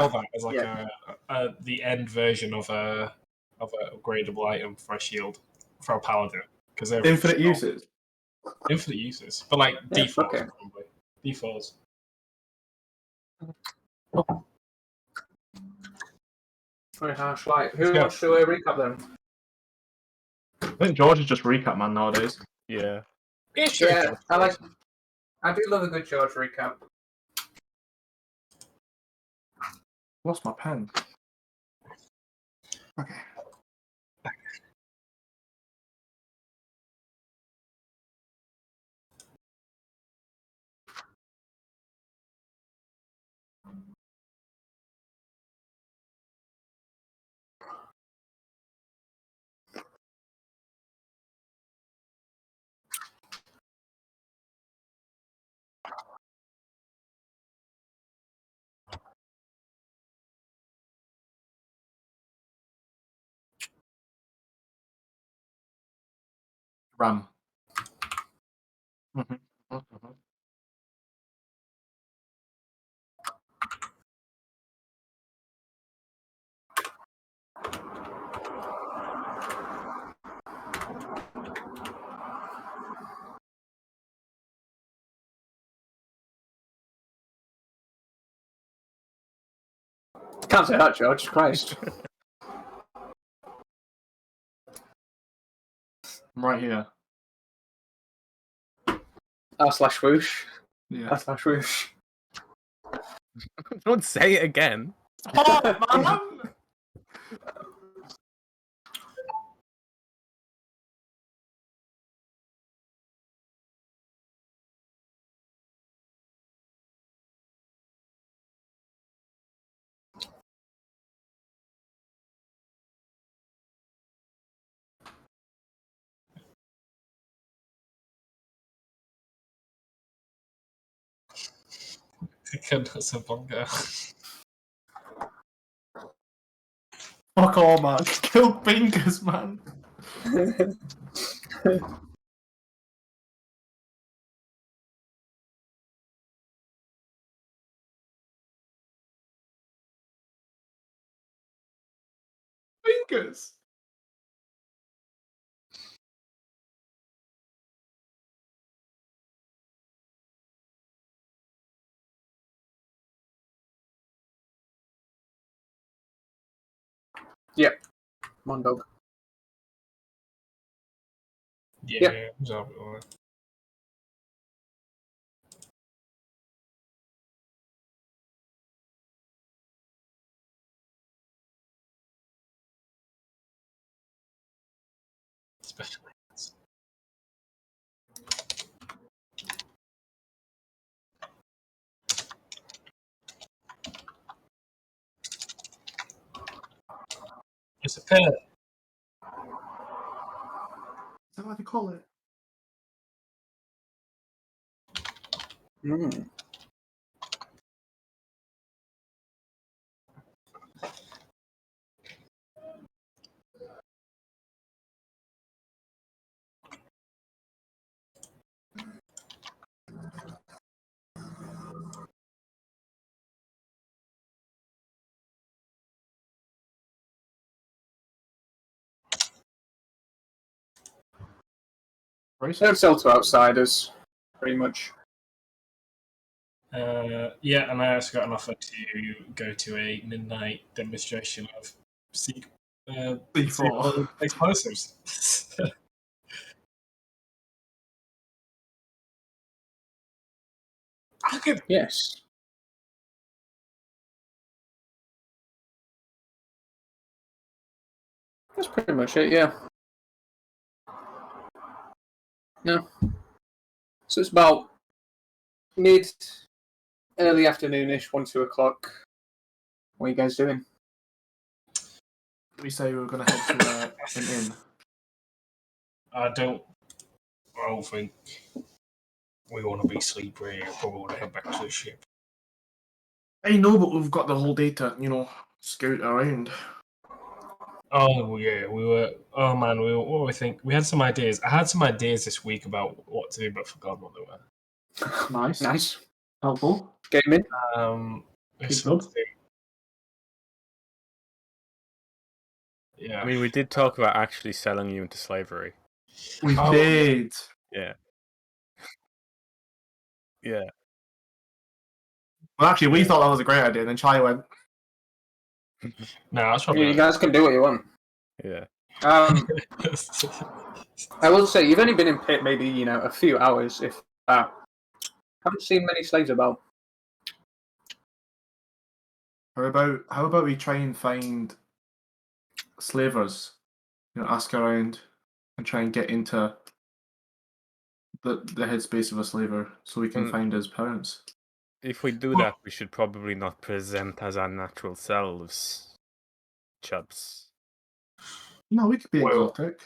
that as like the end version of a upgradable item for a shield for a paladin because they're Infinite uses. Infinite uses, but like defaults probably. Defaults. Very harsh. Like, who wants to recap them? I think George is just recap man nowadays. Yeah. Yeah, I do love a good George recap. Lost my pen. Okay. Ram. Can't say that, George. Christ. I'm right here. /whoosh. Yeah. /whoosh. Don't say it again. Oh, man! That's a bunker. Fuck all, man. Kill fingers, man. Fingers. Yep. Mondog. Yeah. Especially. It's a pair. Is that what they call it? Mm. They don't sell to outsiders, pretty much. Yeah, and I also got an offer to go to a midnight demonstration of C4 explosives. Yes. That's pretty much it, yeah. No. So it's about early afternoonish, 1-2 o'clock. What are you guys doing? We say we were going to head to an inn. I don't think we want to be sleepy. I probably want to head back to the ship. I know, but we've got the whole day to, scout around. Oh yeah, we were. Oh man, what were we think? We had some ideas. I had some ideas this week about what to do, but forgot what they were. Nice. Nice. Helpful. Gaming. There's Good. something. Yeah. I mean, we did talk about actually selling you into slavery. We Oh. did. Yeah. Yeah. Well, actually, we Yeah. thought that was a great idea, and then Charlie went, No, that's Yeah, probably. you guys can do what you want. Yeah. I will say you've only been in pit maybe a few hours, if that. Haven't seen many slaves about. how about we try and find slavers? Ask around and try and get into the headspace of a slaver so we can find his parents. If we do that, we should probably not present as our natural selves, chubs. No, we could be Well- exotic.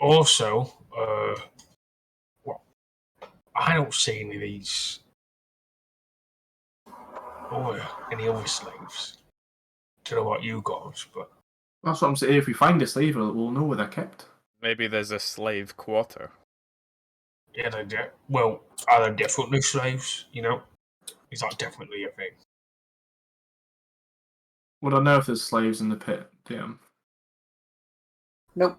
Also, well, I don't see any of these or any other slaves. Don't know about you guys, but That's what I'm saying. If we find a slave, we'll know where they're kept. Maybe there's a slave quarter. yeah, well, are they definitely slaves? Is that definitely a thing? We don't know if there's slaves in the pit, DM. Nope.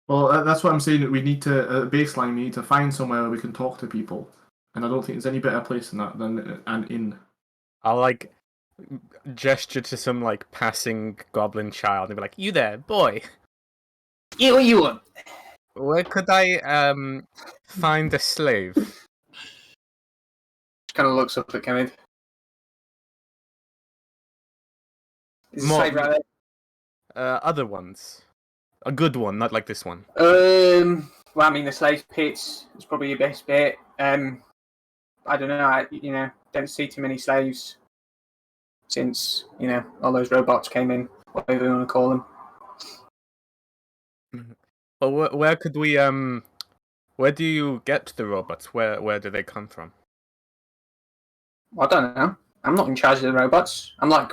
Well, that's what I'm saying. That we need to, at baseline, we need to find somewhere where we can talk to people. And I don't think there's any better place than that than an inn. I'll gesture to some passing goblin child and be like, "You there, boy? Yeah, what you want? Where could I find a slave?" Just kind of looks up at Kenneth. Is the More- slave right Other ones. A good one, not like this one. there? Well, I mean, the slave pits is probably your best bet. I don't know. I don't see too many slaves since all those robots came in, whatever you want to call them. Well, where could we where do you get the robots? Where do they come from? I don't know. I'm not in charge of the robots. I'm like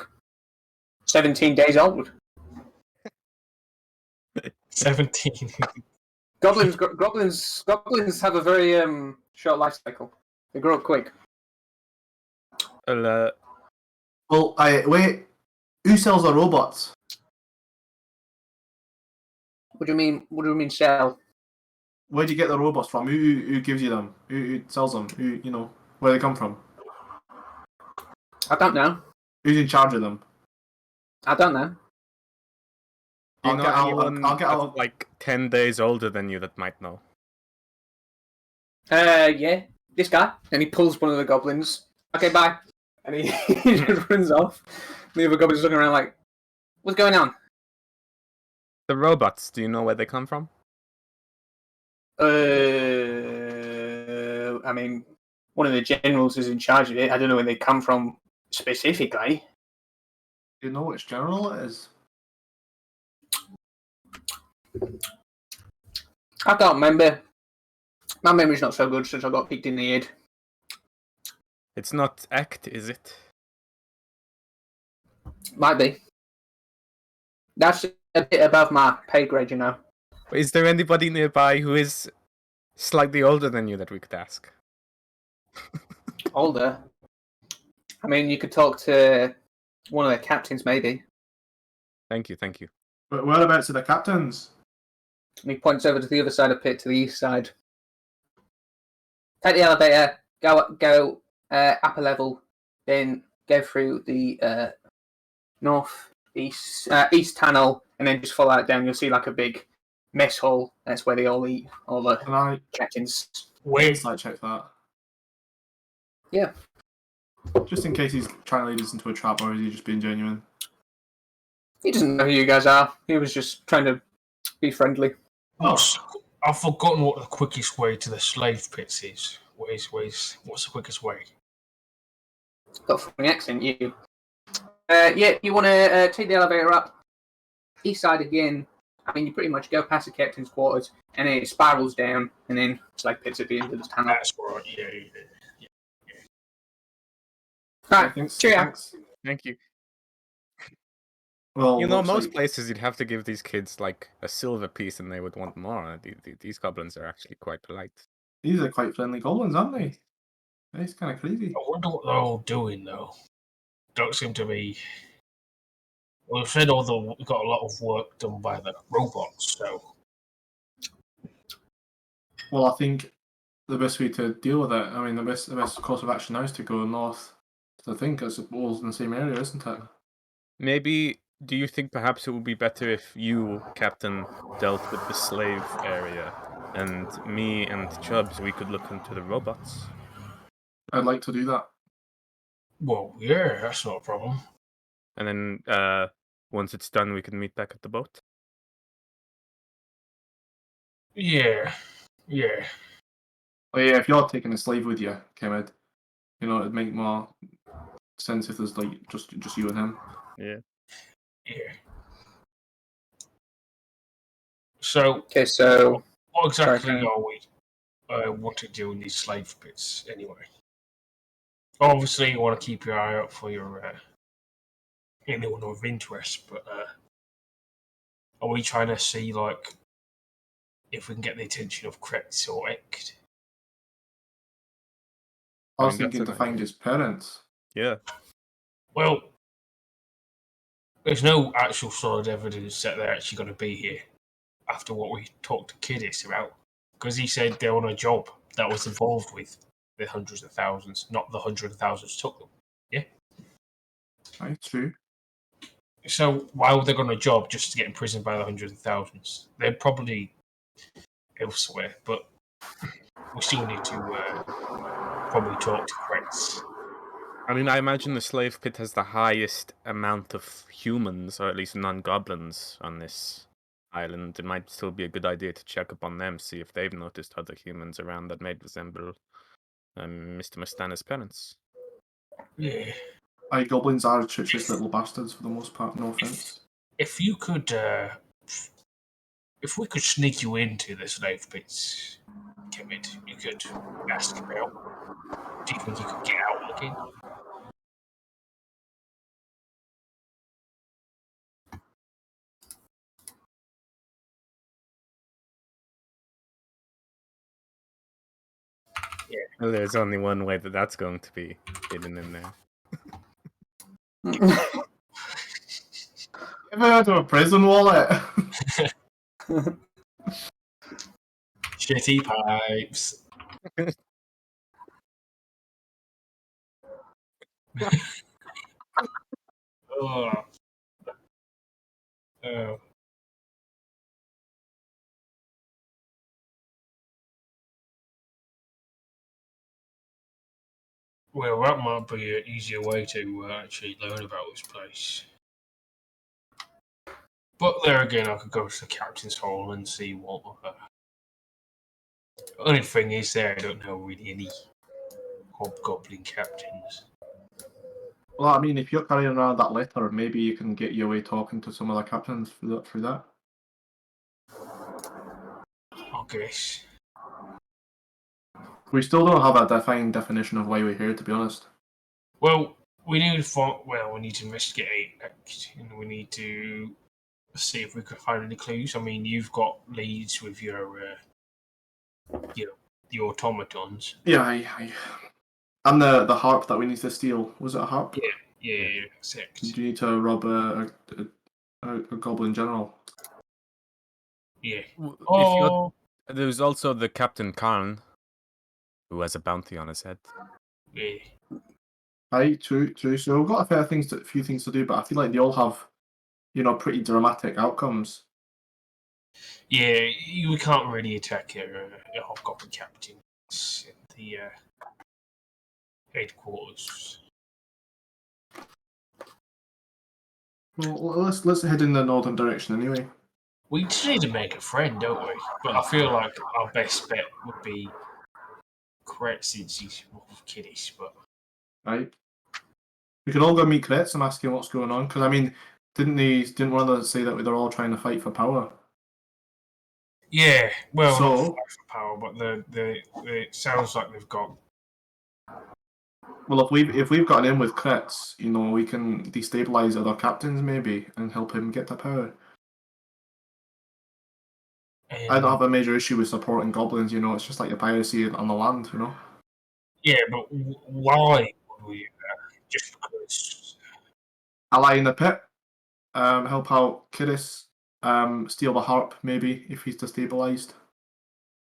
17 days old. 17. Goblins have a very short life cycle. They grow up quick. Well, Well, wait. Who sells the robots? What do you mean? What do you mean sell? Where do you get the robots from? Who gives you them? Who sells them? Where they come from? I don't know. Who's in charge of them? I don't know. do you I'll know get- I'll- anyone I'll get- that's 10 days older than you that might know? Yeah, this guy. And he pulls one of the goblins. Okay, bye. And he, he just runs off. The other goblin's looking around like, what's going on? The robots, do you know where they come from? I mean, one of the generals is in charge of it. I don't know where they come from specifically. Do you know which general it is? I can't remember. My memory's not so good since I got kicked in the head. It's not Act, is it? Might be. That's a bit above my pay grade, you know. Is there anybody nearby who is slightly older than you that we could ask? Older. I mean, you could talk to one of the captains, maybe. Thank you. But whereabouts are the captains? And he points over to the other side of the pit, to the east side. Take the elevator, go upper level, then go through the east tunnel, and then just follow it down. You'll see like a big mess hall. That's where they all eat, all the Can I captains. Wait, insight check that? Yeah. Just in case he's trying to lead us into a trap, or is he just being genuine? He doesn't know who you guys are. He was just trying to be friendly. I've forgotten what the quickest way to the slave pits is. What's the quickest way? Got a funny accent, you. Yeah, you want to take the elevator up, east side again. I mean, you pretty much go past the captain's quarters, and then it spirals down, and then it's like pits at the end of the tunnel. That's right. Yeah. Right, Thanks. cheerio. Thanks. Thank you. Well, looks most like- places you'd have to give these kids a silver piece and they would want more. These goblins are actually quite polite. These are quite friendly goblins, aren't they? It's kind of crazy. I wonder what they're all doing though. Don't seem to be. we said although we got a lot of work done by the robots, so Well, I think the best way to deal with it, I mean, the best course of action now is to go north. I think it's all in the same area, isn't it? Maybe, do you think perhaps it would be better if you, Captain, dealt with the slave area, and me and Chubbs, we could look into the robots? I'd like to do that. well, yeah, that's not a problem. And then, once it's done, we can meet back at the boat? Yeah, yeah. Oh yeah, if you're taking a slave with you, Kemed, you know, it'd make more sense if there's like just you and him. Yeah. Yeah. So, Okay, so what exactly Sorry, are we want to do in these slave pits anyway? Obviously, you want to keep your eye out for your anyone of interest, but are we trying to see like if we can get the attention of Kretz or Ect? I was mean, that's thinking to an find idea. his parents. Yeah. Well, there's no actual solid evidence that they're actually going to be here after what we talked to Kiddis about, because he said they're on a job that was involved with the hundreds of thousands, not the hundreds of thousands took them. Yeah. Right, true. So why would they go on a job just to get imprisoned by the hundreds of thousands? They're probably elsewhere, but we still need to probably talk to Kretz. I mean, I imagine the slave pit has the highest amount of humans, or at least non-goblins, on this island. It might still be a good idea to check up on them, see if they've noticed other humans around that may resemble Mr. Mastana's parents. Yeah. Aye, goblins are treacherous little bastards for the most part. No offense. If you could, if we could sneak you into the slave pits, Kemet, you could ask him out. Do you think you could get out again? Well, there's only one way that that's going to be hidden in there. Ever heard of a prison wallet? Shitty pipes. Oh. Oh. Well, that might be an easier way to actually learn about this place. But there again, I could go to the captain's hall and see what. Only thing is, there I don't know really any hobgoblin captains. Well, I mean, if you're carrying around that letter, maybe you can get your way talking to some other captains through that. I guess. We still don't have a defined definition of why we're here, to be honest. Well, we need to find. Well, we need to investigate, and we need to see if we can find any clues. I mean, you've got leads with your, the automatons. Yeah, aye. And the harp that we need to steal. Was it a harp? Yeah, six. Do you need to rob a goblin general? Yeah. Oh. There's also the Captain Karn, who has a bounty on his head. Yeah. Aye, true. So we've got a few things to do, but I feel like they all have, pretty dramatic outcomes. Yeah, we can't really attack a hobgoblin captain in the headquarters. Well, let's head in the northern direction anyway. We just need to make a friend, don't we? But I feel like our best bet would be Kretz since he's more kiddish, but Right. We could all go meet Kretz and ask him what's going on. Because I mean, didn't one of them say that they're all trying to fight for power? yeah, well, So- not fight for power, but the it sounds like they've got. Well, if we've gotten in with Kretz, we can destabilize other captains maybe and help him get to power. I don't have a major issue with supporting goblins. It's just like the piracy on the land. Yeah, but why would we? Just because? Ally in the pit. help out Kiris, steal the harp maybe if he's destabilized.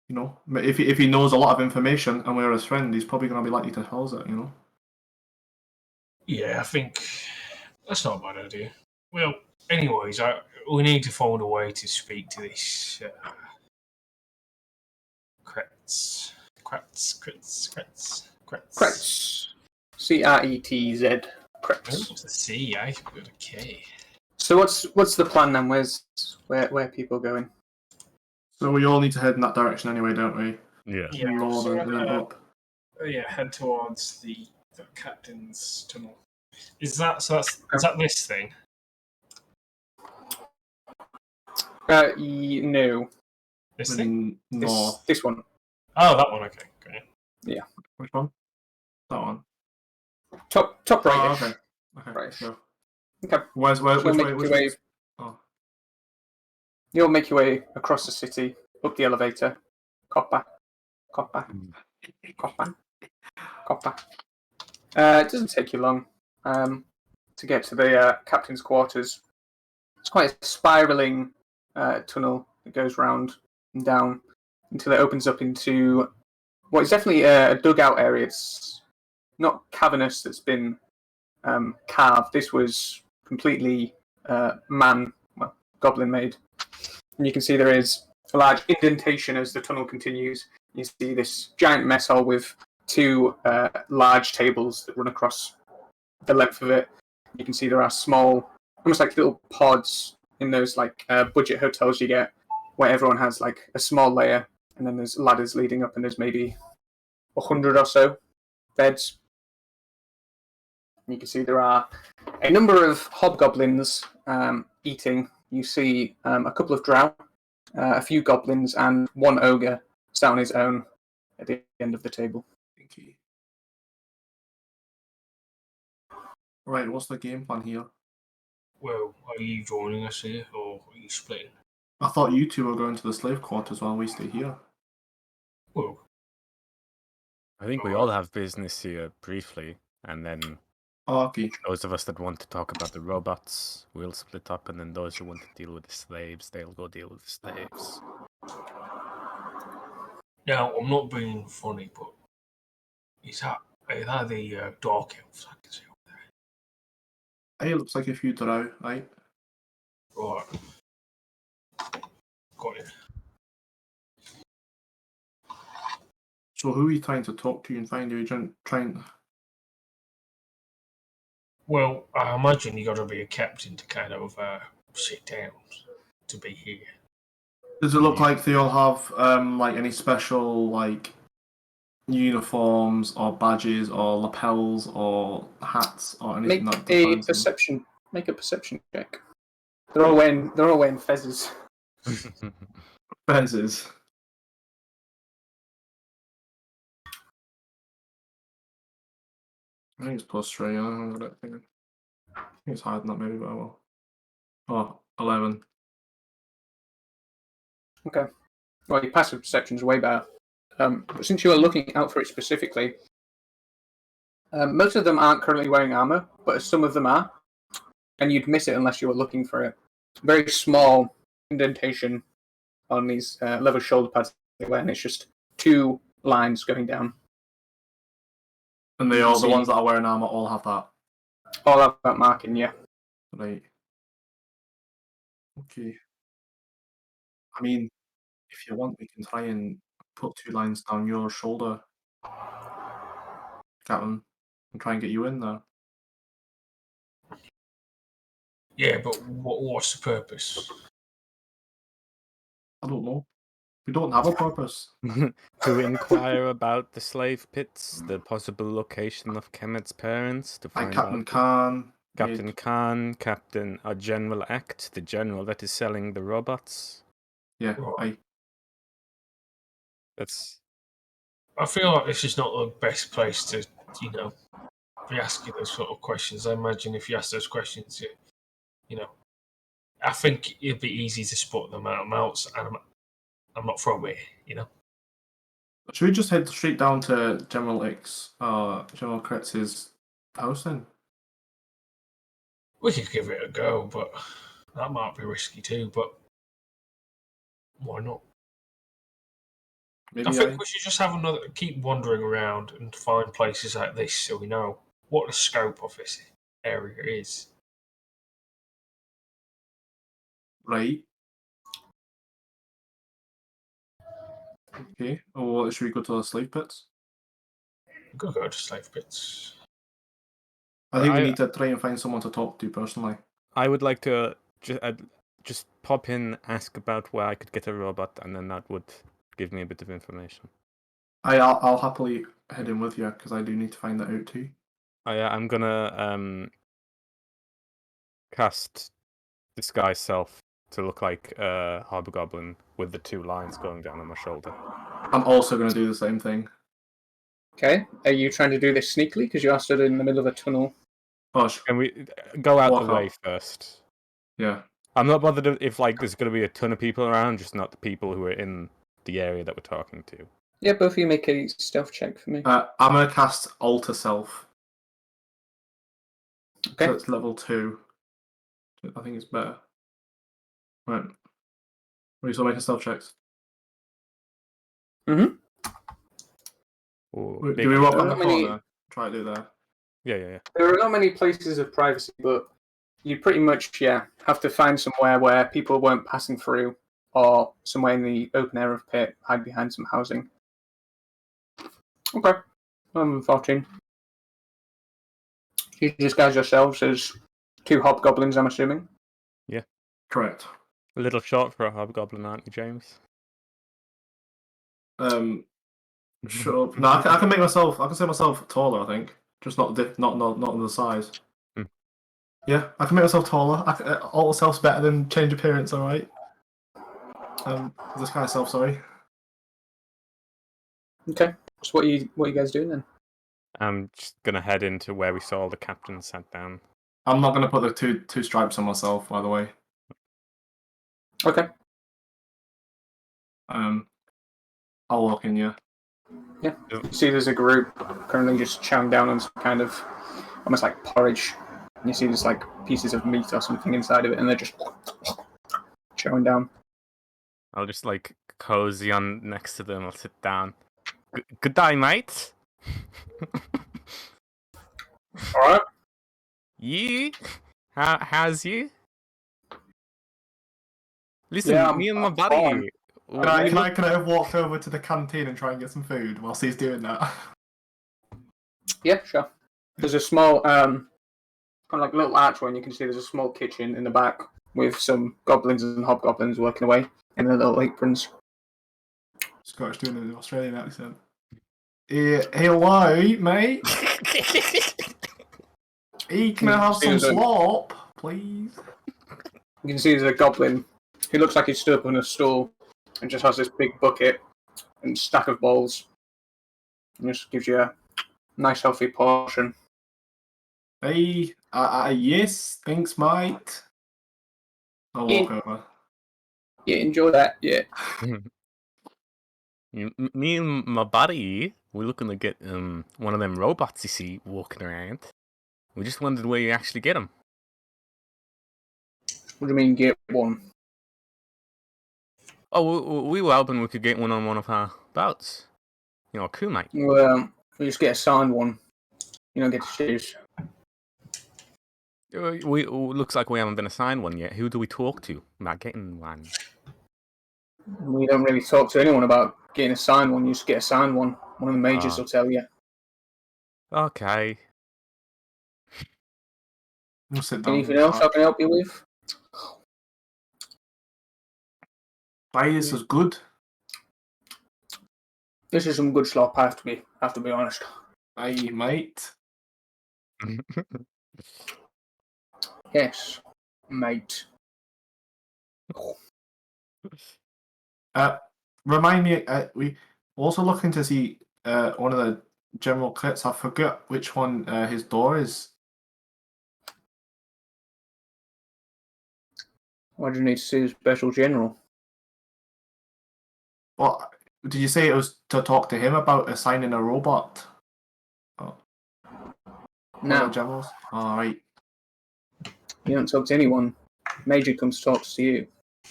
You know, if he knows a lot of information and we're his friend, he's probably going to be likely to house it. You know. Yeah, I think that's not a bad idea. Well, anyways, we need to find a way to speak to this Kretz. Kretz. C-R-E-T-Z. Oh, Kretz. it's a C, I got a K. So what's the plan then? Where people going? So we all need to head in that direction anyway, don't we? Yeah. Yeah, Northern so and then up. head towards the captain's tunnel. Is that this thing? No. This thing? North. This one. Oh, that one. Okay. Which one? That one. Top right. Oh, okay. Okay. Right. Sure. Okay. Which So you'll way? make Which your way? way. Oh. You'll make your way across the city, up the elevator. Copper. It doesn't take you long to get to the captain's quarters. It's quite a spiralling tunnel that goes round and down until it opens up into what is definitely a dugout area. It's not cavernous that's been carved. This was completely goblin made. And you can see there is a large indentation as the tunnel continues. You see this giant mess hall with two large tables that run across the length of it. You can see there are small, almost like little pods in those like budget hotels you get, where everyone has like a small layer, and then there's ladders leading up, and there's maybe 100 or so beds. You can see there are a number of hobgoblins eating. You see a couple of drow, a few goblins, and one ogre sat on his own at the end of the table. Thank you. Right, what's the game plan here? Well, are you joining us here, or are you splitting? I thought you two were going to the slave quarters while we stay here. Well, I think we all have business here briefly, and then Oh, okay. those of us that want to talk about the robots will split up, and then those who want to deal with the slaves, they'll go deal with the slaves. now I'm not being funny, but is that the dark elves I can see over there? Hey, looks like a few drow, right? Right. Got it. So who are you trying to talk to and find? Are you trying? Well, I imagine you got to be a captain to kind of sit down to be here. Does it look like they all have like any special like uniforms or badges or lapels or hats or anything Make that a defines them? perception. Make a perception check. They're all wearing fezzes. Fezzes. I think it's +3. I think it's higher than that maybe, but I will. Oh, 11. Okay. Well, your passive perception is way better. But since you are looking out for it specifically, most of them aren't currently wearing armor, but some of them are, and you'd miss it unless you were looking for it. Very small indentation on these leather shoulder pads they wear, and it's just two lines going down. And they You all, can the see- ones that are wearing armor, all have that. All have that marking, yeah. Right. Okay. I mean, if you want, we can try and put 2 lines down your shoulder, Captain, and try and get you in there. Yeah, but what's the purpose? I don't know. We don't have a purpose. To inquire about the slave pits, the possible location of Kemet's parents, to Like find Captain out. Khan. Captain made- Khan, Captain General Act, the general that is selling the robots. Yeah, Right. That's I feel like this is not the best place to, be asking those sort of questions. I imagine if you ask those questions, I think it'd be easy to spot them out, and I'm not from here. Should we just head straight down to General Kritz's house then? We could give it a go, but that might be risky too. But why not? Maybe I think we should just have another. Keep wandering around and find places like this, so we know what the scope of this area is. Right. Okay. Well, should we go to the slave pits? We could go to slave pits. I think we need to try and find someone to talk to personally. I would like to just pop in, ask about where I could get a robot, and then that would give me a bit of information. I'll happily head in with you because I do need to find that out too. I'm gonna cast disguise self to look like a hobgoblin with the 2 lines going down on my shoulder. I'm also going to do the same thing. Okay. Are you trying to do this sneakily because you are stood in the middle of a tunnel? Gosh, Can we go out Walk the way up. first? yeah. I'm not bothered if there's going to be a ton of people around, just not the people who are in the area that we're talking to. Yeah, both of you make a stealth check for me. I'm going to cast Alter Self. Okay. So it's level 2. I think it's better. Right. We still making stealth checks. Mm-hmm. Ooh, Do we walk on the Not many- corner? Try to do that. Yeah. There are not many places of privacy, but you pretty much, have to find somewhere where people weren't passing through, or somewhere in the open air of pit, hide behind some housing. Okay. 14. You disguise yourselves as 2 hobgoblins, I'm assuming. Correct. A little short for a hobgoblin, aren't you, James? Shut up. No, I can make myself. I can say myself taller. I think, just not on the size. Hmm. Yeah, I can make myself taller. Alter Self's better than change appearance. All right. This kind of self. Sorry. Okay. So what you guys doing then? I'm just gonna head into where we saw the captain sat down. I'm not gonna put the two stripes on myself. By the way. Okay. I'll walk in. Yeah. Yeah. You see there's a group currently just chowing down on some kind of almost like porridge. And you see there's like pieces of meat or something inside of it, and they're just chowing down. I'll just cozy on next to them. I'll sit down. Good day, mate. Alright. You? How's you? Listen, Yeah, me and I'm my buddy. fine. Can I have walked over to the canteen and try and get some food whilst he's doing that? Yeah, sure. There's a small, kind of like little archway, and you can see there's a small kitchen in the back with some goblins and hobgoblins working away in their little aprons. Scottish doing an Australian accent. Hello, mate. Hey, can I have some slop, please? You can see there's a goblin who looks like he's stood up on a stool and just has this big bucket and stack of bowls. And just gives you a nice healthy portion. Hey, yes, thanks, mate. I'll walk over. Yeah, enjoy that, yeah. Me and my buddy, we're looking to get one of them robots you see walking around. We just wondered where you actually get them. What do you mean, get one? Oh, we were hoping we could get one on one of our boats. You know, a crewmate. Well, we just get a signed one. You don't get to choose. Looks like we haven't been assigned one yet. Who do we talk to about getting one? We don't really talk to anyone about getting a signed one. You just get a signed one. One of the mages will tell you. Okay. We'll sit down. Anything else I can help you with? Why this is good? This is some good slop. I have to be honest. Aye, mate. Yes, mate. Remind me. We also looking to see one of the general kits. I forget which one his door is. Why do you need to see the special general? What did you say? It was to talk to him about assigning a robot. Oh. One of No. the generals. All right. You don't talk to anyone. Major comes talks to you.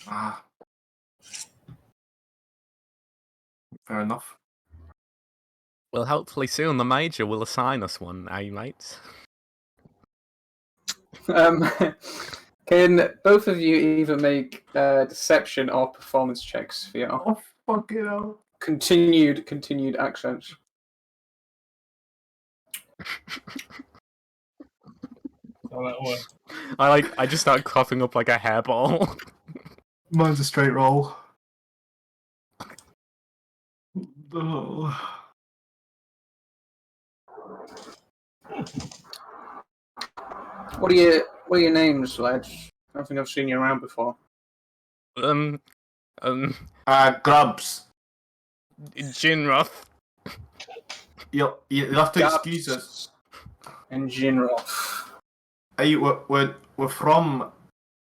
Ah. Fair enough. Well, hopefully soon the Major will assign us one, eh, mates? Can both of you either make deception or performance checks for your Oh, fucking hell. continued accents? Oh, that one. I just start coughing up like a hairball. Mine's a straight roll. Oh. What are your names, lads? I don't think I've seen you around before. Grubs. Ginroth. You have to excuse us. And general. Hey, we're from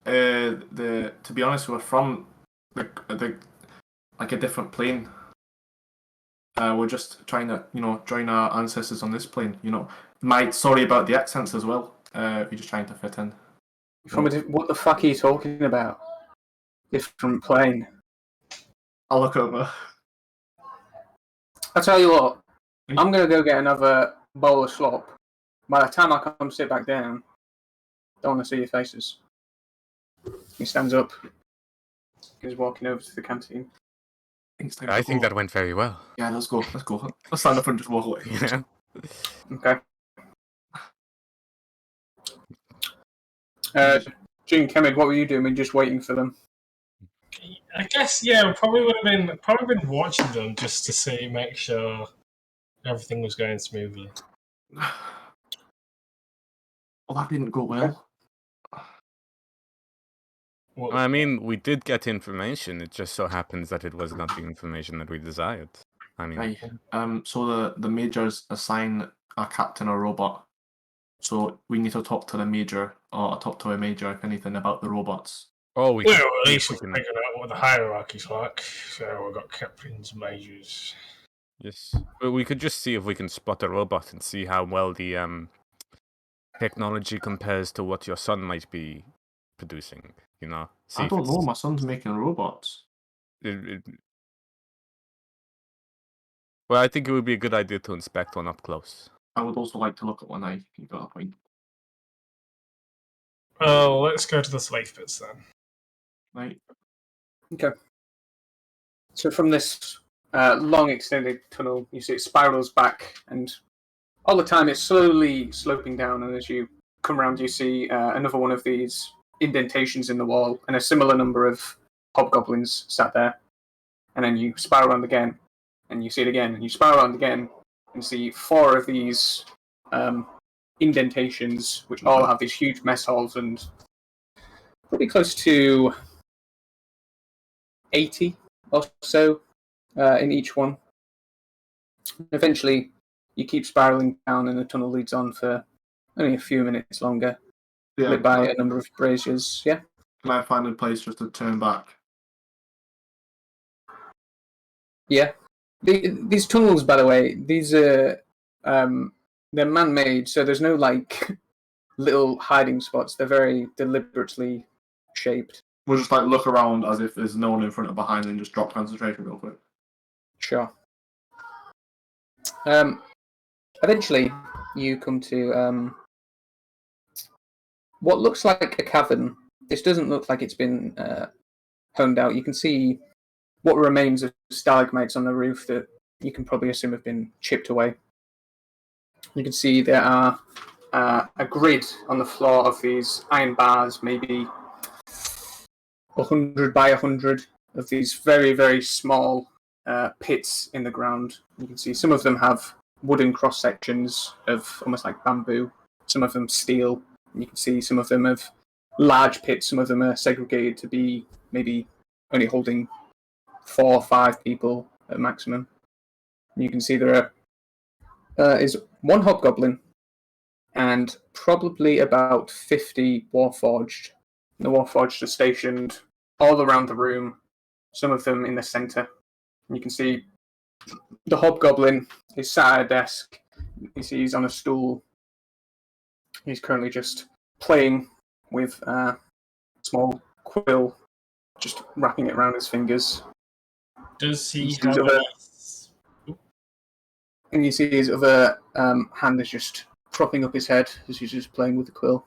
the. To be honest, we're from the like a different plane. We're just trying to join our ancestors on this plane. Sorry about the accents as well. We're just trying to fit in. What the fuck are you talking about? Different plane. I'll look over. I'll tell you what. I'm gonna go get another bowl of slop. By the time I come sit back down, don't want to see your faces. He stands up. He's walking over to the canteen. I think that went very well. Yeah, let's go. Let's stand up and just walk away. Yeah. Okay. Gene, Kemid, what were you doing? Just waiting for them. I guess yeah, probably would have been watching them just to make sure everything was going smoothly. Well, that didn't go well. What, I mean, we did get information. It just so happens that it was not the information that we desired. I mean, Right. So the majors assign a captain a robot. So we need to talk to the major or talk to a major, if anything, about the robots. oh, we well, can, at least we we've can, figured out what the hierarchy's like. So we've got captains, majors. yes. But we could just see if we can spot a robot and see how well the technology compares to what your son might be producing. See I if don't it's- know. My son's making robots. Well, I think it would be a good idea to inspect one up close. I would also like to look at one eye. You got a point. Oh, let's go to the slave pits then. Right. Okay. So from this long extended tunnel, you see it spirals back, and all the time it's slowly sloping down. And as you come around, you see another one of these indentations in the wall, and a similar number of hobgoblins sat there. And then you spiral around again, and you see it again, and you spiral around again, and see 4 of these indentations, which all have these huge mess halls, and pretty close to 80 or so in each one. Eventually, you keep spiraling down, and the tunnel leads on for only a few minutes longer, lit by a number of braziers. Yeah. Can I find a place just to turn back? Yeah. These tunnels, by the way, these are they're man-made, so there's no like little hiding spots. They're very deliberately shaped. We'll just look around as if there's no one in front or behind, and just drop concentration real quick. Sure. Eventually, you come to what looks like a cavern. This doesn't look like it's been honed out. You can see what remains of stalagmites on the roof that you can probably assume have been chipped away. You can see there are a grid on the floor of these iron bars, maybe 100 by 100 of these very, very small pits in the ground. You can see some of them have wooden cross sections of almost like bamboo, some of them steel. You can see some of them have large pits, some of them are segregated to be maybe only holding 4 or 5 people at maximum. And you can see there is 1 hobgoblin and probably about 50 warforged. The warforged are stationed all around the room, some of them in the centre. And you can see the hobgoblin is sat at a desk. You see he's on a stool. He's currently just playing with a small quill, just wrapping it around his fingers. Does he He's have over- a... And you see his other hand is just propping up his head as he's just playing with the quill.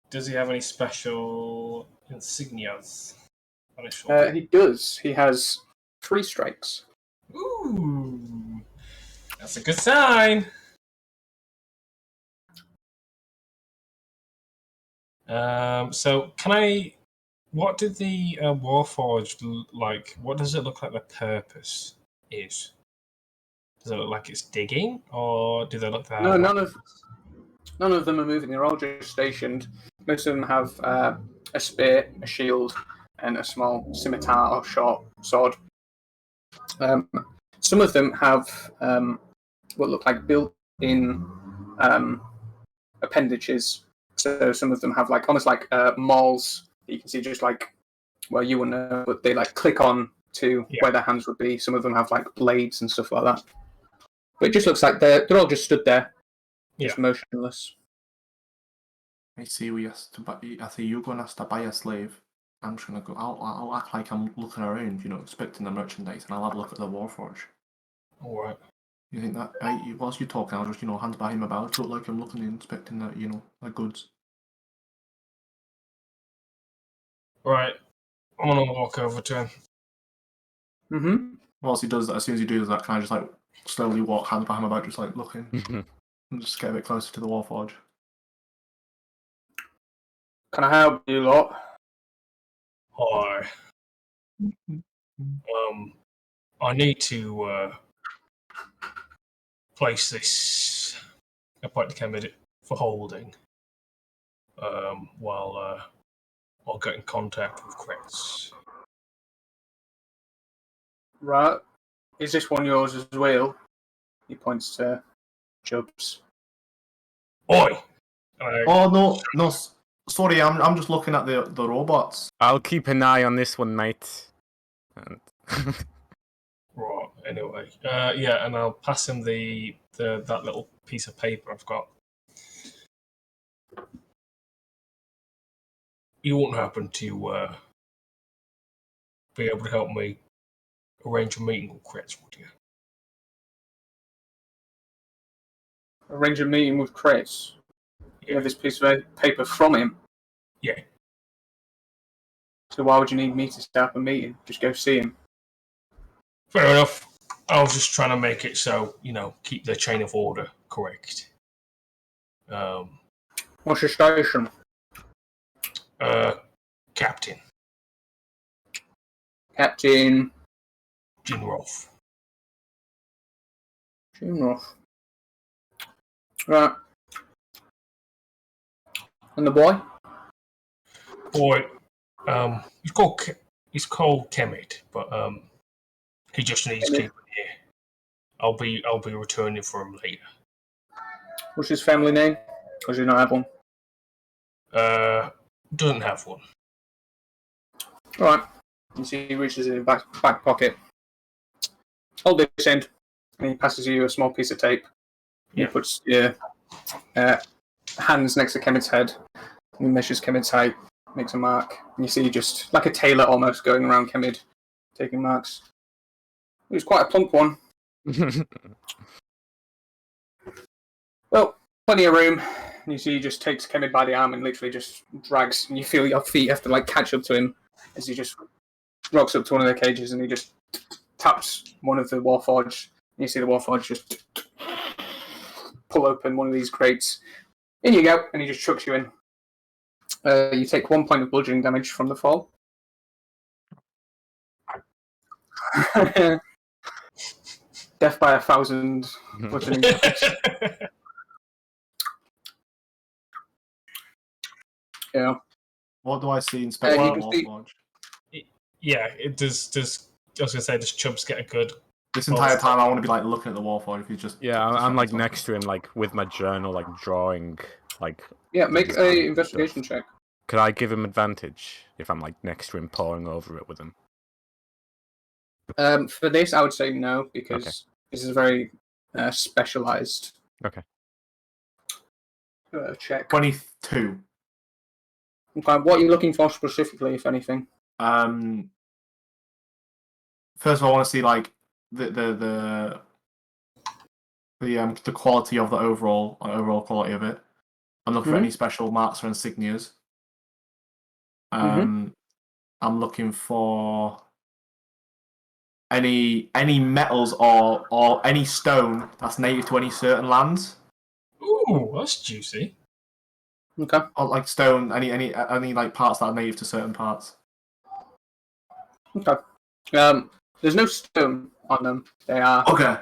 Does he have any special insignias on his shoulder? He does. He has 3 strikes. Ooh, that's a good sign. So can I? What did the Warforged like? What does it look like? The purpose is? Does it look like it's digging, or do they look like? No, none of them are moving. They're all just stationed. Most of them have a spear, a shield, and a small scimitar or short sword. Some of them have what look like built-in appendages. So some of them have like almost like mauls that you can see just like where you wouldn't know, but they like click on to where their hands would be. Some of them have like blades and stuff like that. But it just looks like they're all just stood there, just motionless. I see. I see you're going to ask to buy a slave. I'm just gonna go. I'll act like I'm looking around, inspecting the merchandise, and I'll have a look at the Warforge. All right. You think that? Whilst you're talking, I'll just hand by him about. Look like I'm looking and inspecting the goods. Right. I'm gonna walk over to him. Mm-hmm. Whilst he does that, as soon as he does that, can I just like slowly walk hand by him about, just like looking, and just get a bit closer to the Warforge? Can I help you lot? Hi. I need to place this appointed candidate for holding. While I'll get in contact with Chris. Right. Is this one yours as well? He points to Chubbs. Oi! Oh no! Sorry, I'm just looking at the robots. I'll keep an eye on this one, mate. And Right. Anyway, and I'll pass him that little piece of paper I've got. You won't happen to be able to help me arrange a meeting with Chris, would you? Arrange a meeting with Chris. You have this piece of paper from him. Yeah. So why would you need me to set up a meeting? Just go see him. Fair enough. I was just trying to make it so, keep the chain of order correct. What's your station? Captain. Captain Jinroth. Roth. Right. And the boy? Boy, he's called Kemet, but he just needs keeping here. I'll be returning for him later. What's his family name? Or does he not have one? Doesn't have one. Alright. You see he reaches in his back pocket. Hold this end. And he passes you a small piece of tape. Yeah. He puts your hands next to Kemet's head. And he measures Kemet's height, makes a mark. And you see just like a tailor almost going around Kemet, taking marks. He was quite a plump one. Well, plenty of room. And you see he just takes Kemet by the arm and literally just drags. And you feel your feet have to catch up to him as he just rocks up to one of the cages and he just taps one of the Warforged. And you see the Warforged just pull open one of these crates. In you go, and he just chucks you in. You take 1 point of bludgeoning damage from the fall. Death by 1,000 bludgeoning damage. Yeah. What do I see inspecting the Warforge? Yeah, it does. I was gonna say, does Chubbs get a good? This entire time, I want to be looking at the Warforge. If he's just I'm next to him, with my journal, drawing, Yeah, make an investigation check. Could I give him advantage if I'm next to him, poring over it with him? For this, I would say no because this is very specialized. Okay. Check. 22. Okay, what are you looking for specifically, if anything? First of all, I want to see like the quality of the overall quality of it. I'm looking for any special marks or insignias. I'm looking for any metals or any stone that's native to any certain lands. Ooh, that's juicy. Okay. Or like stone, any like parts that are native to certain parts. Okay. There's no stone on them. They are Okay.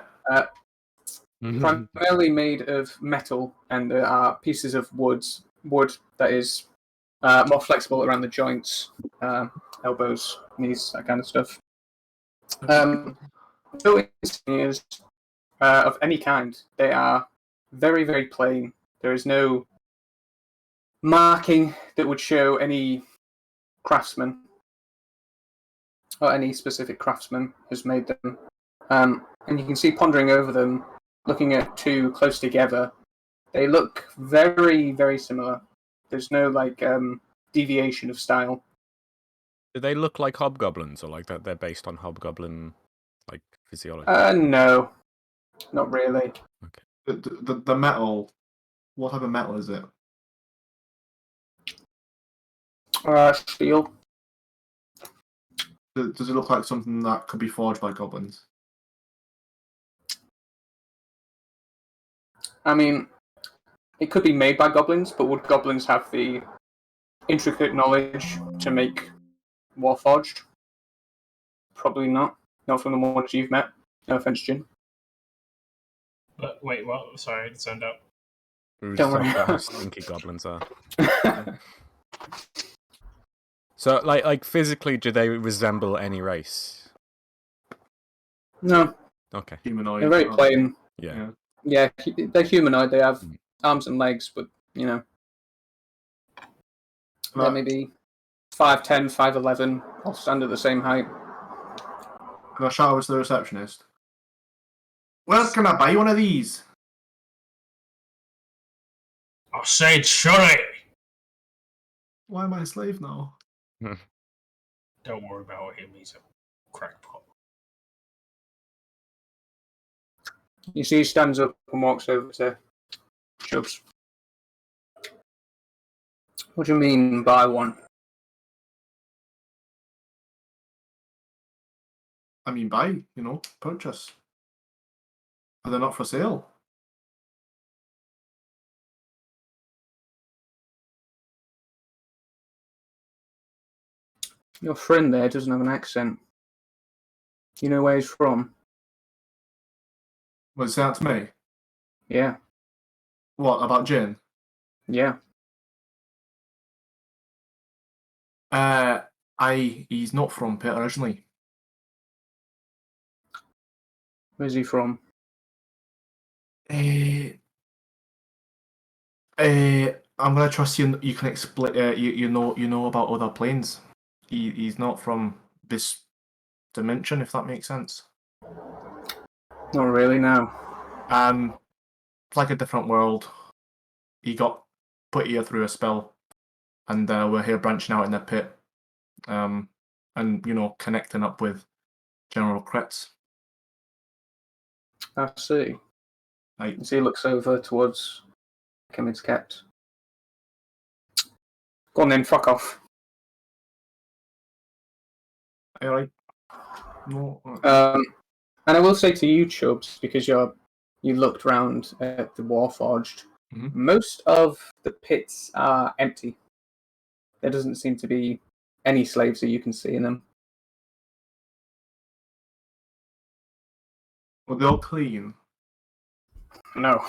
primarily made of metal, and there are pieces of wood that is more flexible around the joints, elbows, knees, that kind of stuff. No insignias of any kind. They are very, very plain. There is no marking that would show any craftsman or any specific craftsman has made them. And you can see pondering over them, looking at two close together, they look very, very similar. There's no like deviation of style. Do they look like hobgoblins, or like that they're based on hobgoblin like physiology? No, not really. The metal. What type of metal is it? Steel. Does it look like something that could be forged by goblins? I mean, it could be made by goblins, but would goblins have the intricate knowledge to make Warforged? Probably not. Not from the ones you've met. No offense, Jin. But wait, what? Sorry, it zoned out. Don't worry. How stinky goblins are. So, like physically, do they resemble any race? No. Okay. Humanoid. They're very plain. Yeah. Yeah, they're humanoid. They have arms and legs, but they're maybe 5'10", 5'11", all stand at the same height. Can I shout over to the receptionist? Where can I buy one of these? I said, shut it! Why am I a slave now? Don't worry about him, he's a crackpot. You see, he stands up and walks over to Chubbs. What do you mean, buy one? I mean, buy, purchase. Are they not for sale? Your friend there doesn't have an accent. You know where he's from? Was that to me? Yeah. What, about Jin? Yeah. He's not from Pitt originally. Where's he from? I'm gonna trust you. You can explain. You know about other planes. He's not from this dimension, if that makes sense. Not really, no. It's like a different world. He got put here through a spell, and we're here branching out in the pit, and connecting up with General Kretz. I see. Like, So he looks over towards Kemit's kept. Go on then, fuck off. alright. No. And I will say to you, Chubbs, because you looked round at the Warforged, most of the pits are empty. There doesn't seem to be any slaves that you can see in them. Well, they're all clean. No.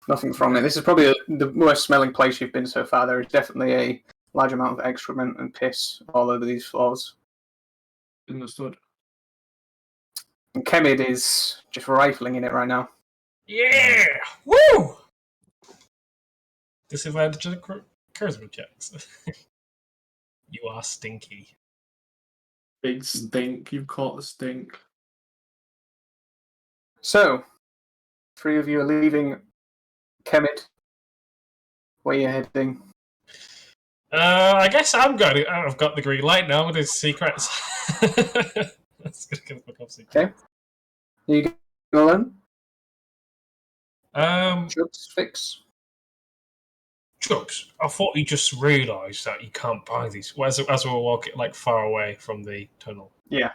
Nothing from it. This is probably the worst smelling place you've been so far. There is definitely a large amount of excrement and piss all over these floors. Understood. And Kemid is just rifling in it right now. Yeah! Woo! Disadvantage of the charisma checks. You are stinky. Big stink. You've caught the stink. So, 3 of you are leaving Kemid. Where are you heading? I guess I've got the green light now with his secrets. That's gonna fuck up secrets. Okay. You go on. Chubbs, Fix. I thought you just realised that you can't buy these as we were walking like far away from the tunnel. Yeah.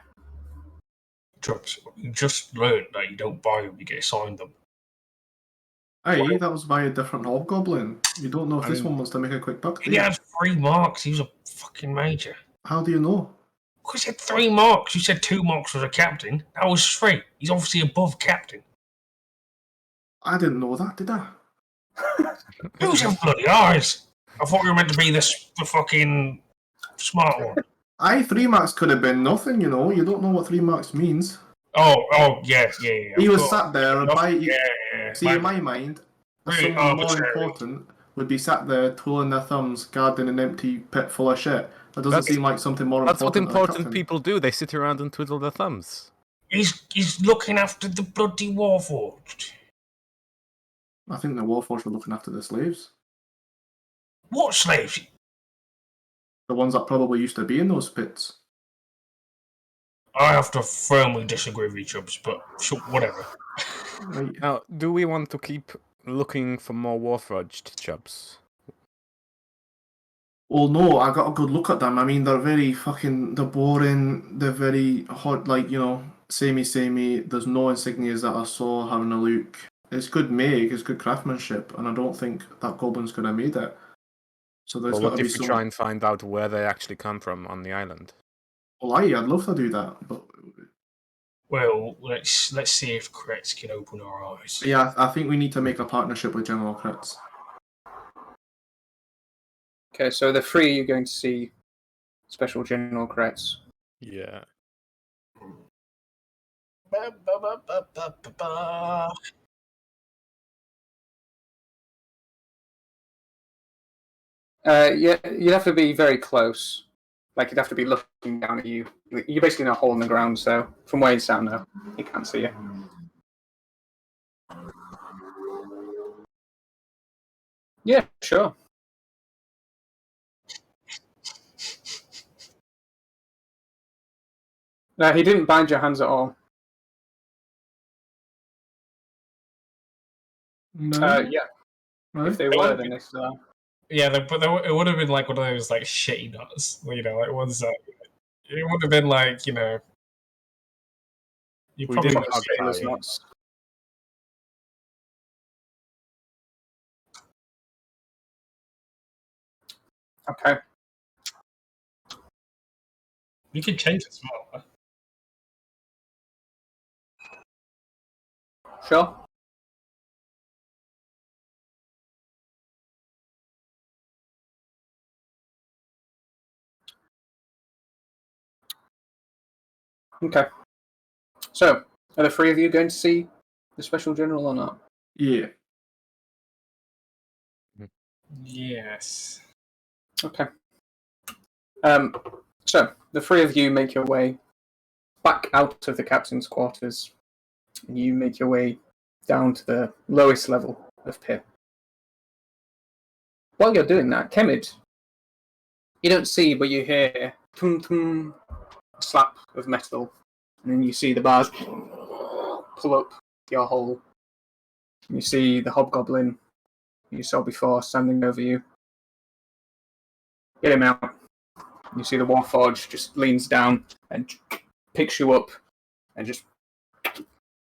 Chubbs, you just learned that you don't buy them; you get assigned them. Aye, that was by a different hobgoblin. You don't know if this one wants to make a quick buck. He had 3 marks. He was a fucking major. How do you know? Because he had 3 marks. You said 2 marks was a captain. That was 3. He's obviously above captain. I didn't know that, did I? Who's your bloody eyes? I thought you were meant to be the fucking smart one. Aye, 3 marks could have been nothing, you know. You don't know what 3 marks means. Yeah. He was sat there by. Yeah. See, in my mind, Really someone more arbitrary. important would be sat there twirling their thumbs, guarding an empty pit full of shit. That doesn't seem like something more That's what important. important people do. They sit around and twiddle their thumbs. He's looking after the bloody Warforged. I think the Warforged were looking after the slaves. What slaves? The ones that probably used to be in those pits. I have to firmly disagree with you, Chubbs, but sure, whatever. Right. Now, do we want to keep looking for more Warforged Chubbs? Well, no, I got a good look at them. I mean, they're they're boring. They're very hot, like, you know, samey. There's no insignias that I saw having a look. It's good make, it's good craftsmanship, and I don't think that goblin's could have made it. So there's Or got what to be if we some. try and find out where they actually come from on the island? Well, I'd love to do that, but Well, let's see if Kretz can open our eyes. yeah, I think we need to make a partnership with General Kretz. Okay, so the 3 you're going to see Special General Kretz. Yeah. Yeah, you'd have to be very close. Like, you'd have to be looking down at you. You're basically in a hole in the ground, so from where you stand now, he can't see you. Yeah, sure. No, he didn't bind your hands at all. No. Yeah, Right? if they were, then they still are. Yeah, but it would have been like one of those like shitty nuts, you know, like ones that it would have been like, you know, you We probably didn't got hug shitty Those tie. knots. Okay, You can change it smaller. sure. Okay. So, are the 3 of you going to see the Special General or not? Yeah. Yes. Okay. So, the 3 of you make your way back out of the captain's quarters. And you make your way down to the lowest level of pit. While you're doing that, Kemid, you don't see, but you hear tum slap of metal, and then you see the bars pull up your hole. And you see the hobgoblin you saw before standing over you. Get him out. You see the Warforged just leans down and picks you up and just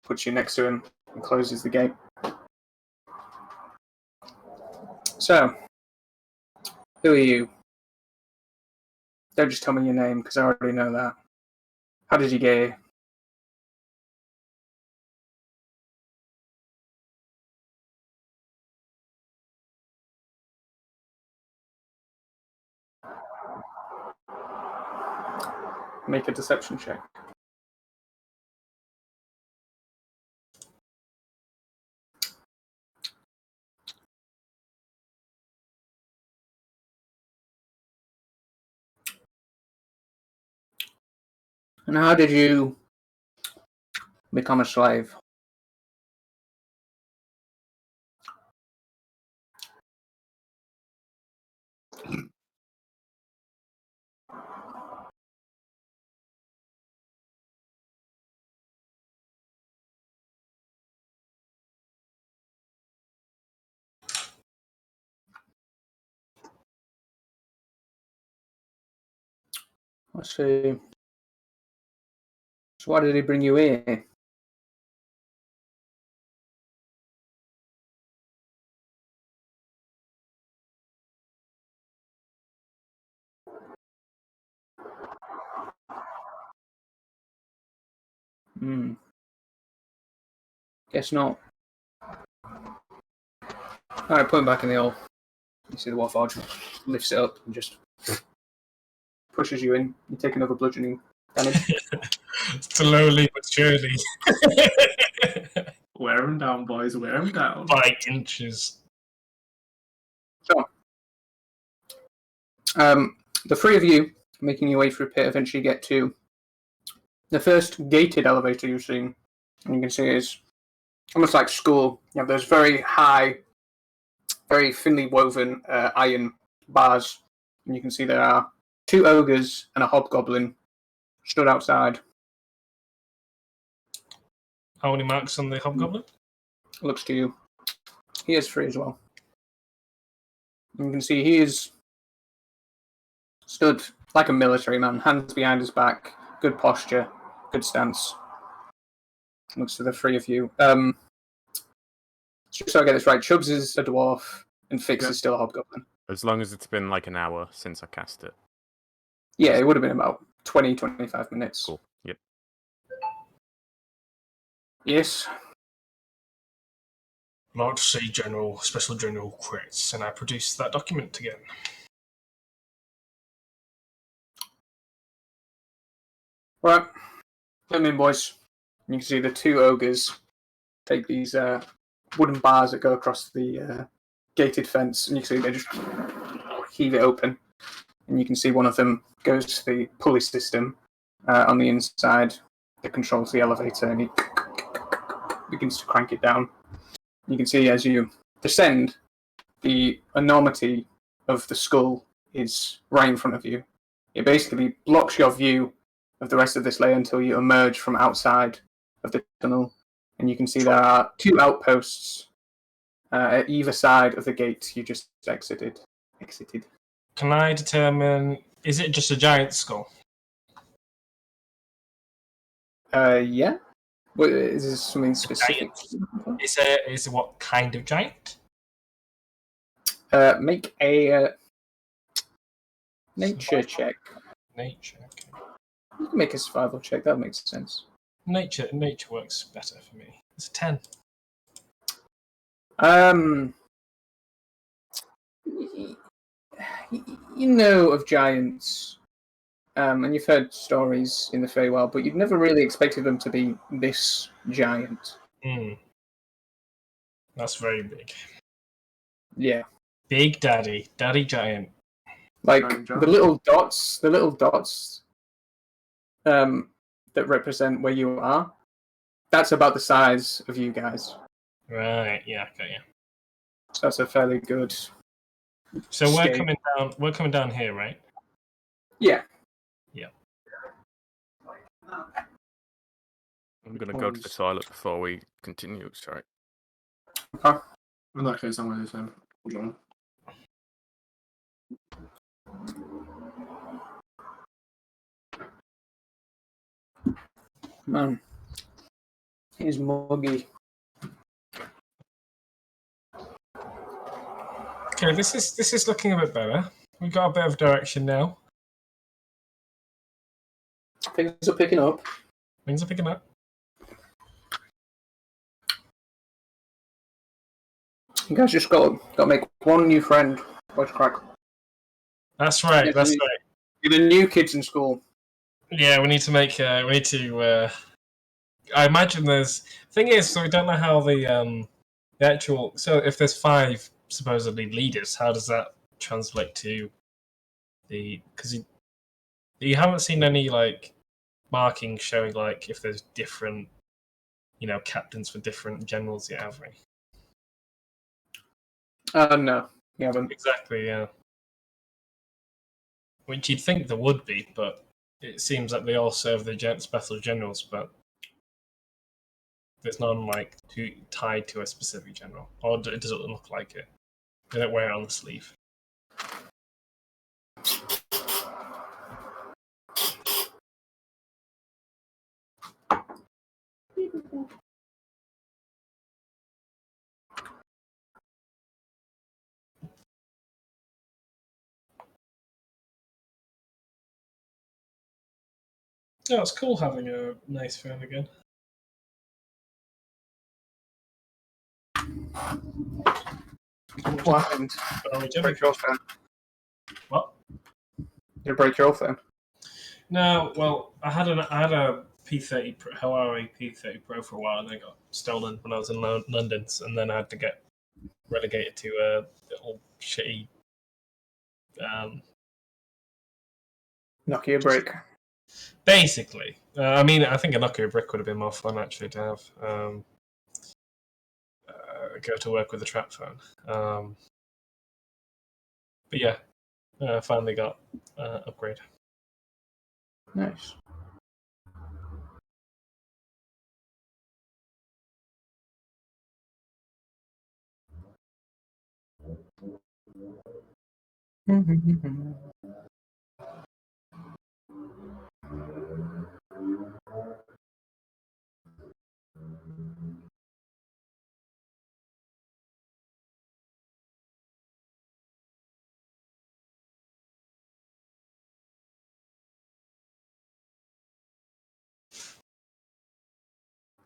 puts you next to him and closes the gate. So, who are you? Don't just tell me your name, because I already know that. How did you get here? Make a deception check. And how did you become a slave? Let's see. So why did he bring you here? Guess not. Alright, put him back in the hole. You see the Warforge lifts it up and just pushes you in. You take another bludgeoning damage. Slowly but surely. Wear him down, boys. Wear him down. 5 inches. So, the three of you making your way through a pit eventually get to the first gated elevator you've seen. And you can see it's almost like school. You have those very high, very thinly woven iron bars. And you can see there are 2 ogres and a hobgoblin stood outside. How many marks on the hobgoblin? Looks to you. He has 3 as well. And you can see he is stood like a military man, hands behind his back, good posture, good stance. Looks to the 3 of you. So I get this right, Chubbs is a dwarf and Fix is still a hobgoblin. As long as it's been like an hour since I cast it. Yeah, it would have been about 20-25 minutes. Cool. Yep. Yes. Not to say special general crits, and I produced that document again. Right. Come in, boys. You can see the 2 ogres take these wooden bars that go across the gated fence, and you can see they just heave it open. And you can see one of them goes to the pulley system on the inside that controls the elevator, and he begins to crank it down. You can see as you descend, the enormity of the skull is right in front of you. It basically blocks your view of the rest of this layer until you emerge from outside of the tunnel. And you can see there are 2 outposts at either side of the gate you just exited. Can I determine, is it just a giant skull? Yeah. What, is this something specific? Is it what kind of giant? Make a nature check. Nature, okay. You can make a survival check, that makes sense. Nature works better for me. It's a 10. You know of giants, and you've heard stories in the Feywild, but you've never really expected them to be this giant. That's very big. Yeah. Big daddy giant. Like Giant. the little dots that represent where you are, that's about the size of you guys. Right, yeah, okay, yeah. So that's a fairly good. So we're scale. coming down here, right? Yeah. Yeah. I'm gonna go to the toilet before we continue, sorry. Okay. In that case, I'm going to do the same. Hold on. Man. He's muggy. Okay, this is looking a bit better. We've got a bit of direction now. Things are picking up. Things are picking up. You guys just got to make one new friend. Watch crack. That's right. That's right. You're the new kids in school. Yeah, we need to make. We need to. I imagine there's. Thing is, so we don't know how the actual. So if there's 5 supposedly leaders, how does that translate to the? Because you haven't seen any like markings showing like if there's different, captains for different generals yet, have we? No, you haven't. Exactly. Yeah. Which you'd think there would be, but it seems that they all serve the special generals, but there's none like tied to a specific general, or it doesn't look like it. They don't wear it on the sleeve. Oh, it's cool having a nice phone again. What happened? Oh, we Break your phone. What? Did you break your phone? No, well, I had a P30 Pro, Huawei P30 Pro for a while, and they got stolen when I was in London, and then I had to get relegated to a little shitty. Nokia break. Basically, I mean, I think a Nokia brick would have been more fun actually to have. Go to work with a trap phone. But yeah, finally got upgrade. Nice.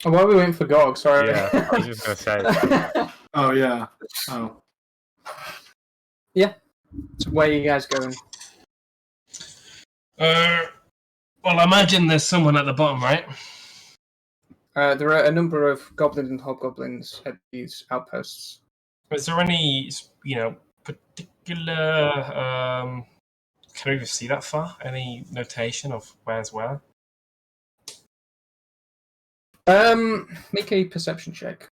Oh, why are we waiting for Gorg? Sorry. Yeah, I was just gonna say. Oh yeah. Oh. Yeah. So where are you guys going? Well, I imagine there's someone at the bottom, right? There are a number of goblins and hobgoblins at these outposts. Is there any, particular? Can we even see that far? Any notation of where's where? Make a perception check.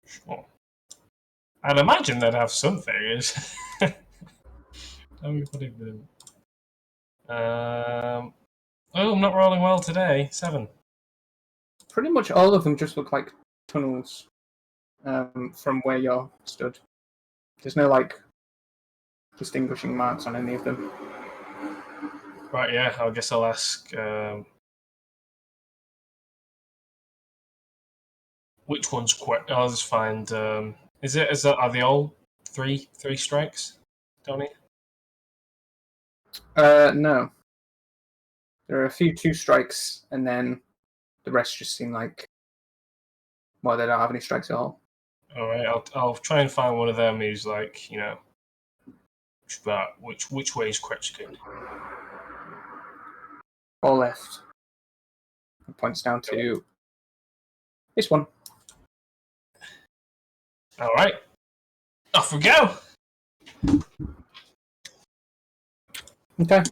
Sure. I'd imagine they'd have some figures. What even? Oh, I'm not rolling well today. 7. Pretty much all of them just look like tunnels from where you're stood. There's no like distinguishing marks on any of them. Right, yeah. I guess I'll ask. Which one's quite? I'll just find. Are they all three strikes, Tony? No. There are a few 2 strikes, and then the rest just seem like, well, they don't have any strikes at all. All right, I'll try and find one of them who's like, which way is Quetchkin? All left. It points down to this one. All right, off we go. Okay.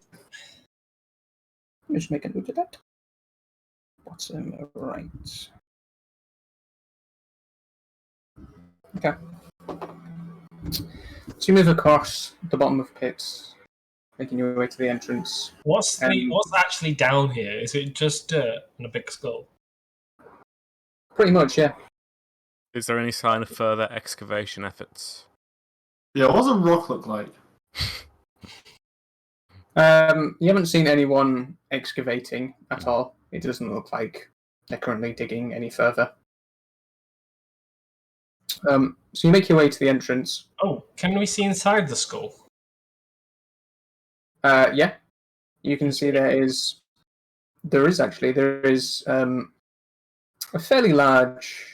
Just make a note of that. Bottom right. Okay. So you move across the bottom of pits, making your way to the entrance. What's actually down here? Is it just dirt and a big skull? Pretty much, yeah. Is there any sign of further excavation efforts? Yeah, what does a rock look like? You haven't seen anyone excavating at all. It doesn't look like they're currently digging any further. So you make your way to the entrance. Oh, can we see inside the skull? Yeah. You can see there is a fairly large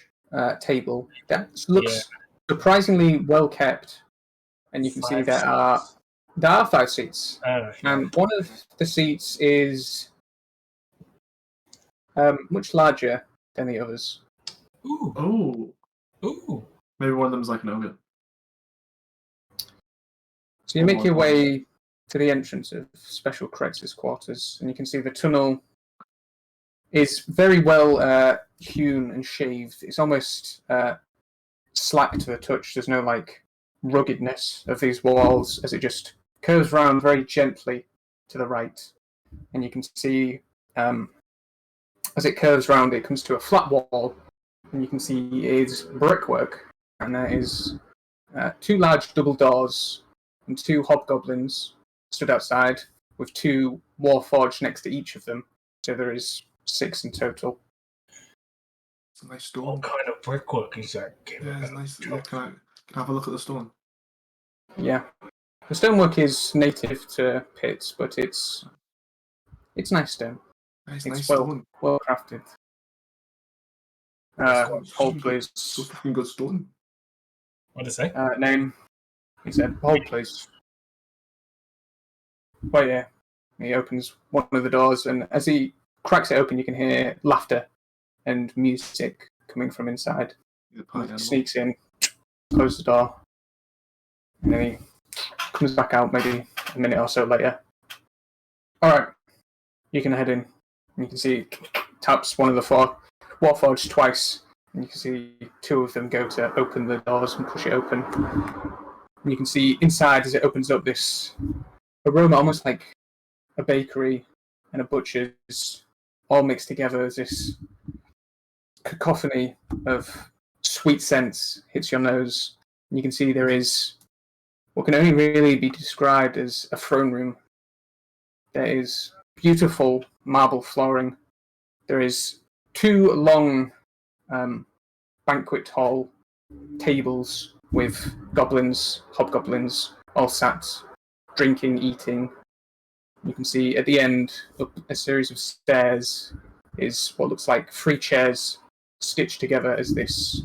table that looks surprisingly well kept, and you can see there are 5 seats. And one of the seats is much larger than the others. Ooh. Ooh. Maybe one of them's like an ogre. So you make your way to the entrance of Special Correctors' quarters, and you can see the tunnel is very well hewn and shaved. It's almost slack to the touch. There's no like ruggedness of these walls as it just curves round very gently to the right, and you can see as it curves round, it comes to a flat wall, and you can see is brickwork, and there is 2 large double doors and 2 hobgoblins stood outside with 2 warforged next to each of them. So there is 6 in total. It's a nice stone. What kind of brickwork is that? Yeah, it's nice. Yeah, can I have a look at the stone? Yeah. The stonework is native to Pits, but it's nice stone. Nice, It's nice stone. well crafted. Hold please. So fucking good stone. What did it say? Name. He said, hold please. Well, yeah. He opens one of the doors, and as he cracks it open, you can hear laughter and music coming from inside. He sneaks in, closes the door, and then he comes back out maybe a minute or so later. Alright, you can head in. And you can see he taps one of the Warforged twice, and you can see two of them go to open the doors and push it open. And you can see inside as it opens up this aroma almost like a bakery and a butcher's all mixed together as this cacophony of sweet scents hits your nose. And you can see there is what can only really be described as a throne room. There is beautiful marble flooring. There is two long banquet hall tables with goblins, hobgoblins, all sat drinking, eating. You can see at the end, up a series of stairs, is what looks like 3 chairs stitched together as this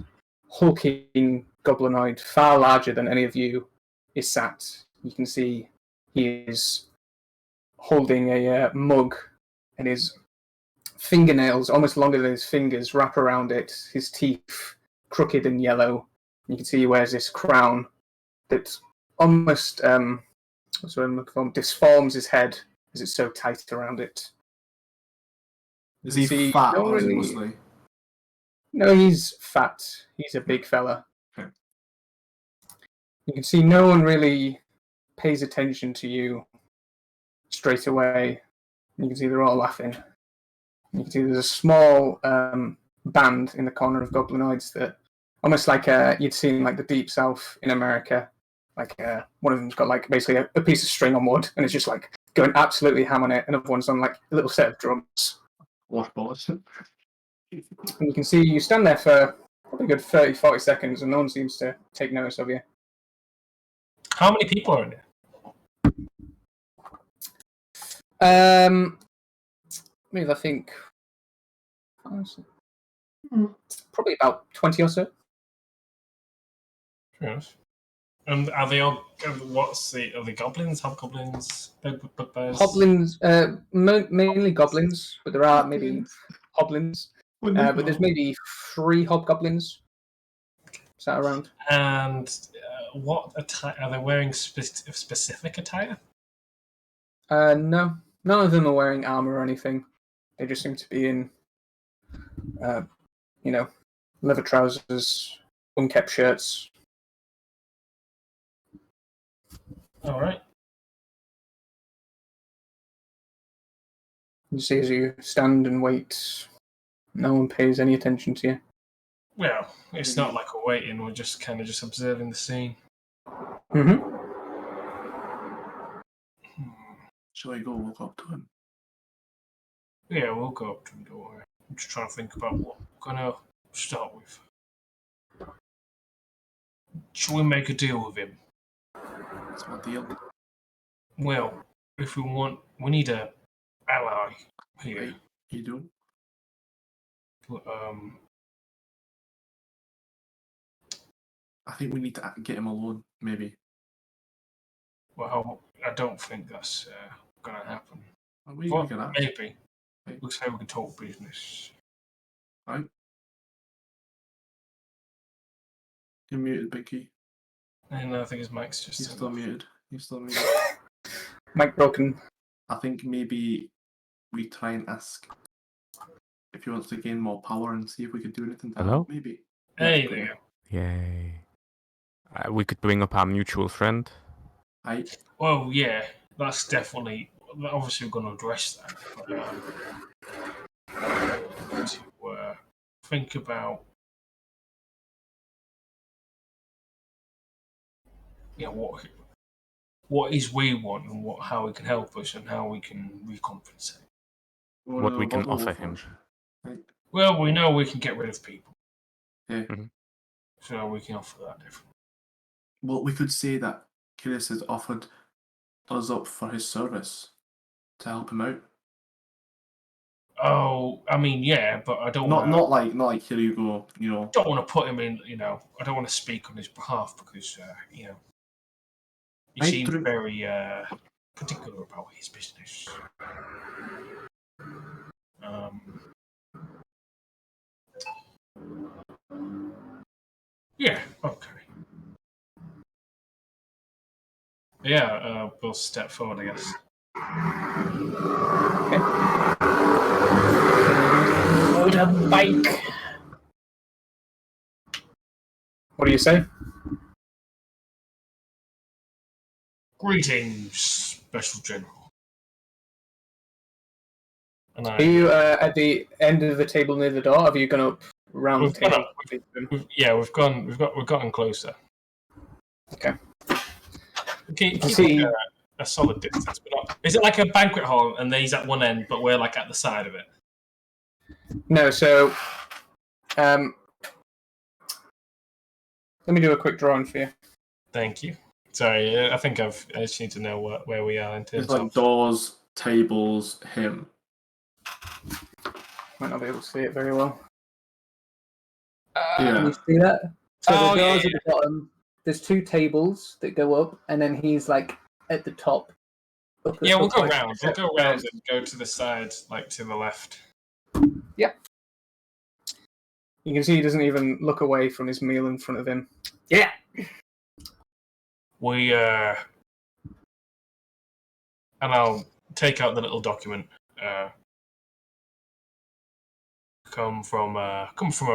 hulking goblinoid, far larger than any of you, is sat. You can see he is holding a mug, and his fingernails, almost longer than his fingers, wrap around it, his teeth crooked and yellow. You can see he wears this crown that almost disforms his head as it's so tight around it. Is he See, fat no or is he really- muscly? No, he's fat. He's a big fella. Okay. You can see no one really pays attention to you straight away. You can see they're all laughing. You can see there's a small band in the corner of goblinoids that almost like you'd see in like the Deep South in America. Like one of them's got like basically a piece of string on wood and it's just like going absolutely ham on it. Another one's on like a little set of drums. Washboards. And you can see you stand there for probably a good 30, 40 seconds and no one seems to take notice of you. How many people are in there? Maybe I think probably about 20 or so. Fair enough. And are they all? Are they goblins, hobgoblins, bears? Hoblins, mainly goblins, but there are maybe hoblins. But there's maybe 3 hobgoblins sat around. And what attire are they wearing? Specific attire? No, none of them are wearing armor or anything. They just seem to be in, leather trousers, unkept shirts. All right. You see as you stand and wait, no one pays any attention to you. Well, it's not like we're waiting. We're just kind of just observing the scene. Mm-hmm. Shall I go walk up to him? Yeah, we'll go up to him. Don't worry. I'm just trying to think about what we're gonna start with. Shall we make a deal with him? That's my deal. Well, if we need a ally here. Right. You do? But, I think we need to get him alone, maybe. well, I don't think that's gonna happen. We Well, can ask. maybe. Right. Looks like we can talk business. Right. You're muted, Big Key. And I think his mic's just He's turned still off. muted. He's still muted. Mic broken. I think maybe we try and ask if he wants to gain more power and see if we could do anything to Hello? help, maybe. Hey Yeah, there. Yay. We could bring up our mutual friend. Hi. Well, yeah, that's definitely. Obviously, we're going to address that. But, to think about, what is we want and how he can help us and how we can recompensate. What we can offer him. Right. Well, we know we can get rid of people. Yeah. So we can offer that different. Well, we could say that Curious has offered us up for his service to help him out. Oh, I mean, yeah, but I don't Not like here you go, you know. don't want to put him in. I don't want to speak on his behalf because he seems very particular about his business. Yeah. Okay. Yeah. We'll step forward, I guess. Motorbike. What do you say? Greetings, Special General. And Are you at the end of the table near the door? Have you gone up round the table? We've gotten closer. Okay. Keep like a solid distance. But not, is it like a banquet hall and he's at one end, but we're like at the side of it? No. So, let me do a quick drawing for you. Thank you. Sorry, I think I just need to know where we are in terms of... It's like doors, tables, him. Might not be able to see it very well. Yeah. Can you see that? So the doors at the bottom, there's 2 tables that go up, and then he's like at the top. We'll go round. We'll go round and go to the side, like to the left. Yeah. You can see he doesn't even look away from his meal in front of him. Yeah. We and I'll take out the little document. Come from a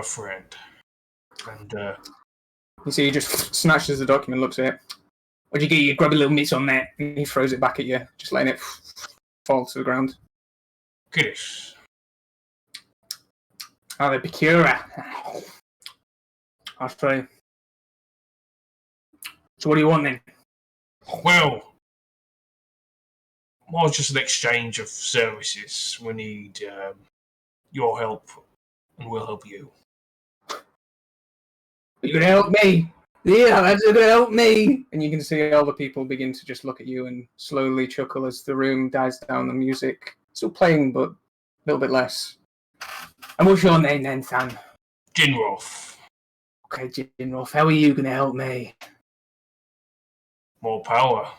friend, and you see he just snatches the document, looks at it. What'd you get? You grab a little mitts on that, and he throws it back at you, just letting it fall to the ground. Goodish. Oh, the Picura. I'll try. So what do you want then? Well, more just an exchange of services. We need your help, and we'll help you. You're gonna help me? Yeah, that's gonna help me. And you can see all the people begin to just look at you and slowly chuckle as the room dies down. The music still playing, but a little bit less. And what's your name then, Sam? Jinroth. Okay, Jinroth, how are you gonna help me? More power.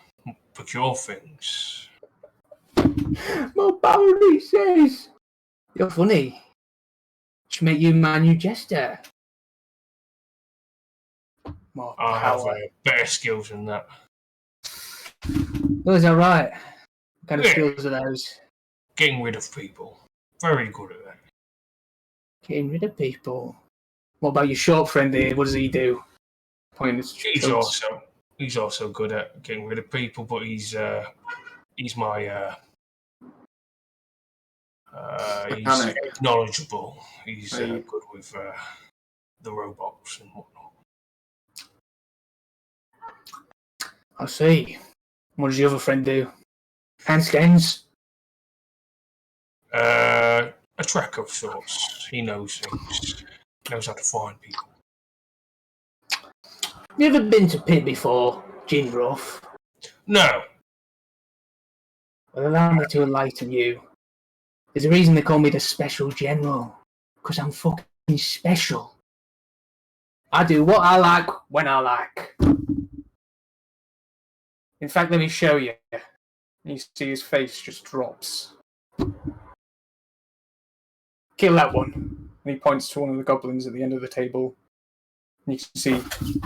Procure things. More power, he says. You're funny. Should make you my new jester. More power. I have better skills than that. Those are right. What kind of skills are those? Getting rid of people. Very good at that. Getting rid of people. What about your short friend here? What does he do? He's also good at getting rid of people, but he's my he's knowledgeable. He's good with the robots and whatnot. I see. What does your other friend do? Hand scans? A track of sorts. He knows things. Knows how to find people. You ever been to Pit before, Jinroth? No. Well, allow me to enlighten you. There's a reason they call me the Special General. Because I'm fucking special. I do what I like, when I like. In fact, let me show you. You see his face just drops. Kill that one. And he points to one of the goblins at the end of the table. And you can see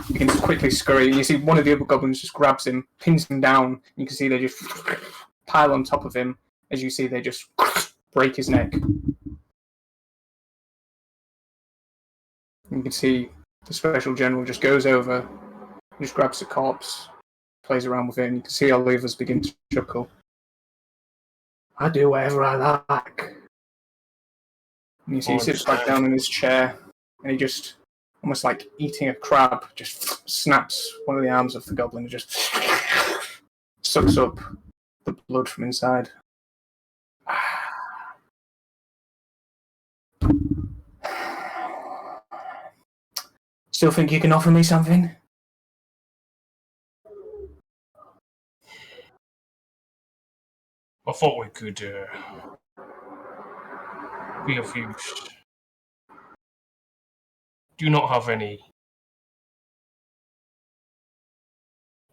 he begins to quickly scurry. And you see one of the other goblins just grabs him, pins him down. And you can see they just pile on top of him. As you see, they just break his neck. And you can see the Special General just goes over, just grabs the corpse, plays around with it, and you can see all the others begin to chuckle. I do whatever I like. And you see he sits back down in his chair, and he just, almost like eating a crab, just snaps one of the arms of the goblin and just sucks up the blood from inside. Still think you can offer me something? I thought we could be of use. Do you not have any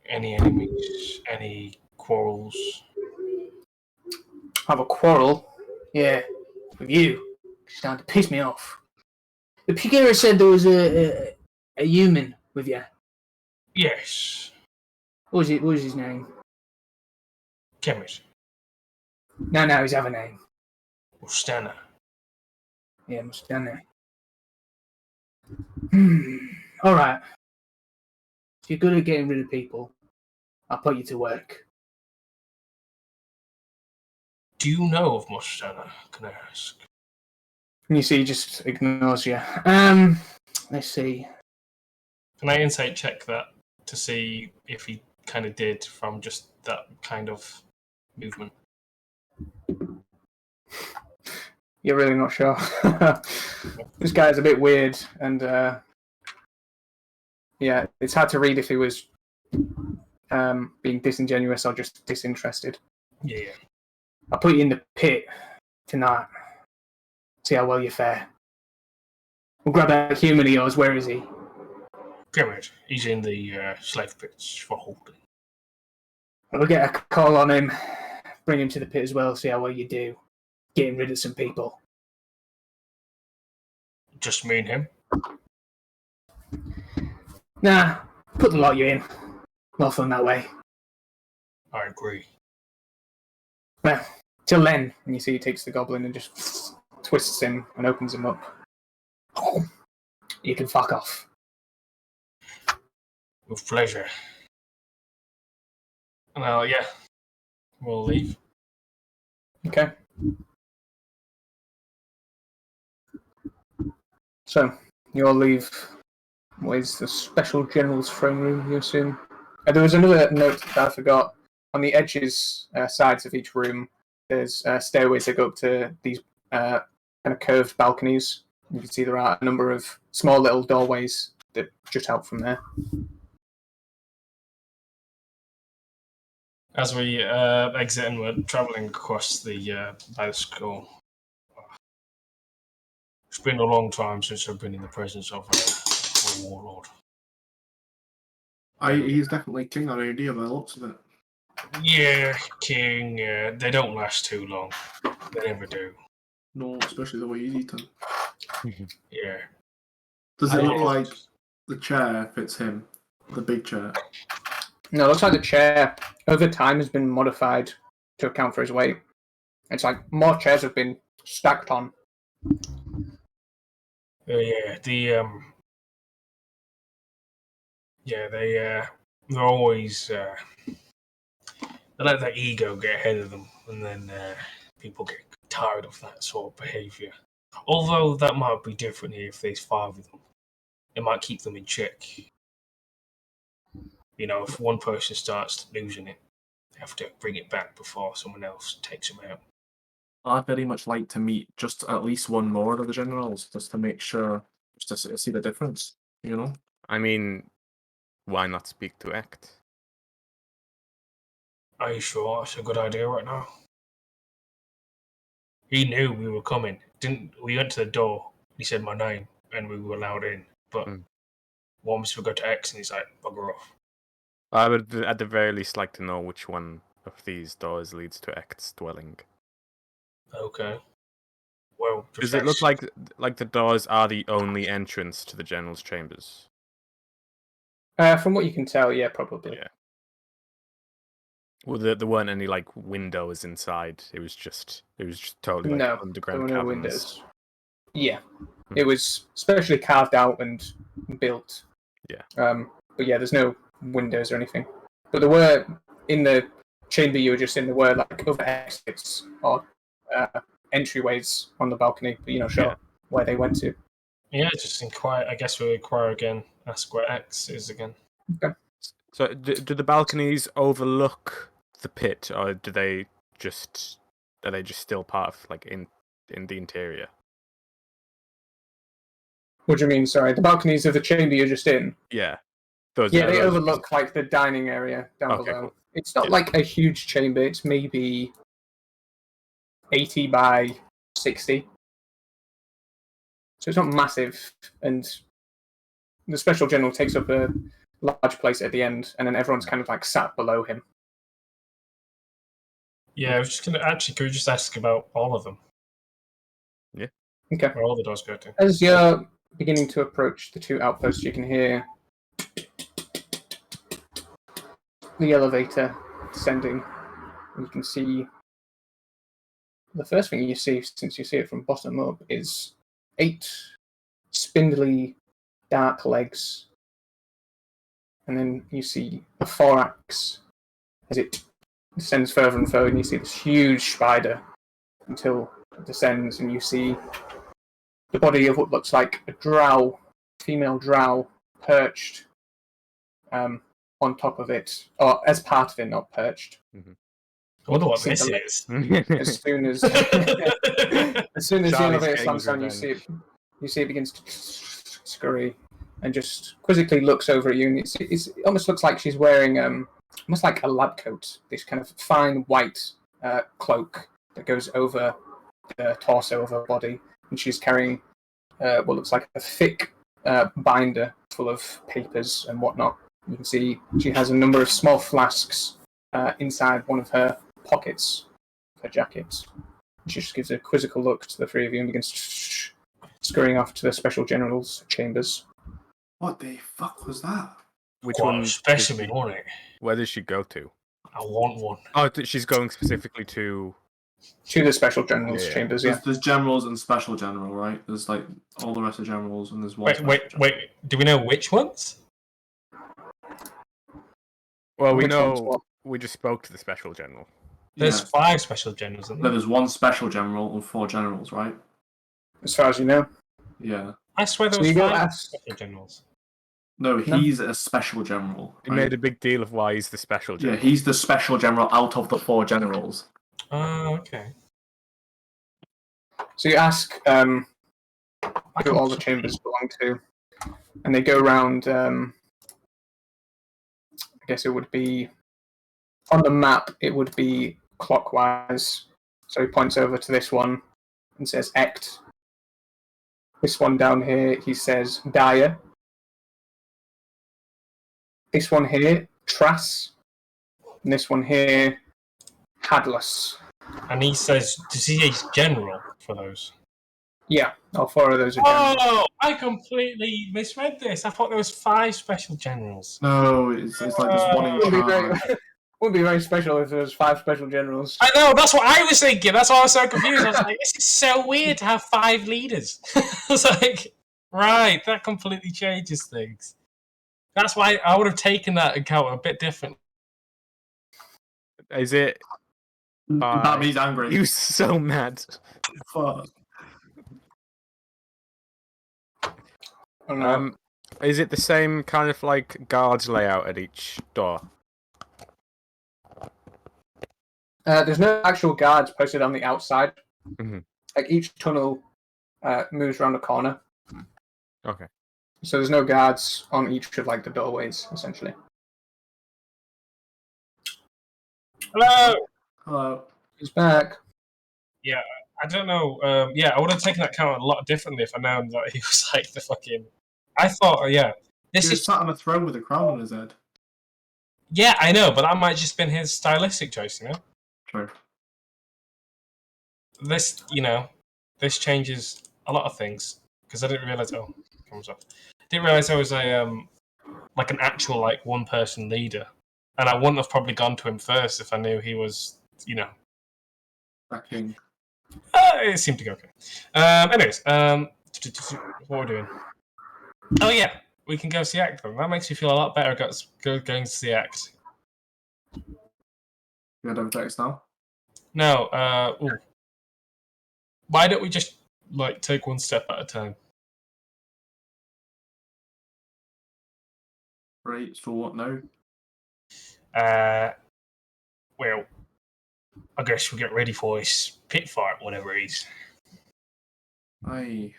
enemies, any quarrels? Have a quarrel? Yeah, with you. It's starting to piss me off. The Pigera said there was a human with you. Yes. What was his name? Kemet. No, his other name. Stana. Yeah, must have done that. Alright. If you're good at getting rid of people, I'll put you to work. Do you know of Mustana, can I ask? And you see, he just ignores you. Let's see. Can I insight check that to see if he kind of did from just that kind of movement? You're really not sure. This guy's a bit weird, and yeah, it's hard to read if he was being disingenuous or just disinterested. Yeah. I'll put you in the pit tonight. See how well you fare. We'll grab that human of yours. Where is he? Pyramid. He's in the slave pits for holding. We'll get a call on him. Bring him to the pit as well. See how well you do. Getting rid of some people. Just me and him? Nah, put the lot you in. More fun that way. I agree. Well, till then, and you see he takes the goblin and just twists him and opens him up. Oh, you can fuck off. With pleasure. Well, yeah. We'll leave. Okay. So, you all leave. What is the special general's throne room, you assume? There was another note that I forgot. On the edges, sides of each room, there's stairways that go up to these kind of curved balconies. You can see there are a number of small little doorways that jut out from there. As we exit and we're travelling across the by the school, it's been a long time since I've been in the presence of a warlord. He's definitely king around here by the looks of it. Yeah, king. They don't last too long. They never do. No, especially the way he's eating. Yeah. Does it I look know. like the chair fits him? The big chair? No, it looks like the chair over time has been modified to account for his weight. It's like more chairs have been stacked on. Yeah. They're always they let their ego get ahead of them, and then people get tired of that sort of behaviour. Although that might be different here if there's 5 of them. It might keep them in check. You know, if one person starts losing it, they have to bring it back before someone else takes them out. I'd very much like to meet just at least one more of the generals, just to make sure, just to see the difference, you know? I mean, why not speak to Act? Are you sure that's a good idea right now? He knew we were coming. We went to the door, he said my name, and we were allowed in. But once we got to X, and he's like, bugger off. I would, at the very least, like to know which one of these doors leads to Act's dwelling. Okay. Well, does it look like the doors are the only entrance to the general's chambers? From what you can tell, yeah, probably. Yeah. Well, there weren't any like windows inside. It was just totally like underground there were no caverns. windows. Yeah, it was specially carved out and built. Yeah. But yeah, there's no windows or anything. But there were in the chamber you were just in. There were like other exits or entryways on the balcony, but you're not sure where they went to. Yeah, just inquire. I guess we'll inquire again. Ask where X is again. Okay. So, do the balconies overlook the pit, or are they just still part of like in the interior? What do you mean? Sorry, the balconies of the chamber you're just in. Yeah. Those, Yeah, they those- overlook like the dining area down Okay, below. cool. It's not Yeah. like a huge chamber. It's maybe 80 by 60. So it's not massive, and the special general takes up a large place at the end, and then everyone's kind of like sat below him. Yeah, I was just gonna actually. Could we just ask about all of them? Okay. Where all the doors go to? As you're beginning to approach the two outposts, you can hear the elevator descending. You can see the first thing you see, since you see it from bottom up, is 8 spindly, dark legs. And then you see the thorax as it descends further and further, and you see this huge spider until it descends, and you see the body of what looks like a drow, female drow, perched on top of it, or as part of it, not perched. I wonder what See this the is. As soon as as soon as the Charlie's elevator getting slams his down, you see it begins to scurry and just quizzically looks over at you, and it almost looks like she's wearing almost like a lab coat, this kind of fine white cloak that goes over the torso of her body, and she's carrying what looks like a thick binder full of papers and whatnot. You can see she has a number of small flasks inside one of her pockets of her jacket. She just gives a quizzical look to the three of you and begins scurrying off to the special general's chambers. What the fuck was that? Which Quite one? a specimen, wasn't it? Where does she go to? I want one. Oh, she's going specifically to. To the special general's Yeah. chambers, yeah. There's generals and special general, right? There's like all the rest of generals, and there's one. Wait. Do we know which ones? Well, we Which one's know what? we just spoke to the special general. There's Yeah. 5 special generals, isn't No, there? there's one special general and 4 generals, right? As far as you know. Yeah. I swear there So was you go 5 ask. special generals. No, he's a special general. He right? made a big deal of why he's the special Yeah, general. he's the special general out of the 4 generals. Oh, okay. So you ask who all the chambers belong to, and they go around. I guess it would be on the map. It would be clockwise. So he points over to this one and says Ect. This one down here, he says Dyer. This one here, Trass. And this one here, Hadless. And he says, does he say general for those? Yeah, all 4 of those are generals. Oh, I completely misread this. I thought there was 5 special generals. No, it's like there's one in Wouldn't be very special if there was 5 special generals. I know, that's what I was thinking. That's why I was so confused. I was like, this is so weird to have 5 leaders. I was like, right, that completely changes things. That's why I would have taken that account a bit different. Is it? That means angry. He was so mad. Fuck. Oh, no. Is it the same kind of like guards layout at each door? There's no actual guards posted on the outside. Mhm. Like each tunnel moves around a corner, Okay. so there's no guards on each of like the doorways, essentially. Hello! Hello. He's back. I don't know. I would have taken that account a lot differently if I known that he was like the fucking. I thought, this He was is. sat on a throne with a crown on his head. Yeah, I know, but that might just been his stylistic choice, you know? True. This changes a lot of things because I didn't realize. Oh, it comes off. Didn't realize I was a like an actual like one person leader, and I wouldn't have probably gone to him first if I knew he was, That king. It seemed to go okay. Anyways, what we're doing? Oh yeah, we can go see Act then. That makes me feel a lot better going to see Act. You had over text now? No, why don't we just like take one step at a time? Right, so what now? Well, I guess we'll get ready for his pit fight, whatever it is. Aye.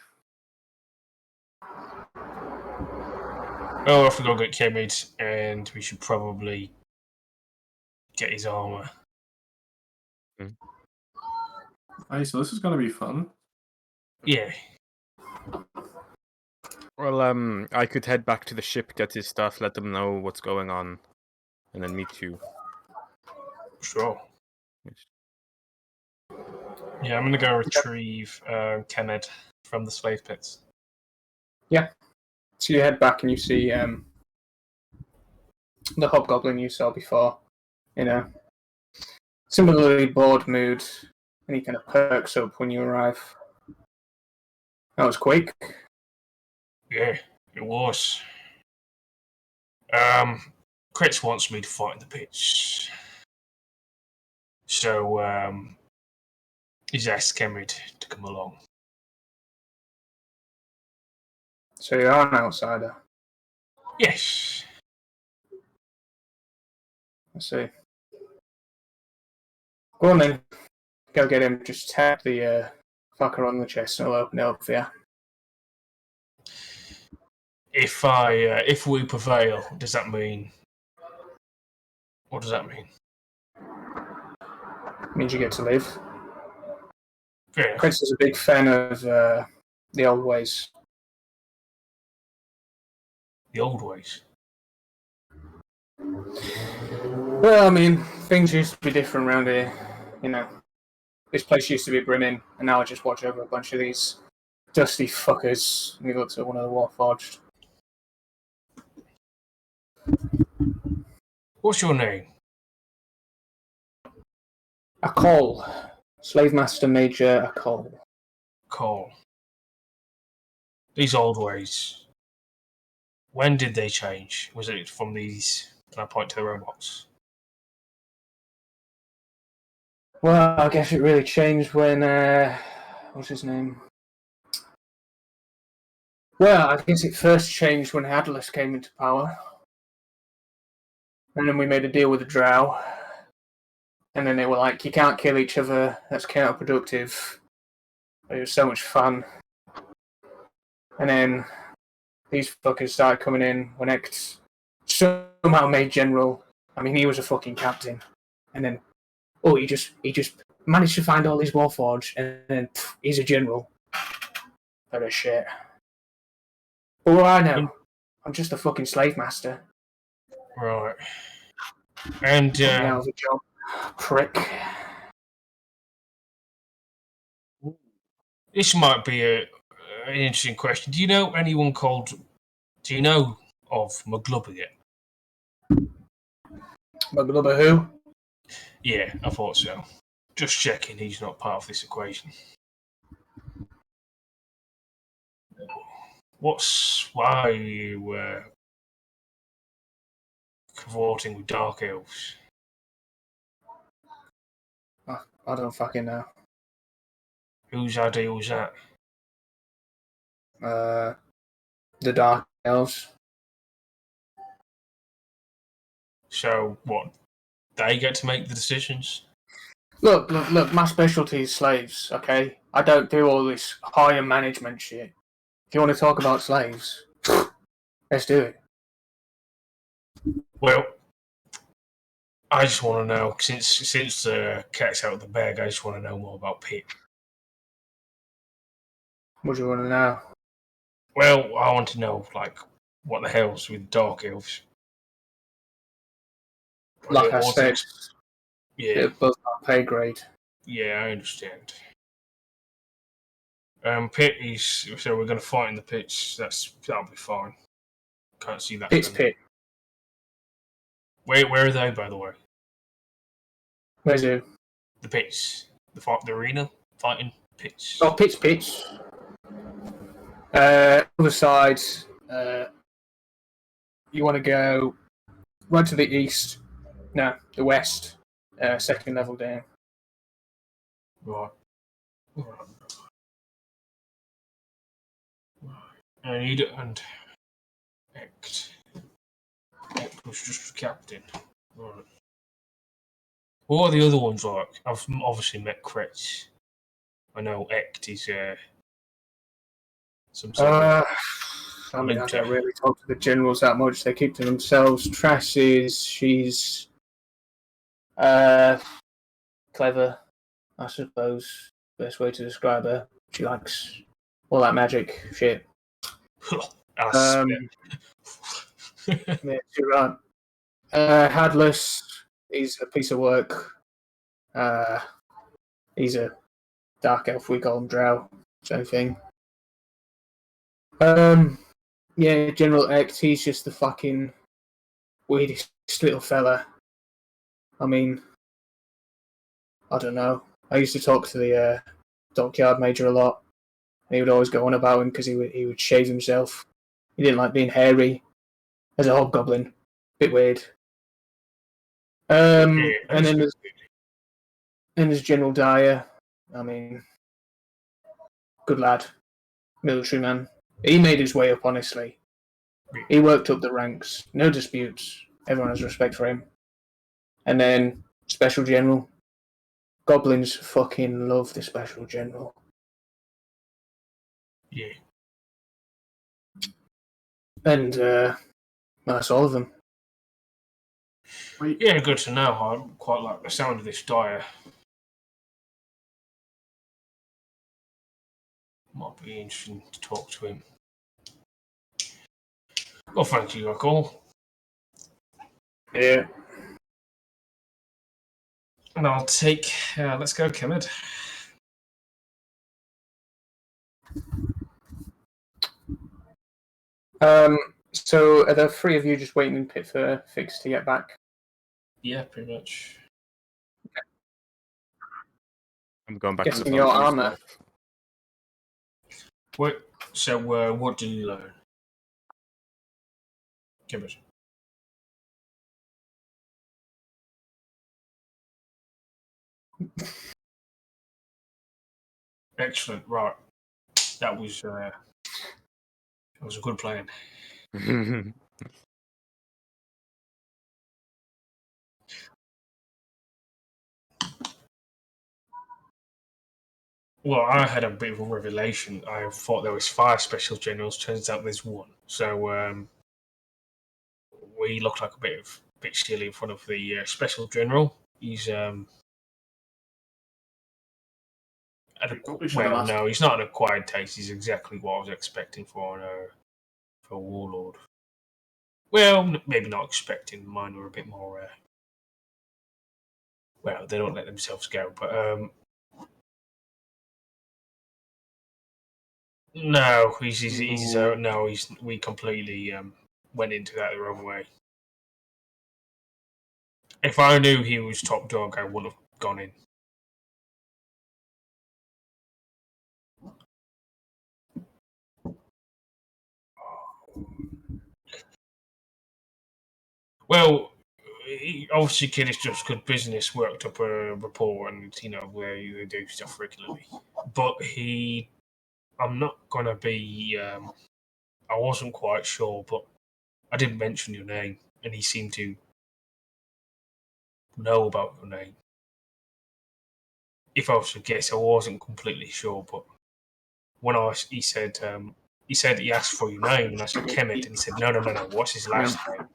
Oh, I have to go get Kemet, and we should probably get his armor. Aye, so this is going to be fun. Yeah. Well, I could head back to the ship, get his stuff, let them know what's going on, and then meet you. Sure. Yeah, I'm gonna go retrieve Kemet from the slave pits. So you head back and you see the hobgoblin you saw before, in a similarly bored mood, and he kind of perks up when you arrive. That was quick. Yeah, it was. Kretz wants me to fight in the pits. So, he's asked Kemet to come along. So you're an outsider. Yes. I see. Go on then. Go get him. Just tap the fucker on the chest and I'll open it up for you. If we prevail, does that mean? What does that mean? Means you get to live. Yeah. Chris is a big fan of the old ways. The old ways. Well, I mean, things used to be different around here. You know, this place used to be brimming, and now I just watch over a bunch of these dusty fuckers. And he looks at one of the Warforged. What's your name? A call. Slave Master Major a call. Cole. These old ways. When did they change? Was it from these? Can I point to the robots? Well, I guess it really changed when what's his name? Well, I guess it first changed when Hadless came into power. And then we made a deal with the Drow. And then they were like, you can't kill each other, that's counterproductive. It was so much fun. And then these fuckers started coming in when Ect somehow made general. I mean, he was a fucking captain. And then, he just managed to find all these Warforged, and then he's a general. What a shit. But what I know, I'm just a fucking slave master. Right. And Out of a job. Prick. this might be an interesting question. Do you know anyone called? Do you know of McGlubber yet? Mugglubber who? Yeah, I thought so. Just checking he's not part of this equation. Why are you cavorting with dark elves? I don't fucking know. Whose idea was that? The Dark Elves. So what? They get to make the decisions? Look, my specialty is slaves, okay? I don't do all this higher management shit. If you want to talk about slaves, let's do it. Well, I just want to know, since the cat's out of the bag, I just want to know more about Pip. What do you want to know? Well, I want to know, what the hell's with dark elves? Like I said, Yeah, they're both our pay grade. yeah, I understand. Pit is, so we're going to fight in the pits. That'll be fine. Can't see that. It's Pit. Where are they, by the way? Where's who? The pits, the arena fighting pits. Oh, Pitch. Other side. You want to go right to the east? No, the west. Second level down. Right. I need it and act. Act was just the captain. Right. What are the other ones like? I've obviously met Kretz. I know Ect is some sort of... I mean, I don't really talk to the generals that much. They keep to themselves. She's clever, I suppose. Best way to describe her. She likes all that magic shit. Yeah, you're right. Hadless, he's a piece of work. He's a dark elf, we call him Drow. Same thing. Yeah, General X, he's just the fucking weirdest little fella. I mean, I don't know. I used to talk to the dockyard major a lot. And he would always go on about him because he would shave himself. He didn't like being hairy as a hobgoblin. Bit weird. And then there's General Dyer. I mean, good lad, military man. He made his way up, honestly. He worked up the ranks. No disputes. Everyone has respect for him. And then Special General. Goblins fucking love the Special General. Yeah. And that's all of them. Yeah, good to know. I quite like the sound of this Dyer. Might be interesting to talk to him. Well, thank you, Michael. Yeah. And I'll take. Let's go, Kemet. So are the three of you just waiting in pit for Fix to get back? Yeah, pretty much. I'm going back to Guessing the your dungeon armor. What? So, what did you learn? Kemet. Excellent. Right. That was a good plan. Well, I had a bit of a revelation. I thought there was 5 special generals. Turns out there's 1. So we look like a bit silly in front of the special general. He's no, he's not an acquired taste. He's exactly what I was expecting for a warlord. Well, maybe not expecting. Mine were a bit more. Well, they don't let themselves go, but no, we completely went into that the wrong way. If I knew he was top dog, I would have gone in. Well, obviously, Kid is just good business. Worked up a report, and where you do stuff regularly. But I'm not gonna be. I wasn't quite sure, but I didn't mention your name, and he seemed to know about your name. If I was to guess, I wasn't completely sure, but when he said he asked for your name, and I said Kemet, and he said no, what's his last name?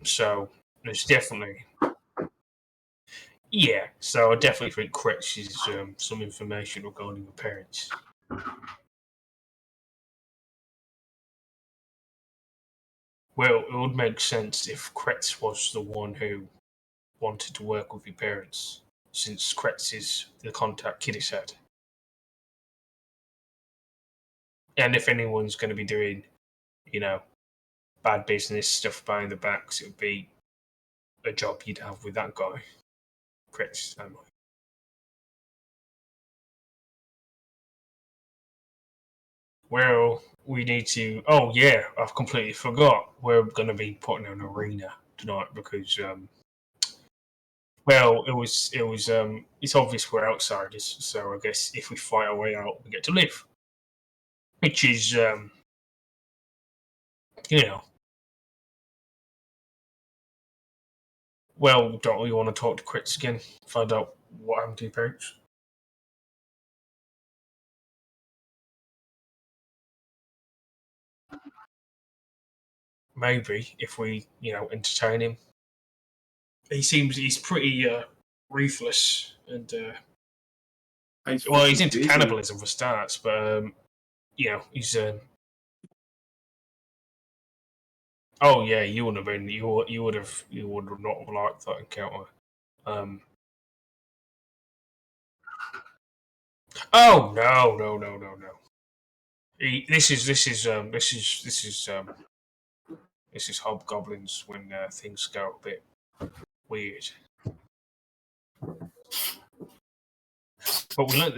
So there's definitely, yeah. So I definitely think Kretsch is some information regarding your parents. Well, it would make sense if Kretsch was the one who wanted to work with your parents, since Kretsch is the contact Kitty said. And if anyone's going to be doing, bad business stuff behind the backs, it would be a job you'd have with that guy, Kretsch's family. Well, we need to. Oh yeah, I've completely forgot. We're going to be putting an arena tonight because, well, it's obvious we're outsiders. So I guess if we fight our way out, we get to live, which is, Well, don't we want to talk to Crits again? Find out what happened to your parents? maybe if we, entertain him. He's pretty ruthless and he's into cannibalism for starts, but he's. Oh yeah, you would have been. You would have not have liked that encounter. Oh no. This is hobgoblins when things go a bit weird. But we learned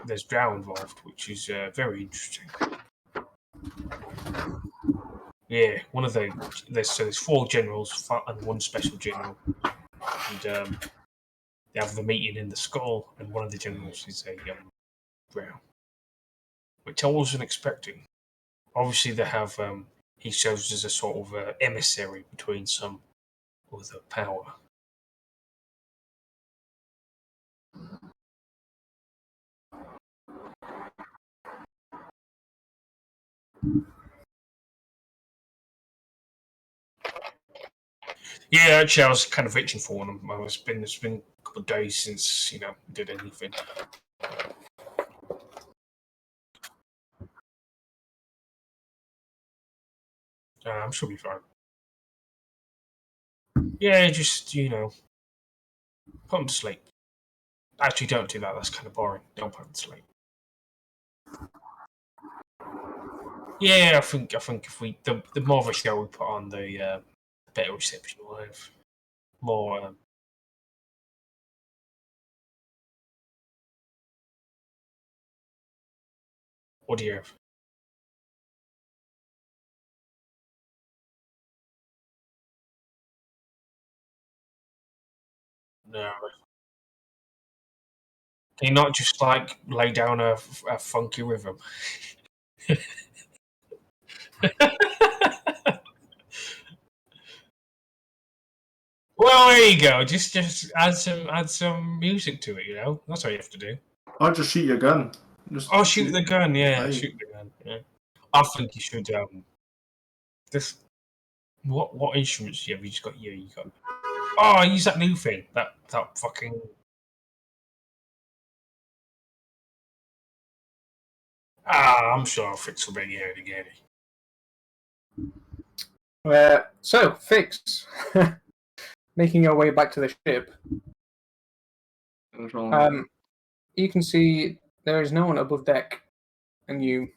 there's drow involved, which is very interesting. Yeah, there's 4 generals and 1 special general, and they have the meeting in the skull, and one of the generals is a drow, which I wasn't expecting. Obviously, they have he serves as a sort of emissary between some other power. Yeah, actually, I was kind of itching for one. It's been a couple of days since we did anything. I'm sure we'll be fine. Yeah, just put them to sleep. Actually, don't do that. That's kind of boring. Don't put them to sleep. Yeah, I think if we the more of a show we put on, the better reception we'll have. More. What do you have? No. Can you not just lay down a funky rhythm? Well, there you go. Just add some music to it. That's all you have to do. Or just shoot your gun. Shoot the gun. Yeah, Aye. shoot the gun. Yeah. I think you should. This. What instruments have you just got? You got. Oh, use that new thing. That fucking. I'm sure I'll fix a bit again. So, Fix, making your way back to the ship. You can see there is no one above deck, and you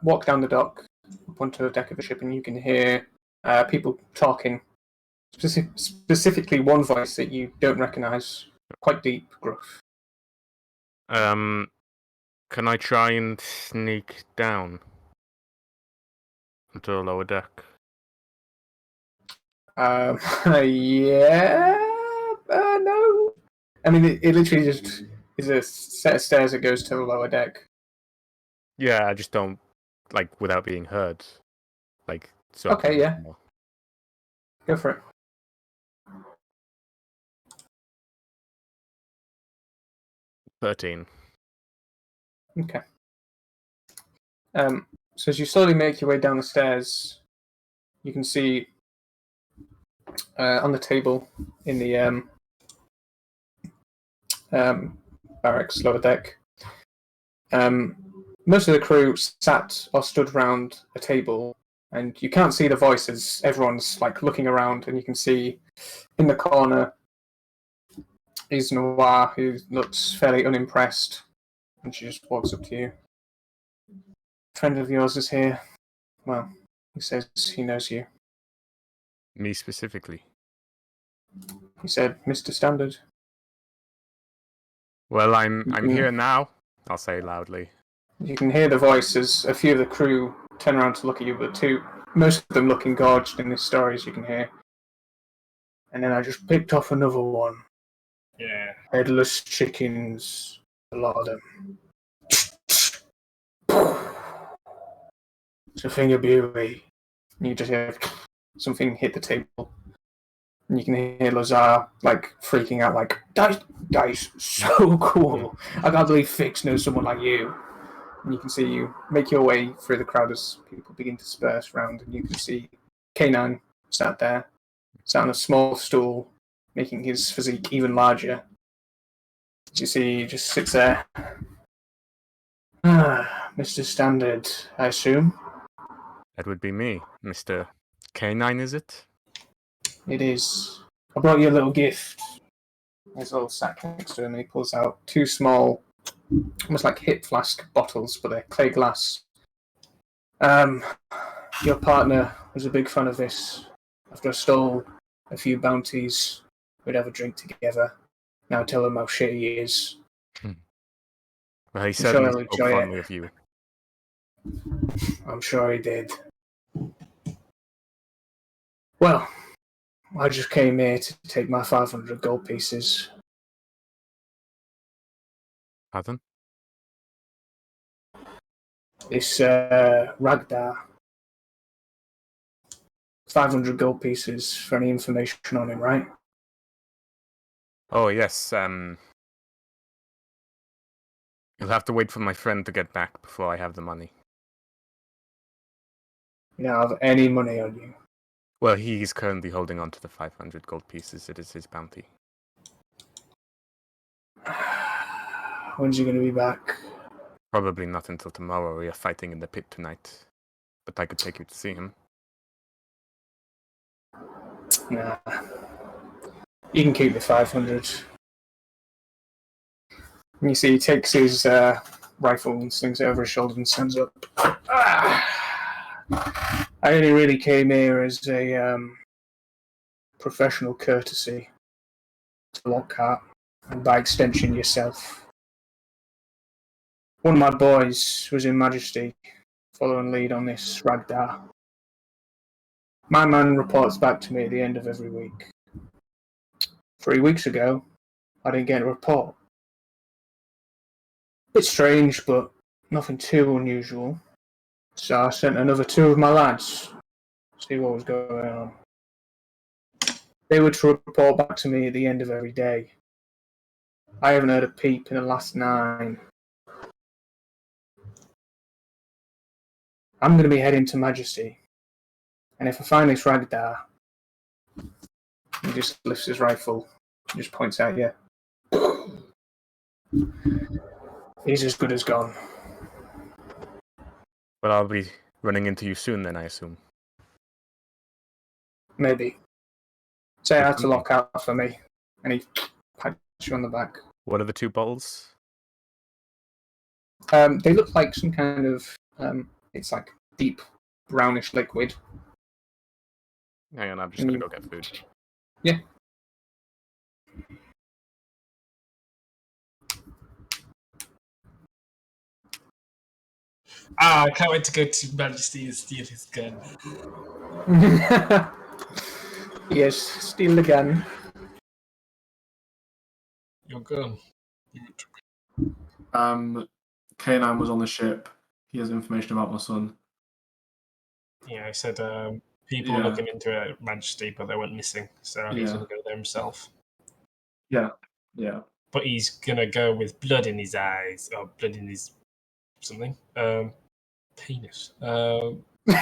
walk down the dock up onto the deck of the ship, and you can hear people talking. Specifically, one voice that you don't recognise, quite deep, gruff. Can I try and sneak down onto the lower deck? Yeah, no. I mean, it literally just is a set of stairs that goes to the lower deck. Yeah, I just don't without being heard. So. Okay, yeah. Go for it. $13. Okay. So as you slowly make your way down the stairs, you can see on the table in the barracks lower deck, most of the crew sat or stood round a table, and you can't see the voices. Everyone's looking around, and you can see in the corner is Noir, who looks fairly unimpressed, and she just walks up to you. A friend of yours is here. Well, he says he knows you. Me specifically? He said, Mr. Standard. Well, I'm here now, I'll say loudly. You can hear the voice as a few of the crew turn around to look at you, but most of them look engorged in this story, as you can hear. And then I just picked off another one. Yeah. Headless chickens, a lot of them. It's a thing of beauty. And you just hear something hit the table. And you can hear Lazar freaking out, that is so cool. I can't believe Fix knows someone like you. And you can see you make your way through the crowd as people begin to disperse around, and you can see K9 sat there, sat on a small stool, making his physique even larger. As you see, he just sits there. Mr. Standard, I assume? That would be me, Mr. K9, is it? It is. I brought you a little gift. There's a little sack next to him, and he pulls out 2 small, almost like hip flask bottles, but they're clay glass. Your partner was a big fan of this. After I stole a few bounties, we'd have a drink together. Now tell him how shit he is. Well, he sure certainly he'll spoke enjoy it. fondly of you. I'm sure he did. Well, I just came here to take my 500 gold pieces. Pardon? This Ragdar. 500 gold pieces for any information on him, right? Oh, yes, you'll have to wait for my friend to get back before I have the money. You don't have any money on you. Well, he's currently holding on to the 500 gold pieces. It is his bounty. When's he going to be back? Probably not until tomorrow. We are fighting in the pit tonight. But I could take you to see him. Nah. You can keep the 500. And you see he takes his rifle and slings it over his shoulder and stands up. I only really came here as a professional courtesy to Lockhart, and by extension yourself. One of my boys was in Majesty, following lead on this Ragdar. My man reports back to me at the end of every week. 3 weeks ago, I didn't get a report. Bit strange, but nothing too unusual. So I sent another 2 of my lads to see what was going on. They were to report back to me at the end of every day. I haven't heard a peep in the last 9. I'm going to be heading to Majesty. And if I find this Ragdar, he just lifts his rifle and just points at you. He's as good as gone. Well, I'll be running into you soon then, I assume. Maybe. Say hi to Lockhart for me. And he pats you on the back. What are the 2 bottles? They look like some kind of, it's like deep brownish liquid. Hang on, I'm just going to go get food. Yeah. I can't wait to go to Majesty and steal his gun. Yes, steal the gun. Your gun. K9 was on the ship. He has information about my son. Yeah, I said people were looking into it at Majesty, but they went missing, so he's going to go there himself. Yeah. But he's going to go with blood in his eyes, or blood in his something. Penis. He's going to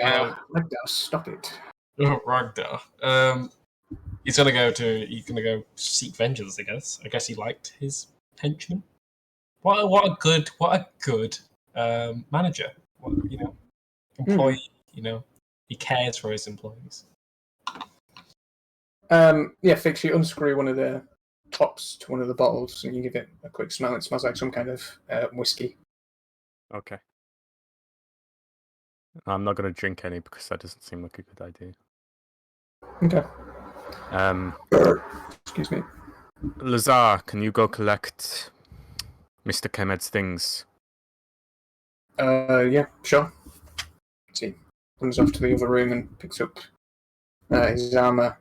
go. Ragdar, stop it. Ragdar. He's going to go seek vengeance. I guess he liked his henchman. What a good manager. Employee. He cares for his employees. Fix, you unscrew one of the tops to one of the bottles and you give it a quick smell. It smells like some kind of whiskey. Okay. I'm not going to drink any because that doesn't seem like a good idea. Okay. Excuse me. Lazar, can you go collect Mr. Kemed's things? Yeah, sure. Let's see. Comes off to the other room and picks up his armor.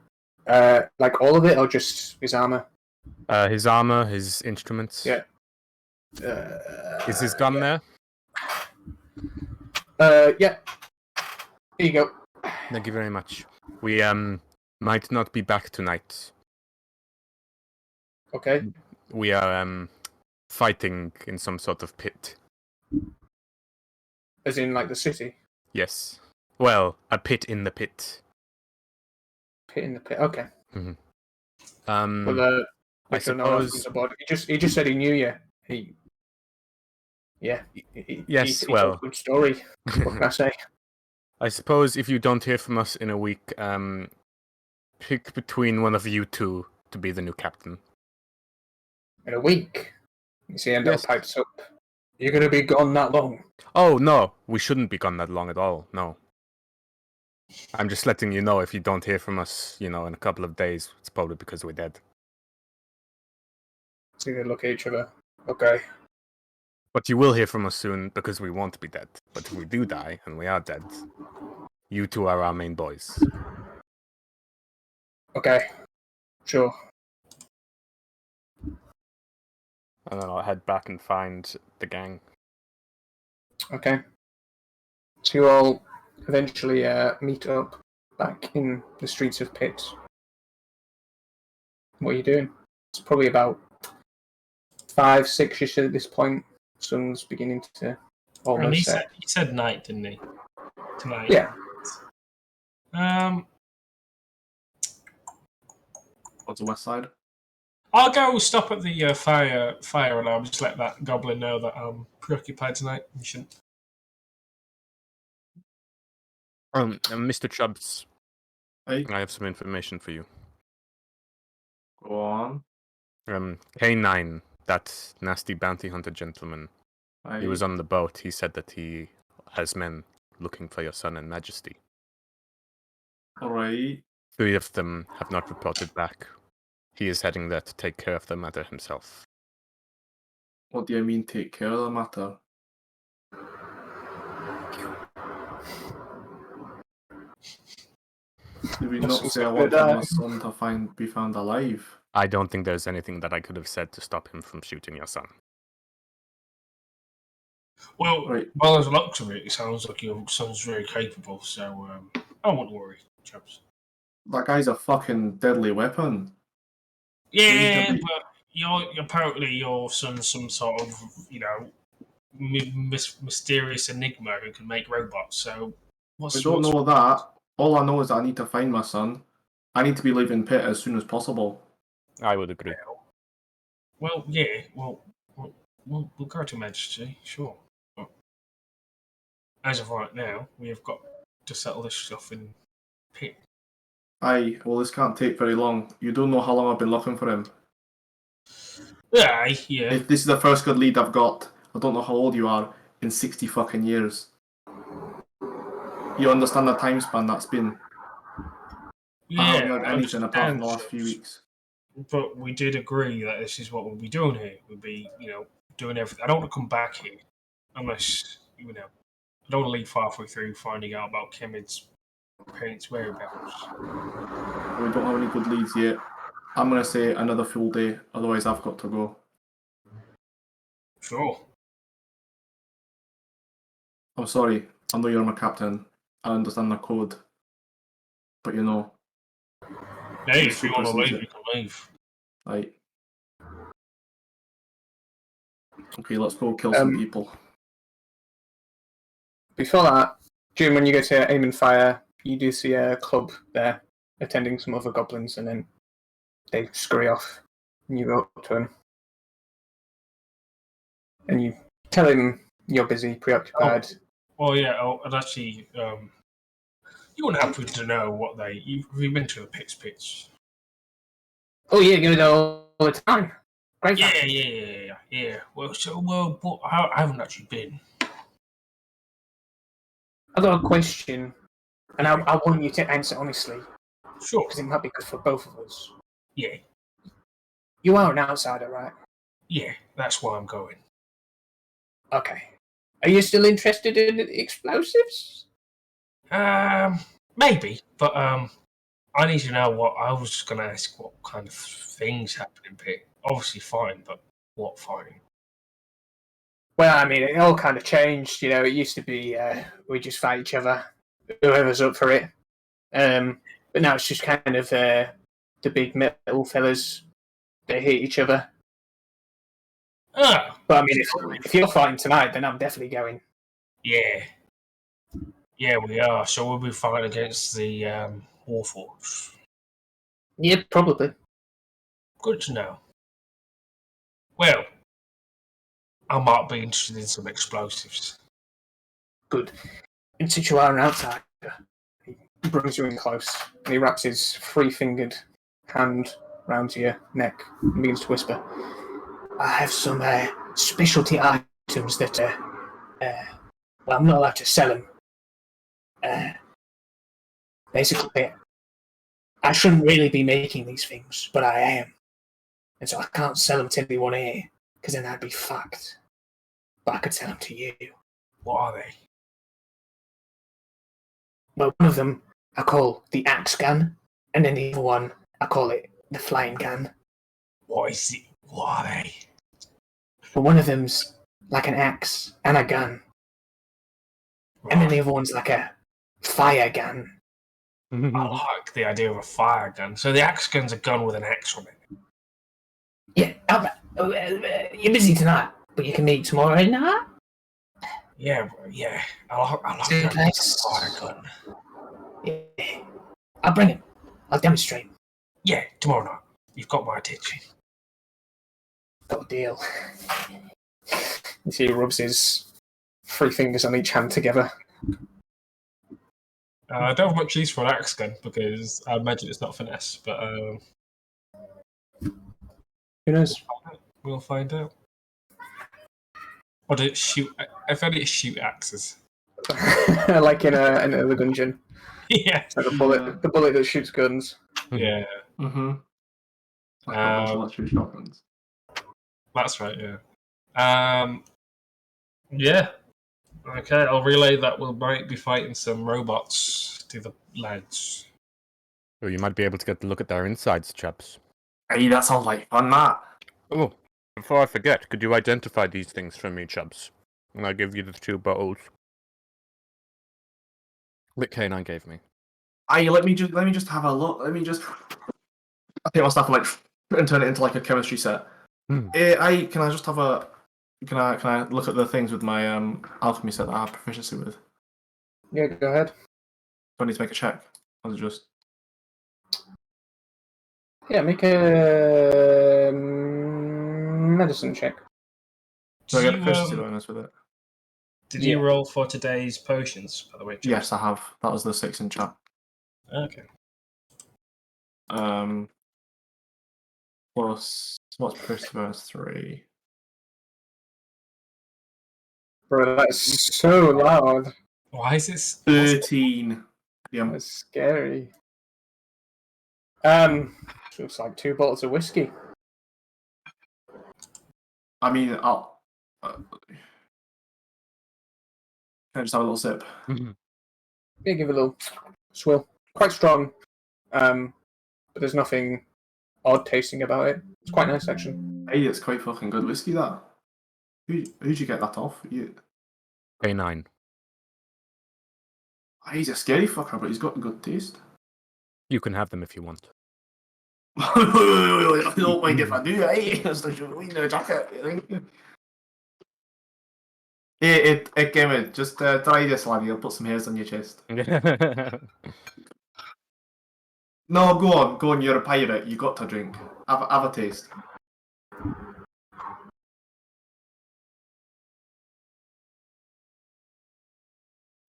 Like all of it, or just his armor? His armor, his instruments. Yeah. Is his gun there? Yeah. Here you go. Thank you very much. We might not be back tonight. Okay. We are fighting in some sort of pit. As in, like, the city? Yes. Well, a pit in the pit. Pit in the pit. Okay. Um, Well, I we don't know else suppose. about it. He just said he knew you. Yes, he well. told a good story. What can I say? I suppose if you don't hear from us in a week, pick between one of you two to be the new captain. In a week. You see, Endel Yes. pipes up. You're going to be gone that long? Oh, no, we shouldn't be gone that long at all, no. I'm just letting you know if you don't hear from us, in a couple of days, it's probably because we're dead. So they look at each other. Okay. But you will hear from us soon because we won't be dead. But if we do die, and we are dead, you two are our main boys. Okay. Sure. And then I'll head back and find the gang. Okay. So you all eventually meet up back in the streets of Pitt. What are you doing? It's probably about 5, 6-ish at this point. Sun's beginning to And almost set. he said night, didn't he? Tonight. Yeah. What's the west side? I'll go stop at the fire alarm. Just let that goblin know that I'm preoccupied tonight. You shouldn't. Mr. Chubbs, Hey, I have some information for you. go on. K9, that nasty bounty hunter gentleman. He was on the boat. He said that he has men looking for your son and majesty. Alright. 3 of them have not reported back. He is heading there to take care of the matter himself. What do you mean take care of the matter? Did we not Mustn't say I say wanted that. my son to be found alive? I don't think there's anything that I could have said to stop him from shooting your son. Well, Right. by the looks of it, it sounds like your son's very capable. So I wouldn't worry, chaps. That guy's a fucking deadly weapon. Yeah, be- but apparently your son's some sort of mysterious enigma who can make robots. So We don't know that. All I know is that I need to find my son. I need to be leaving Pitt as soon as possible. I would agree. Well, yeah. We'll go to Majesty, sure. But as of right now, we have got to settle this stuff in Pitt. Aye, well, this can't take very long. You don't know how long I've been looking for him. Aye, yeah. If this is the first good lead I've got, I don't know how old you are, in 60 fucking years. You understand the time span that's been? I haven't heard anything apart from the last few weeks. But we did agree that this is what we'll be doing here. We'll be, doing everything. I don't want to come back here unless, I don't want to leave halfway through finding out about Kemid's parents' whereabouts. We don't have any good leads yet. I'm going to say another full day, otherwise I've got to go. Sure. I'm sorry, I know you're my captain. I understand the code. But Hey, if you want to leave, you can leave. Right. Okay, let's go kill some people. Before that, June, when you go to aim and fire, you do see a club there attending some other goblins, and then they scurry off, and you go up to him. And you tell him you're busy, preoccupied. Well, yeah, I'd actually, you wouldn't happen to know what you've been to the Pits. Oh yeah, you know all the time. Great. Yeah. Well, but I haven't actually been. I've got a question, and I want you to answer honestly, Sure. because it might be good for both of us. Yeah. You are an outsider, right? Yeah, that's why I'm going. Okay. Are you still interested in explosives? Maybe, but I need to know what. I was just going to ask what kind of things happen in Pitt. Obviously fine, but what fine? Well, I mean, it all kind of changed. It used to be we just fight each other, whoever's up for it. But now it's just kind of the big metal fellas. They hate each other. Ah, But I mean, if you're fighting tonight, then I'm definitely going. yeah. Yeah, we are. So we'll be fighting against the Warforged. Yeah, probably. Good to know. Well, I might be interested in some explosives. Good. In situ are an outsider. He brings you in close, and he wraps his 3-fingered hand round your neck and begins to whisper, I have some specialty items that, well, I'm not allowed to sell them. Basically, I shouldn't really be making these things, but I am. And so I can't sell them to anyone here, because then I'd be fucked. But I could sell them to you. What are they? Well, one of them I call the axe gun, and then the other one I call it the flying gun. What is it? What are they? But one of them's like an axe and a gun, Right. and then the other one's like a fire gun. I like the idea of a fire gun. So the axe gun's a gun with an axe on it. Yeah, you're busy tonight, but you can meet tomorrow night. Yeah, yeah. I like Same that place. fire gun. Yeah, I'll bring it. I'll demonstrate. Yeah, tomorrow night. You've got my attention. Got a deal. You see, he rubs his 3 fingers on each hand together. I don't have much use for an axe gun because I imagine it's not finesse, but Who knows? we'll find out. Or did it shoot? I've heard it shoot axes. Like in another dungeon. Yeah. Like the bullet that shoots guns. Yeah. Mm-hmm. Like a bunch of electric shotguns. That's right, yeah. Yeah. Okay, I'll relay that we might be fighting some robots to the lads. Or you might be able to get a look at their insides, chaps. Hey, that sounds like fun, Matt. Oh, before I forget, could you identify these things for me, chaps? And I'll give you the 2 bottles that K9 gave me. Aye, let me just have a look. Let me just. I take my stuff and turn it into like a chemistry set. Aye, can I just have a? Can I look at the things with my alchemy set that I have proficiency with? Yeah, go ahead. Do I need to make a check? Or is it just? Yeah, make a medicine check. Do I get Did you, proficiency bonus with it? did you roll for today's potions, by the way? James? Yes, I have. That was the 6 in chat. Okay. Plus what's proficiency bonus 3? Bro, that's so loud. Why is this? 13. Yeah. That's scary. Looks like 2 bottles of whiskey. I mean, I'll. Can I just have a little sip? Yeah, give it a little swill. Quite strong, but there's nothing odd tasting about it. It's quite nice, actually. Hey, it's quite fucking good whiskey, that. Who'd you get that off? K9. He's a scary fucker, but he's got a good taste. You can have them if you want. I don't mind if I do, eh? It's like a jacket. Hey, Kevin, just try this one. You'll put some hairs on your chest. No, go on. You're a pirate. You got to drink. Have a taste.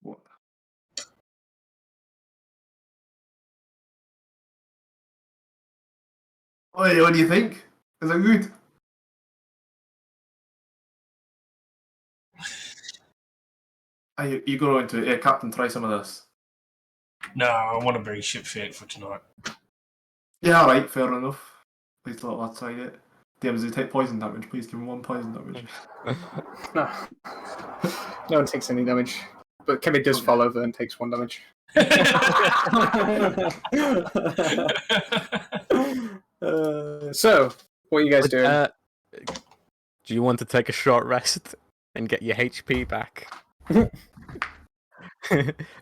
What? What do you think? Is it good? You go into it. Yeah, Captain, try some of this. No, I want to bring ship fit for tonight. Yeah, alright, fair enough. Please let that try it. Damn, does he take poison damage? Please give him 1 poison damage. No. No one takes any damage. But Kevin does fall over and takes 1 damage. So, what are you guys doing? Do you want to take a short rest and get your HP back?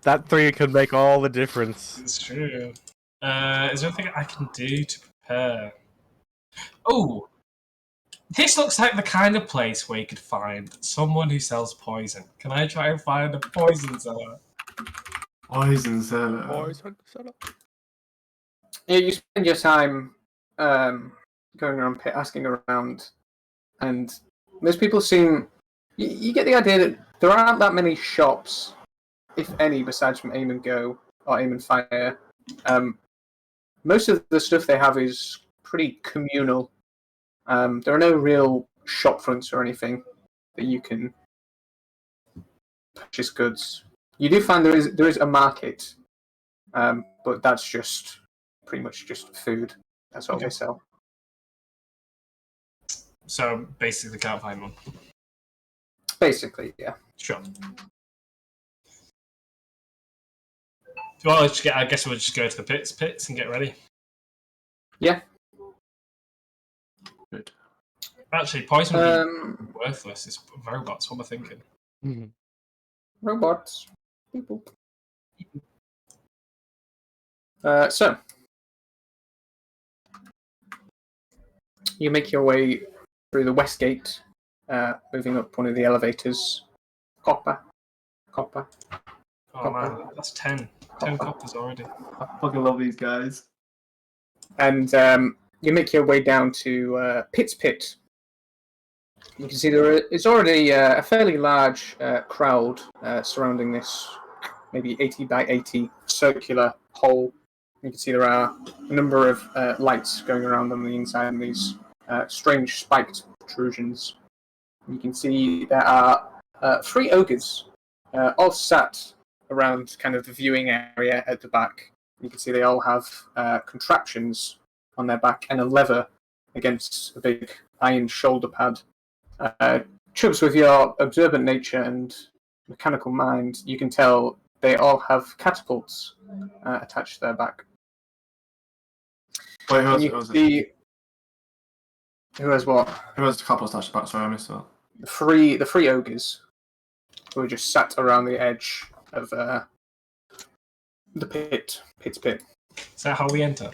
That 3 could make all the difference. It's true. Is there anything I can do to prepare? Oh, This looks like the kind of place where you could find someone who sells poison. Can I try and find a poison seller? Poison seller. Poison seller. Yeah, you spend your time going around asking around, and most people seem. You get the idea that there aren't that many shops, if any, besides from Aim and Go or Aim and Fire. Most of the stuff they have is pretty communal. There are no real shop fronts or anything that you can purchase goods. You do find there is a market, but that's just pretty much just food. That's all they sell. So basically, can't find one. Basically, yeah. Sure. Well, I guess we'll just go to the pits and get ready. Yeah. Good. Actually, poison would be worthless. It's robots. What am I thinking? Robots. People. So, you make your way through the west gate, moving up one of the elevators. Copper. Oh man, that's 10. 10 coppers already. I fucking love these guys. And you make your way down to Pit's Pit. You can see there is already a fairly large crowd surrounding this maybe 80 by 80 circular hole. You can see there are a number of lights going around on the inside and these strange spiked protrusions. You can see there are 3 ogres all sat around kind of the viewing area at the back. You can see they all have contraptions on their back and a lever against a big iron shoulder pad. Chubs, with your observant nature and mechanical mind, you can tell they all have catapults attached to their back. Wait, who has what? Who has the catapults attached back? Sorry, I missed that. The three ogres who are just sat around the edge of the Pit's Pit. Is that how we enter?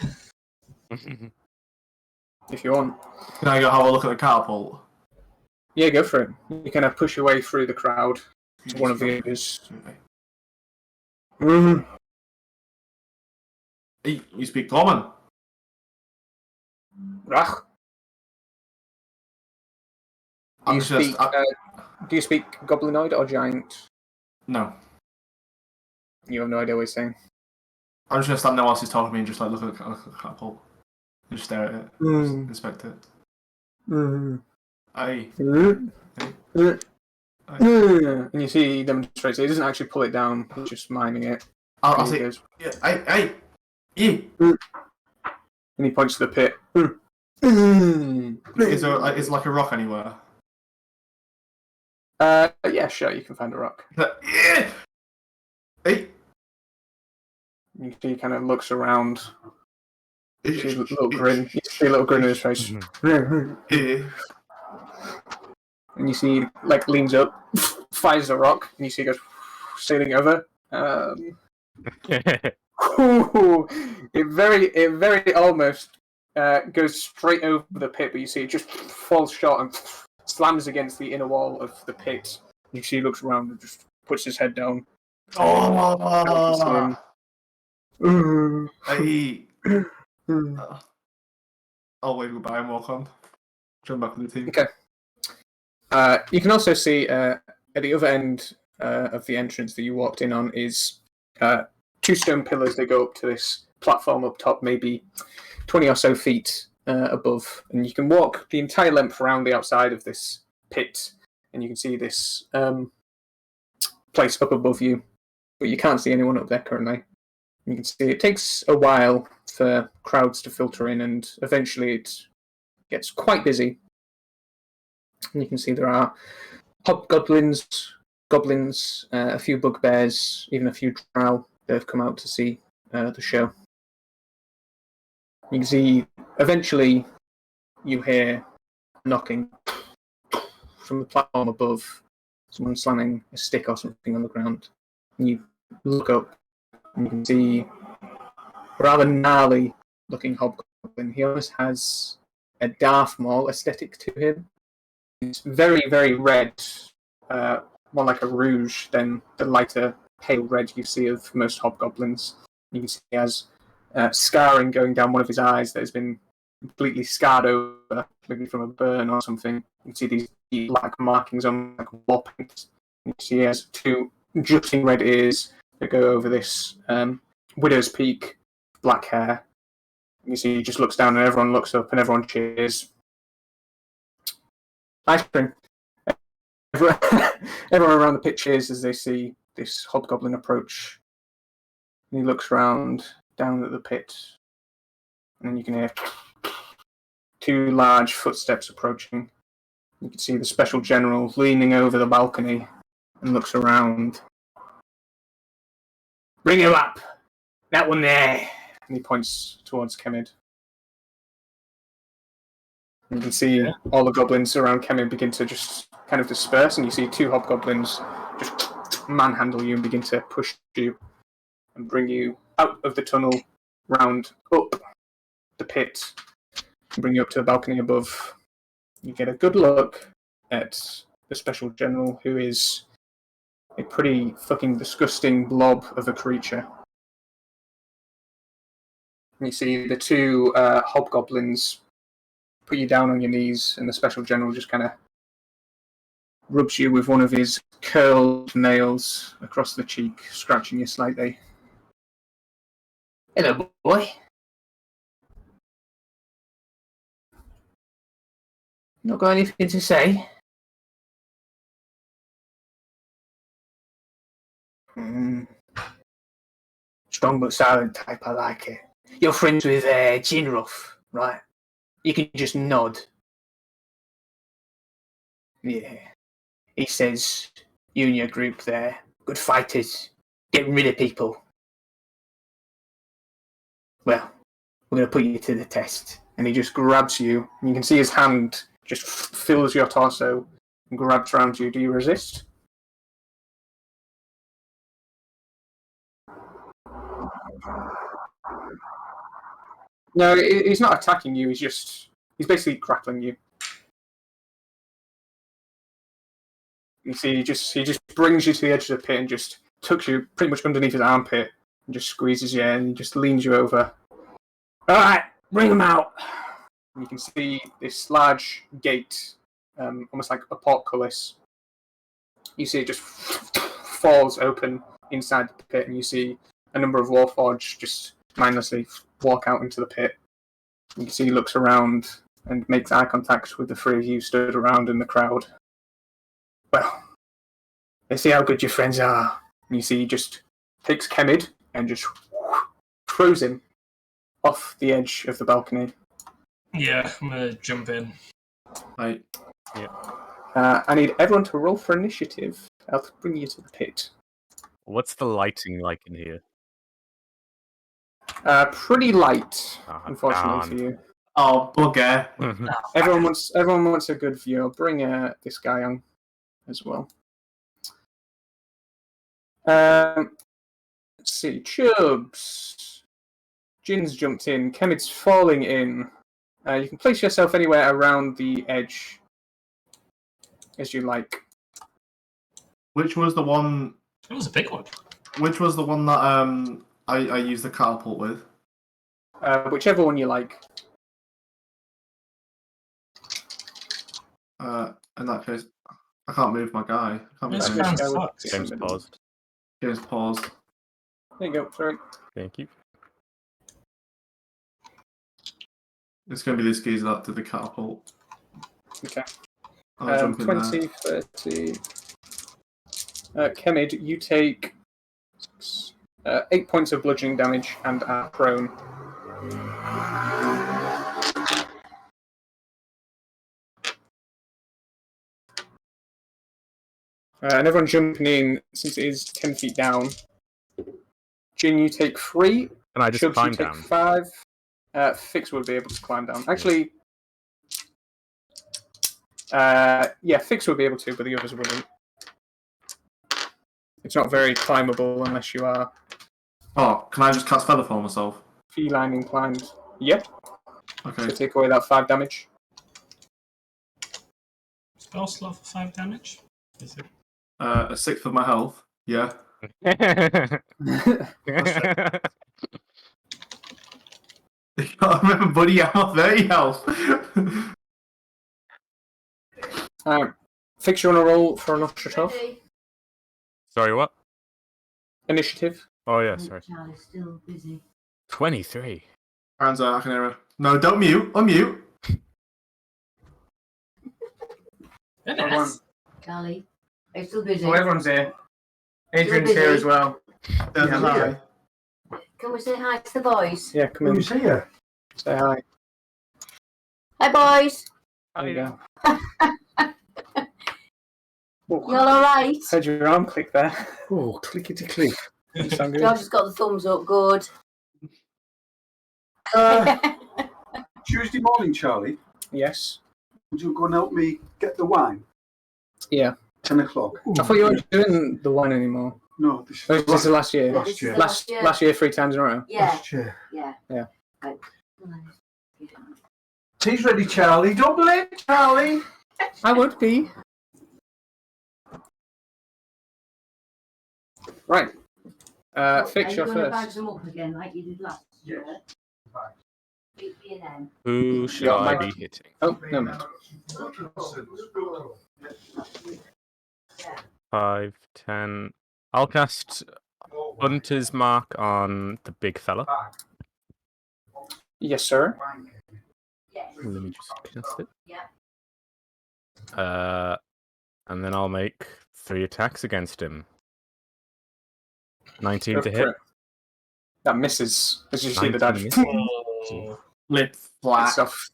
If you want. Can I go have a look at the catapult? Yeah, go for it. You kind of push your way through the crowd to one of the ogres. Hey, you speak common? Rach. Do you speak goblinoid or giant? No. You have no idea what he's saying. I'm just gonna stand there whilst he's talking to me and just like look at the catapult. And just stare at it. Just inspect it. Aye. And you see he demonstrates it. He doesn't actually pull it down, he's just miming it. I'll say, yeah, aye. And he points to the pit. Is there like a rock anywhere? Yeah, sure, you can find a rock. Hey. You see he kind of looks around. You see a little grin. You see a little grin on his face. And you see he like leans up, fires the rock, and you see he goes sailing over. It very almost goes straight over the pit, but you see it just falls short and slams against the inner wall of the pit. You see he looks around and just puts his head down. Hey. I'll wave goodbye and walk on. Jump back with the team. Okay. You can also see at the other end of the entrance that you walked in on is 2 stone pillars that go up to this platform up top, maybe 20 or so feet above. And you can walk the entire length around the outside of this pit, and you can see this place up above you, but you can't see anyone up there currently. You can see it takes a while for crowds to filter in, and eventually it gets quite busy. And you can see there are hobgoblins, goblins, a few bugbears, even a few drow that have come out to see the show. You can see eventually you hear knocking from the platform above, someone slamming a stick or something on the ground. And you look up and you can see a rather gnarly looking hobgoblin. He almost has a Darth Maul aesthetic to him. It's very, very red, more like a rouge than the lighter pale red you see of most hobgoblins. You can see he has scarring going down one of his eyes that has been completely scarred over, maybe from a burn or something. You can see these deep black markings on like war paint. You can see he has two jutting red ears that go over this widow's peak, black hair. You see he just looks down and everyone looks up and everyone cheers. Ice cream. Everyone around the pit cheers as they see this hobgoblin approach. And he looks round down at the pit. And then you can hear two large footsteps approaching. You can see the special general leaning over the balcony and looks around. Bring him up! That one there! And he points towards Kemid. You can see all the goblins around Kemid begin to just kind of disperse, and you see two hobgoblins just manhandle you and begin to push you and bring you out of the tunnel, round up the pit, and bring you up to the balcony above. You get a good look at the special general, who is a pretty fucking disgusting blob of a creature. And you see the two hobgoblins put you down on your knees, and the special general just kind of rubs you with one of his curled nails across the cheek, scratching you slightly. Hello, boy. Not got anything to say? Strong but silent type, I like it. You're friends with Jinruff, right? You can just nod. Yeah. He says, you and your group there, good fighters, getting rid of people. Well, we're going to put you to the test. And he just grabs you, and you can see his hand just fills your torso and grabs around you. Do you resist? No, he's not attacking you, he's basically grappling you. You see, he just brings you to the edge of the pit and just tucks you pretty much underneath his armpit and just squeezes you in and just leans you over. Alright, bring him out! And you can see this large gate, almost like a portcullis. You see it just falls open inside the pit, and you see a number of Warforged just mindlessly walk out into the pit. You can see he looks around and makes eye contact with the three of you stood around in the crowd. Well, let's see how good your friends are. And you see he just takes Kemid and just throws him off the edge of the balcony. Yeah, I'm gonna jump in. Right. Yeah. I need everyone to roll for initiative. I'll bring you to the pit. What's the lighting like in here? Pretty light, Ah, unfortunately darn. for you. Oh, bugger. Everyone wants a good view. I'll bring this guy on as well. Let's see. Chubbs. Jin's jumped in. Kemid's falling in. You can place yourself anywhere around the edge as you like. Which was the one? It was a big one. Which was the one that I used the catapult with? Whichever one you like. In that case, I can't move my guy. I can't move This him. ground Game's sucks. Game's paused. Game's paused. There you go. Sorry. Thank you. It's going to be this geezer that did the catapult. Okay. I'll jump in 20, 30. Kemid, you take 8 points of bludgeoning damage and are prone. And everyone jumping in, since it is 10 feet down. Jin, you take 3. Can I just Chubbs, climb you take down? 5. Fix would be able to climb down. Actually, yeah, Fix would be able to, but the others wouldn't. It's not very climbable unless you are Oh, can I just cast feather for myself? feline inclined. Yep. Okay. to take away that 5 damage. Spell slot for 5 damage? Is it? A sixth of my health. Yeah. That's I remember, buddy, I'm on 30 health. Fix you on a roll for initiative. Sorry, what? Initiative. Oh, yeah, sorry. Charlie's still busy. 23. Hands are an error. No, don't mute. Unmute. Yes. Charlie, are you still busy? Oh, everyone's here. Adrian's You're here busy. as well. There's Yeah, a hi. Can we say hi to the boys? Yeah, come in. Who's here? Say hi. Hi, boys. There you go. You all alright? Heard your arm click there. Oh, clickety click. You sound good. George has got the thumbs up, good. Tuesday morning, Charlie, Yes. would you go and help me get the wine? Yeah. 10 o'clock. I thought you weren't doing the wine anymore. No, this Oh, is this is last year. Yeah, last this is year. the Last year. last year, 3 times in a row. Yeah, last year. yeah. Yeah. Right. Tea's ready, Charlie. Don't be late, Charlie. I would be. Right. Fix Are your you going to bag first. them up again like you did last year? Yes. B&M. Who should Yeah, I Mike. be hitting? Oh, no mind. 5, 10. I'll cast Hunter's Mark on the big fella. Yes, sir. Yes. Let me just cast it. Yeah. And then I'll make 3 attacks against him. 19 Go to for hit. it. That misses, as you see the 19 dodge. misses. Oh. Lip Good flat. stuff.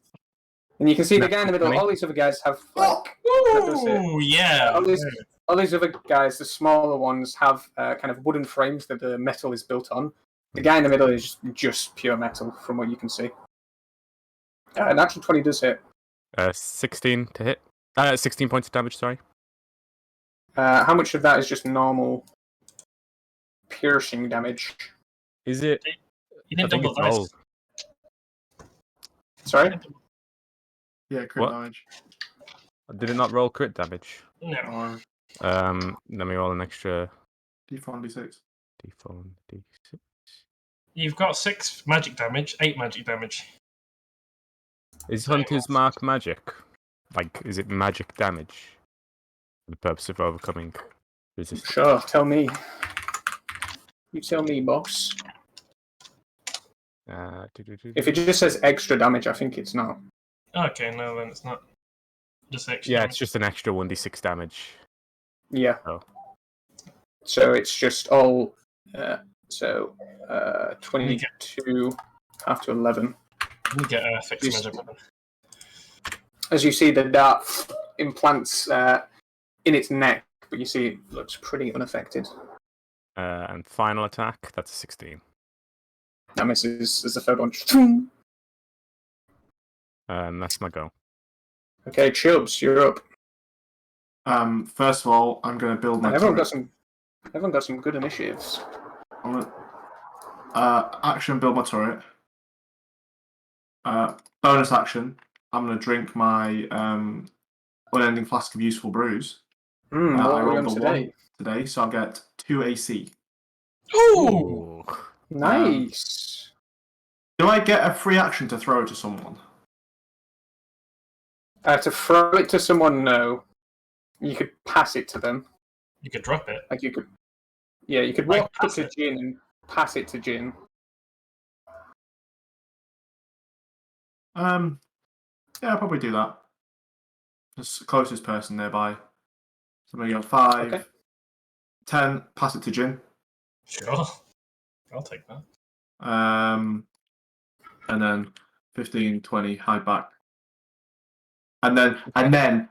And you can see the guy in the middle. 20. All these other guys have like that does it. Ooh, yeah. All these other guys, the smaller ones, have kind of wooden frames that the metal is built on. The guy in the middle is just pure metal, from what you can see. Natural 20 does hit. 16 to hit. 16 points of damage, sorry. How much of that is just normal piercing damage? Is it? You I didn't think double it's dice. roll. Sorry? Yeah, crit What? damage. Did it not roll crit damage? No. Or Let me roll an extra D4 and D6. d4 and d6. You've got 6 magic damage, 8 magic damage. Is Hunter's Mark magic? Like, is it magic damage? For the purpose of overcoming resistance? Sure, tell me. You tell me, boss. If it just says extra damage, I think it's not. Okay, no, then it's not. Just extra. Yeah, it's just an extra 1d6 damage. Yeah. Oh. So it's just all. 22 after 11. You get a fixed Yes. magic weapon. As you see, the dart implants in its neck, but you see it looks pretty unaffected. And final attack, that's a 16. That misses as the third one. And that's my go. Okay, Chubbs, you're up. First of all, I'm going to build my Everyone turret. got some good initiatives. I'm gonna, action, build my turret. Bonus action, I'm going to drink my unending flask of useful brews. What I are we rolled on a today? 1 today, so I'll get 2 AC. Ooh! Nice. Do I get a free action to throw to someone? To throw it to someone, no. You could pass it to them. You could drop it. Like you could. Yeah, you could Like, walk up pass to it. Jin and pass it to Jin. Yeah, I'll probably do that. Just the closest person nearby. So I'm going to go 5, Okay. 10, pass it to Jin. Sure. I'll take that. And then 15, 20, hide back. And then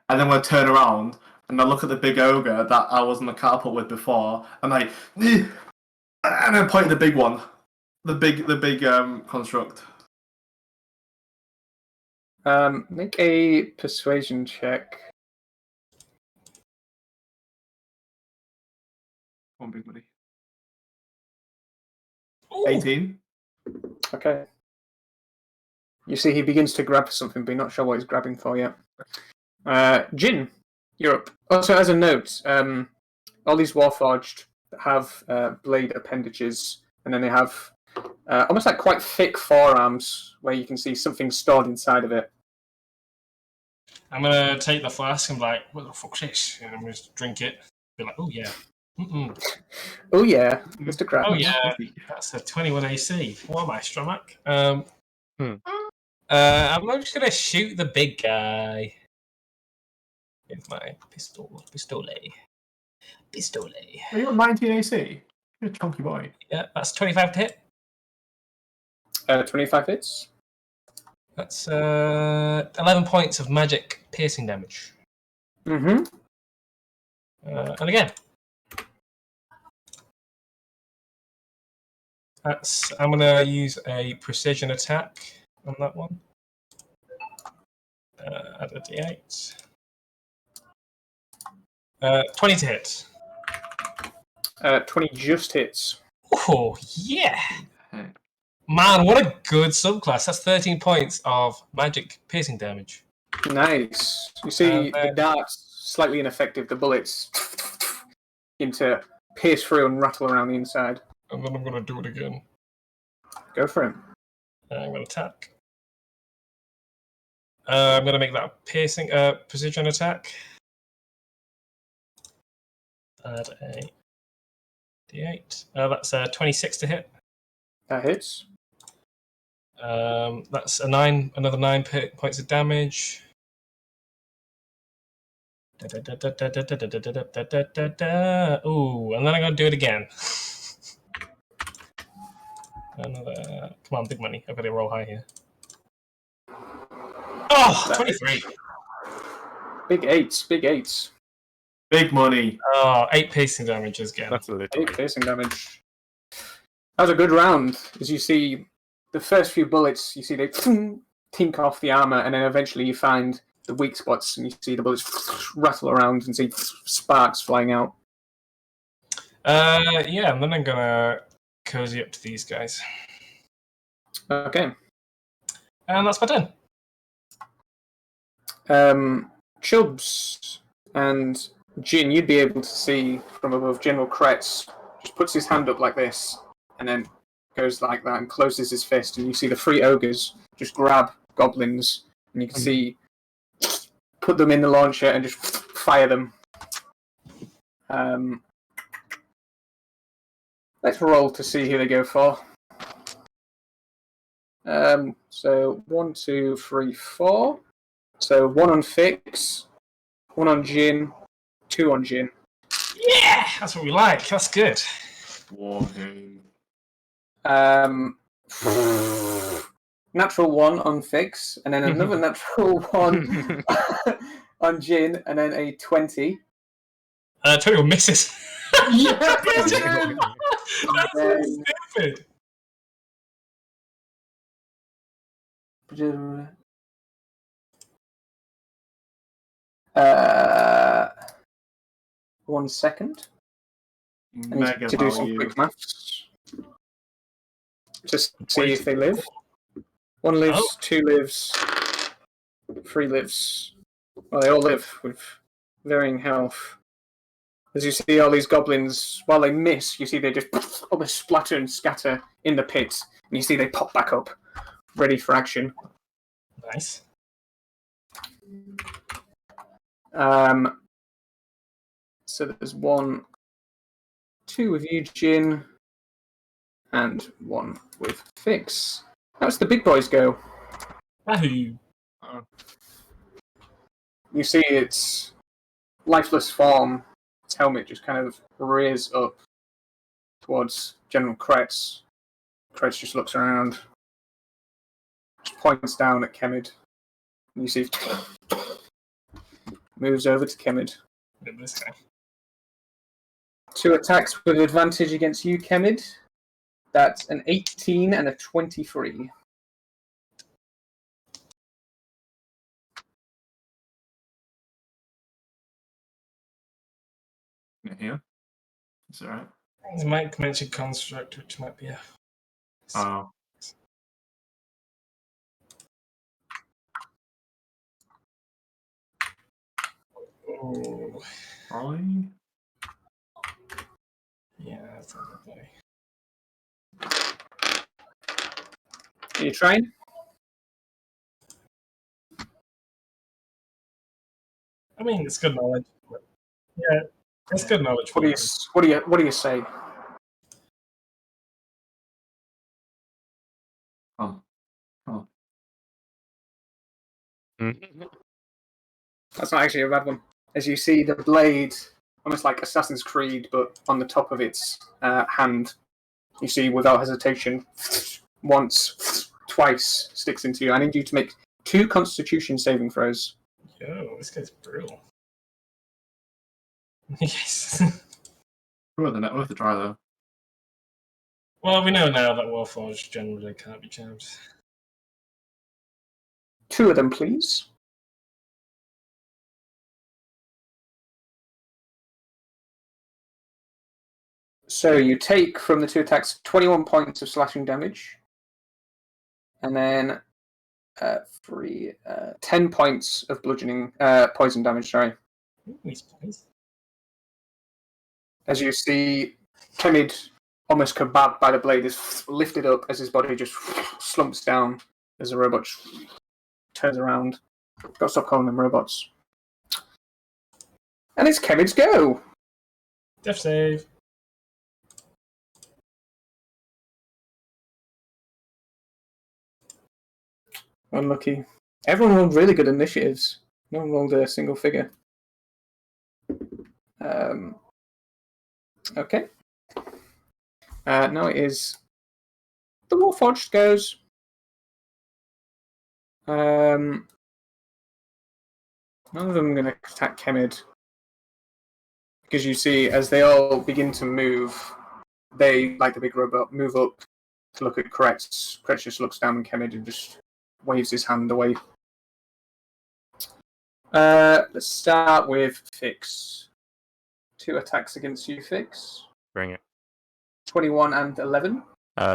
we'll turn around and I look at the big ogre that I was on the catapult with before, and I and I point at the big one, the big construct. Make a persuasion check. Come on, big buddy. Ooh. 18. Okay. You see he begins to grab for something, but you're not sure what he's grabbing for yet. Jin, you're up. Also, as a note, all these Warforged have blade appendages, and then they have almost like quite thick forearms where you can see something stored inside of it. I'm gonna take the flask and be like, what the fuck's this? And I'm gonna just drink it. Be like, oh yeah. Mm-mm. Oh yeah, Mr. Krabs. Oh yeah, that's a 21 AC. What am I, stomach? Hmm. I'm just gonna shoot the big guy with my pistol. Are you on 19 AC? You're a chunky boy. Yeah, that's 25 to hit. 25 hits. That's 11 points of magic piercing damage. Mm-hmm. And again, I'm gonna use a precision attack on that one. Add a d8. 20 to hit. 20 just hits. Oh yeah, Heck. man! What a good subclass. That's 13 points of magic piercing damage. Nice. You see the darts slightly ineffective. The bullets begin to pierce through and rattle around the inside. And then I'm gonna do it again. Go for it. I'm gonna attack. I'm gonna make that a piercing precision attack. Add a d8. That's 26 to hit. That hits. That's another 9 points of damage. Ooh, and then I'm gonna do it again. Another. Come on, big money. I've got to roll high here. Oh, 23. Big eights. Big eights. Big money. Oh, 8 piercing damage again. That's a little. 8 piercing damage. That was a good round. As you see, the first few bullets, you see they tink off the armor, and then eventually you find the weak spots, and you see the bullets rattle around and see sparks flying out. Yeah, and then I'm gonna cozy up to these guys. Okay. And that's my turn. Chubbs and Jin, you'd be able to see from above. General Kretz just puts his hand up like this, and then goes like that and closes his fist, and you see the 3 ogres just grab goblins, and you can see put them in the launcher and just fire them. Let's roll to see who they go for. So 1, 2, 3, 4. So 1 on Fix, 1 on Jin, 2 on Jin. Yeah, that's what we like. That's good. Wargame. Natural 1 on Fix, and then another natural 1 on Jin, and then a 20. 21 misses. Yeah, That's so stupid. 1 second. I Mega need to do some value. quick maths. Just see if they live. 1 lives, Oh. 2 lives, 3 lives. Well, they all live with varying health. As you see all these goblins, while they miss, you see they just almost splatter and scatter in the pit. And you see they pop back up, ready for action. Nice. So there's 1, 2 with you, Jin, and 1 with Fix. That's the big boys go. Wahoo. You see its lifeless form, its helmet just kind of rears up towards General Kretz. Kretz just looks around, just points down at Kemid. And you see moves over to Kemid. Look at this guy. 2 attacks with advantage against you, Kemid. That's an 18 and a 23. Here. Is that right? It might mention construct, which might be a. Oh. Oh, Probably. yeah, probably. Are you trying? I mean, it's good knowledge. But yeah, it's good knowledge. What do you say? Oh. Mhm. That's not actually a bad one. As you see the blade, almost like Assassin's Creed, but on the top of its hand, you see without hesitation, once, twice sticks into you. I need you to make 2 Constitution saving throws. Yo, this guy's brutal. Yes. Worth the try though. Well, we know now that Warforged generally can't be charmed. 2 of them, please. So you take from the 2 attacks 21 points of slashing damage, and then 10 points of bludgeoning poison damage. Sorry. Ooh, he's nice. As you see, Kemid, almost kebabbed by the blade, is lifted up as his body just slumps down as the robot turns around. Got to stop calling them robots. And it's Kemid's go. Death save. Unlucky. Everyone rolled really good initiatives. No one rolled a single figure. Okay. Now it is the Warforged goes. None of them are going to attack Kemid. Because you see, as they all begin to move, they, like the big robot, move up to look at Kretz. Kretz just looks down at Kemid and just waves his hand away. Let's start with Fix. 2 attacks against you, Fix. Bring it. 21 and 11.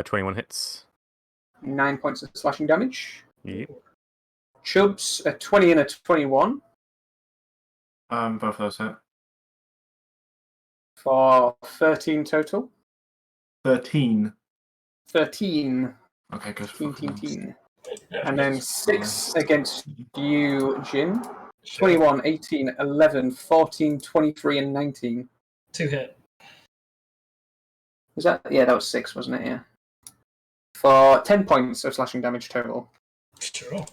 21 hits. 9 points of slashing damage. Yep. Chubbs, a 20 and a 21. Both of those hit. For 13 total. 13. 13. Okay, good. 13. Yeah, And then yes. 6 against you, Jin. Sure. 21, 18, 11, 14, 23, and 19. 2 hit. Was that? Yeah, that was 6, wasn't it? Yeah. For 10 points of slashing damage total. Sure.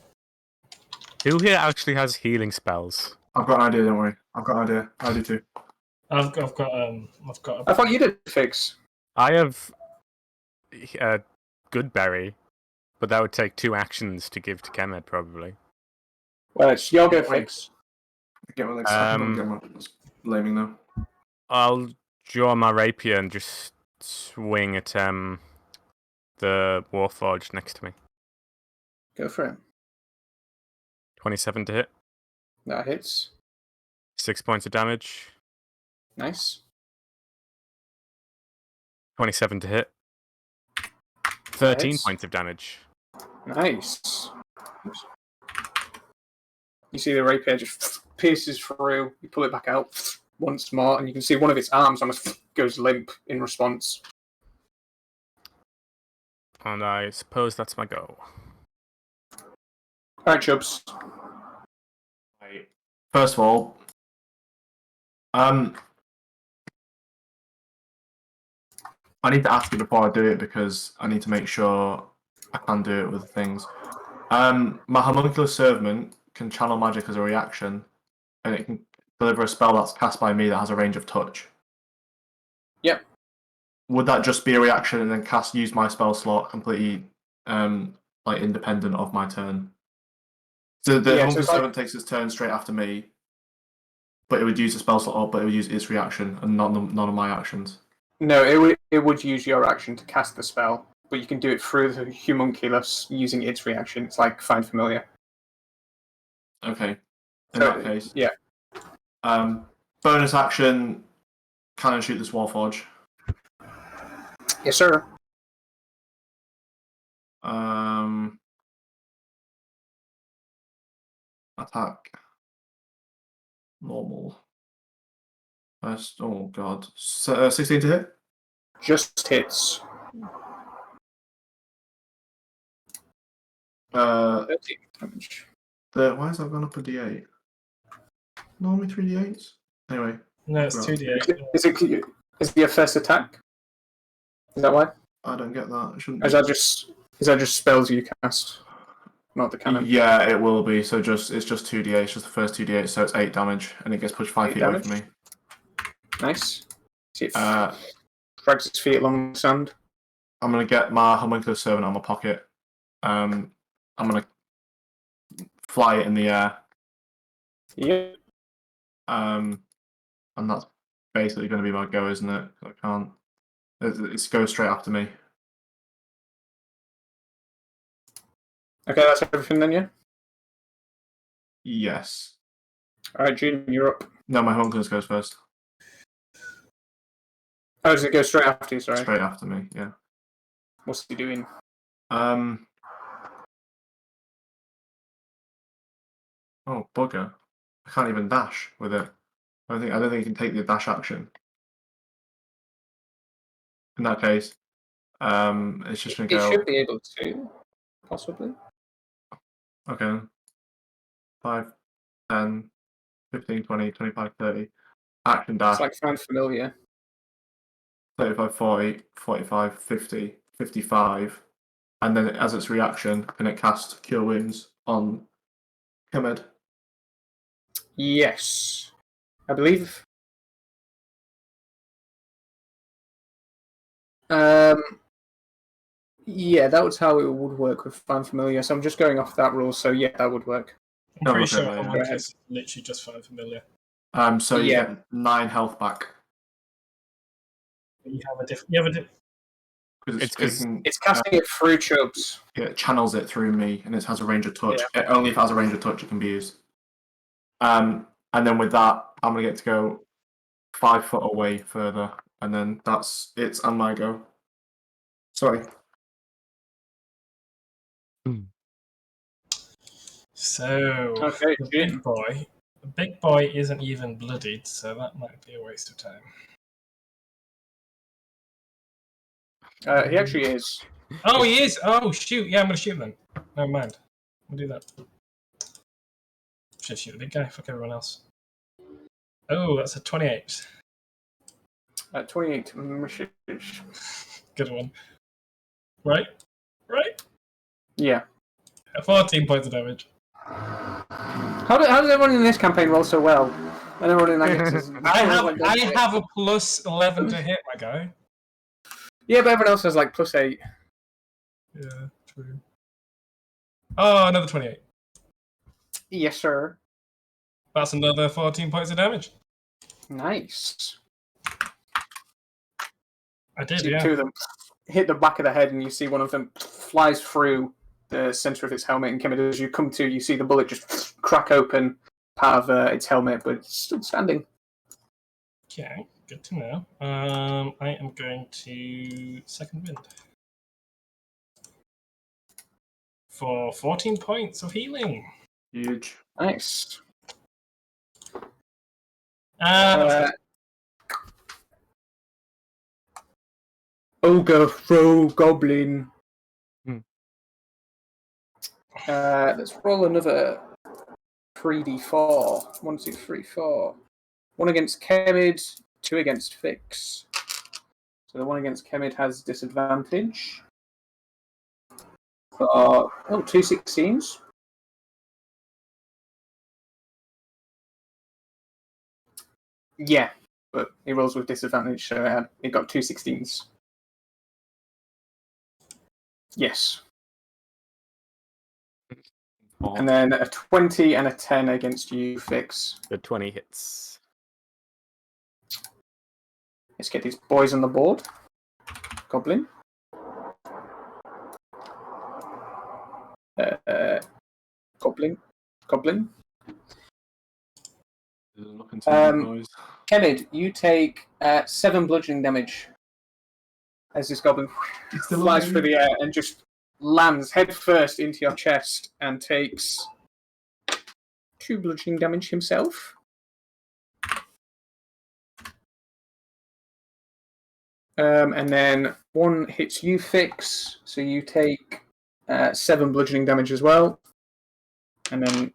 Who here actually has healing spells? I've got an idea, don't worry. I've got an idea. I do too. I've got I thought you did Fix. I have good berry, but that would take 2 actions to give to Kemet, probably. Well, it's your go, Wait. Fix. Get my legs stuck. Don't get my blaming though. I'll draw my rapier and just swing at the Warforged next to me. Go for it. 27 to hit. That hits. 6 points of damage. Nice. 27 to hit. 13 hits. points of damage. Nice. Oops. You see the rapier just pierces through. You pull it back out once more, and you can see one of its arms almost goes limp in response. And I suppose that's my go. All right, Chubbs. Right. First of all, I need to ask you before I do it because I need to make sure I can do it with things. My homuncular servant can channel magic as a reaction, and it can deliver a spell that's cast by me that has a range of touch. Yep. Would that just be a reaction and then use my spell slot completely independent of my turn? So the homuncular servant takes his turn straight after me, but it would use the spell slot up, but it would use its reaction and none of my actions. No, it would use your action to cast the spell, but you can do it through the homunculus using its reaction. It's like Find Familiar. Okay. In that case. Yeah. Bonus action, cannon shoot this Warforge. Yes, sir. Attack. Normal. Oh god. 16 to hit? Just hits. 13 damage. Why has that gone up a d8? Normally 3d8s? Anyway. No, it's Right. 2d8. Is it your first attack? Is that why? I don't get that. It shouldn't Or is that just spells you cast? Not the cannon. Yeah, it will be. So it's just 2d8. It's just the first 2d8, so it's 8 damage, and it gets pushed 5 8 feet away damage? from me. Nice. See it Uh, drags its feet along the sand. I'm gonna get my homunculus servant on my pocket. I'm gonna fly it in the air. Yeah. And that's basically going to be my go, isn't it? I can't. It's go straight after me. Okay, that's everything then, yeah? Yes. Alright, June, you're up. No, my homunculus goes first. Oh, does it go straight after you, sorry? Straight after me, yeah. What's he doing? Oh, bugger. I can't even dash with it. I don't think you can take the dash action. In that case, it's just going to It go. should be able to, possibly. Okay. 5, 10, 15, 20, 25, 30. Action dash. It's like Find Familiar. 35, 40, 45, 50, 55. And then as its reaction, can it cast Cure Wounds on Kemed? Yes. I believe. Yeah, that was how it would work with Find Familiar. So I'm just going off that rule. So yeah, that would work. I'm pretty okay, sure yeah. homunculus is literally just Find Familiar. So you Yeah. get 9 health back. You have a different. Because It's casting it through chubs. it channels it through me, and it has a range of touch. Only if it has a range of touch, it can be used. And then with that, I'm gonna get to go 5 foot away further, and then it's on my go. Sorry. So Okay, the June. big boy isn't even bloodied, so that might be a waste of time. He actually is. Oh, he is. Oh, shoot! Yeah, I'm gonna shoot him then. Never mind. We'll do that. Should shoot the big guy. Fuck everyone else. Oh, that's a 28. 28 misses. Good one. Right. Yeah. 14 points of damage. How does everyone in this campaign roll so well? And everyone in that gets I have a plus 11 to hit, my guy. Yeah, but everyone else has like +8. Yeah, true. Oh, another 28. Yes, sir. That's another 14 points of damage. Nice. I did, See yeah. two of them hit the back of the head, and you see one of them flies through the center of its helmet. And Kemed, as you come to, you see the bullet just crack open part of its helmet, but it's still standing. Okay, good to know. I am going to second wind for 14 points of healing. Huge. Nice. Ogre throw goblin. Let's roll another 3d4. 1, 2, 3, 4. 1 against Kemed, 2 against Fix. So the one against Kemed has disadvantage. 2 16s. Yeah, but he rolls with disadvantage, so he got 2 16s. Yes. And then a 20 and a 10 against you, Fix. The 20 hits. Let's get these boys on the board. Goblin. Goblin. Kemed, you take 7 bludgeoning damage as this goblin flies through the air and just lands head first into your chest and takes 2 bludgeoning damage himself. And then one hits you, Fix, so you take 7 bludgeoning damage as well. And then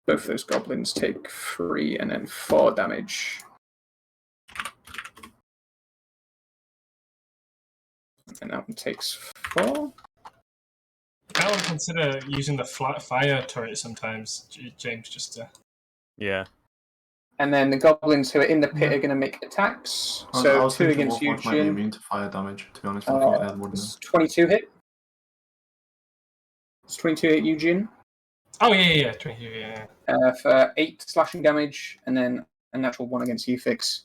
both of those goblins take 3 and then 4 damage. And that one takes 4. I would consider using the flat fire turret sometimes, James, just to... Yeah. And then the goblins who are in the pit are going to make attacks. I So was 2 thinking against you, Warforged might be Jin. immune to fire damage, to be honest. I thought they had more than It's 22 hit. It's 22 hit you, Jin. Oh, yeah. 20, yeah. For 8 slashing damage, and then a natural 1 against you, Fix.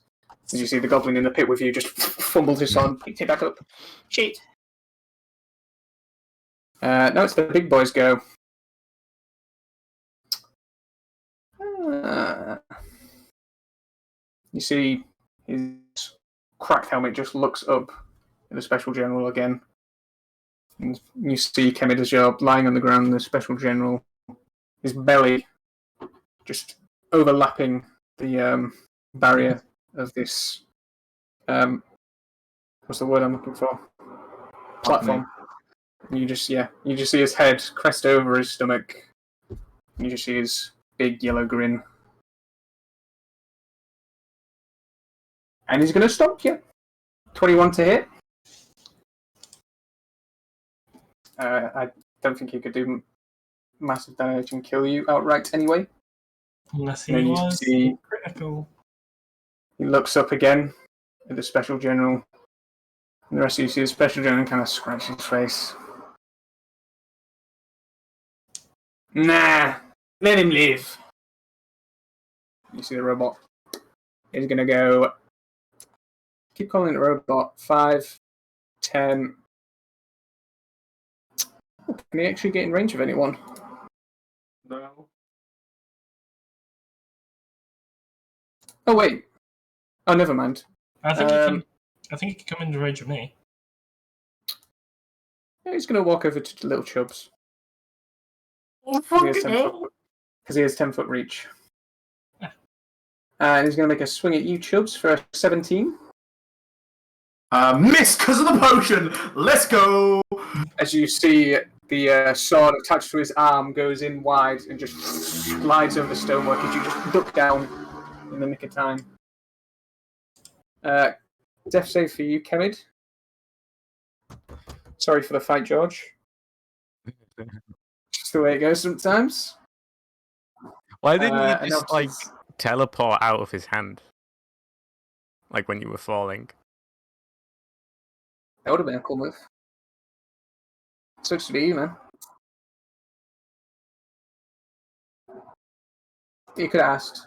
As you see the goblin in the pit with you just fumbled his sword, picked it back up. Cheat! Now it's the big boys' go. You see his cracked helmet just looks up at the Special General again. And you see Kemidajar lying on the ground, the Special General, his belly just overlapping the barrier of this... what's the word I'm looking for? Platform. And you just see his head crest over his stomach. And you just see his big yellow grin. And he's going to stomp you. 21 to hit. I don't think he could do massive damage and kill you outright anyway. Unless he And then you was see critical. he looks up again at the Special General. And the rest of you see the Special General kind of scratch his face. Nah, let him live. You see the robot. He's going to go... Keep calling it robot. 5, 10... Oh, can he actually get in range of anyone? No. Oh, wait. Oh, never mind. I think he can come into range of me. Yeah, he's going to walk over to the little chubs. Because he has 10 foot reach. Yeah. And he's going to make a swing at you, Chubs, for a 17. Miss because of the potion! Let's go! As you see the sword attached to his arm goes in wide and just slides over the stonework as you just duck down in the nick of time. Death save for you, Kemid. Sorry for the fight, George. Just the way it goes sometimes. Why didn't you and just, now it's- teleport out of his hand? Like when you were falling. That would have been a cool move. Sucks to be you, man. You could have asked.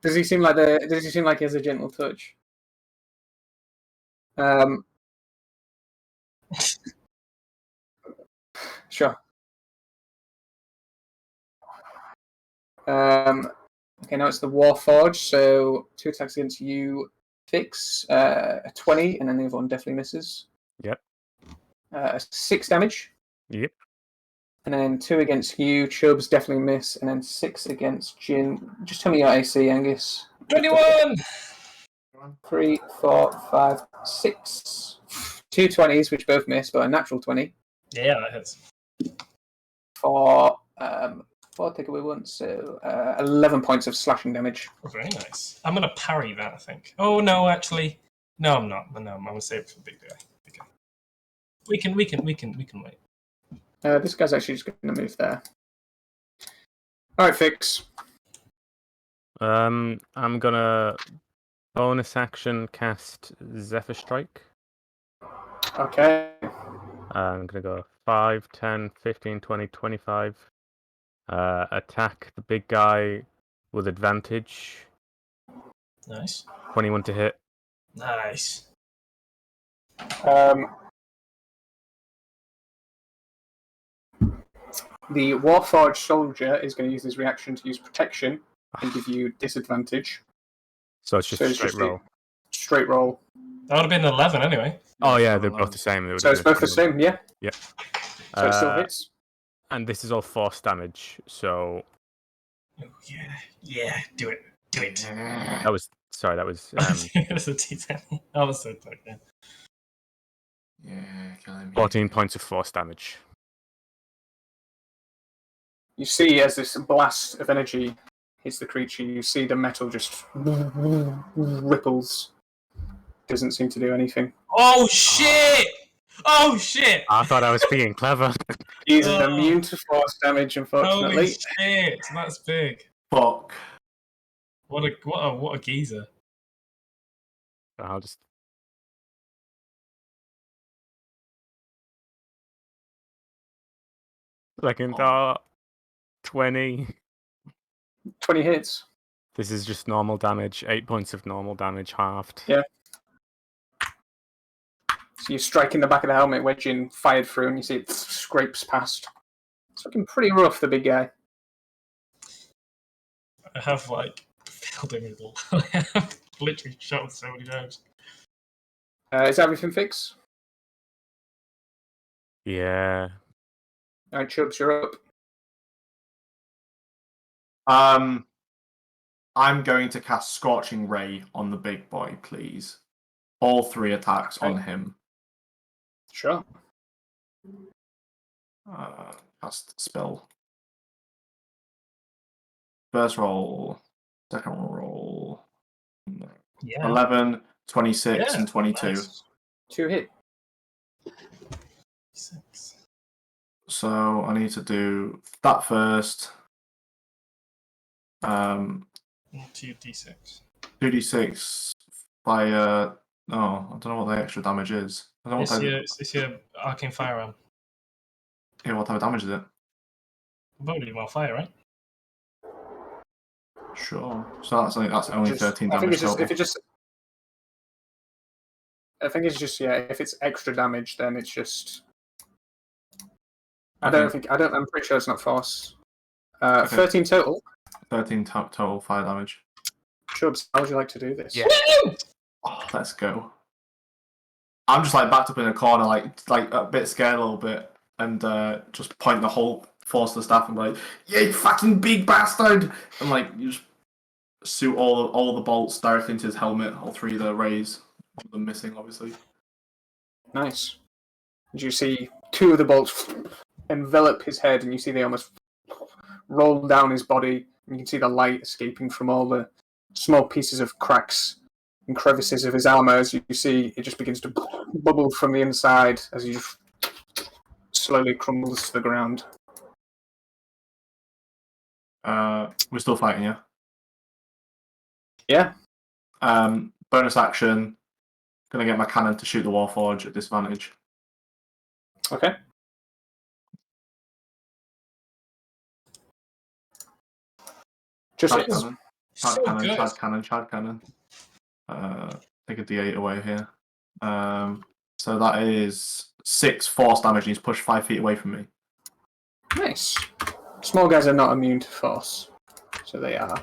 Does he seem like he has a gentle touch? Sure. Okay, now it's the Warforged, so 2 attacks against you, Fix, a 20, and then the other one definitely misses. Yep. 6 damage. Yep. And then 2 against you, Chubs, definitely miss, and then 6 against Jin. Just tell me your AC, Angus. 21! 3, 4, 5, 6. 2 20s, which both miss, but a natural 20. Yeah, that hits. For 4 take away 1, so 11 points of slashing damage. Very nice. I'm going to parry that, I think. Oh, no, actually. No, I'm not. No, I'm going to save it for the big guy. Okay. We can wait. This guy's actually just going to move there. Alright, Fix. I'm gonna bonus action cast Zephyr Strike. Okay. I'm gonna go 5, 10, 15, 20, 25. Attack the big guy with advantage. Nice. 21 to hit. Nice. The Warforged soldier is going to use his reaction to use protection and give you disadvantage. So it's just So a it's straight just a roll. straight roll. That would have been 11 anyway. Oh yeah, they're both the same. So it's both the same, yeah? Yeah. So it still hits. And this is all force damage, so Oh, yeah. Do it. Do it. That was sorry. That was That's a D10. Oh, that's so dark, yeah. Yeah, killing me. 14 points of force damage. You see, as this blast of energy hits the creature, you see the metal just ripples. Doesn't seem to do anything. Oh shit! Oh shit! I thought I was being clever. He's Oh. immune to force damage, Holy unfortunately. shit! That's big. Fuck. What a geezer. I'll just. Second dart. 20. 20 hits. This is just normal damage. 8 points of normal damage halved. Yeah. So you strike in the back of the helmet, wedging, fired through, and you see it scrapes past. It's looking pretty rough, the big guy. I have like failed him with all. I have literally shot with so many times. Is everything fixed? Yeah. Alright, Chubbs, you're up. I'm going to cast Scorching Ray on the big boy, please. All 3 attacks on him. Sure. Cast spell. First roll. Second roll. Yeah. 11, 26, Yeah, and 22. nice. 2 hit. 6. So I need to do that first. 2d6. 2d6 by I don't know what the extra damage is. I don't know what type, It's your arcane firearm. yeah, what type of damage is it? Probably well fire, right? Sure. So that's only 13 I think damage it's just, total. if it just... I think it's just, yeah, if it's extra damage, then it's just... I'm pretty sure it's not force. Okay. 13 total. 13 total fire damage. Chubbs, how would you like to do this? Yeah. Oh, let's go. I'm just like backed up in a corner, like a bit scared a little bit, and just point the whole force of the staff and be like, "Yeah, you fucking big bastard!" And like you just shoot all the bolts directly into his helmet, all 3 of the rays, one of them missing, obviously. Nice. And you see 2 of the bolts envelop his head, and you see they almost roll down his body. And you can see the light escaping from all the small pieces of cracks and crevices of his armor. As you see, it just begins to bubble from the inside as he just slowly crumbles to the ground. We're still fighting, yeah. Yeah. Bonus action. Gonna get my cannon to shoot the Warforge at disadvantage. Okay. Just Chad hits. cannon. So good. Chad cannon. Take a d8 away here. So that is 6 force damage, and he's pushed 5 feet away from me. Nice. Small guys are not immune to force, so they are.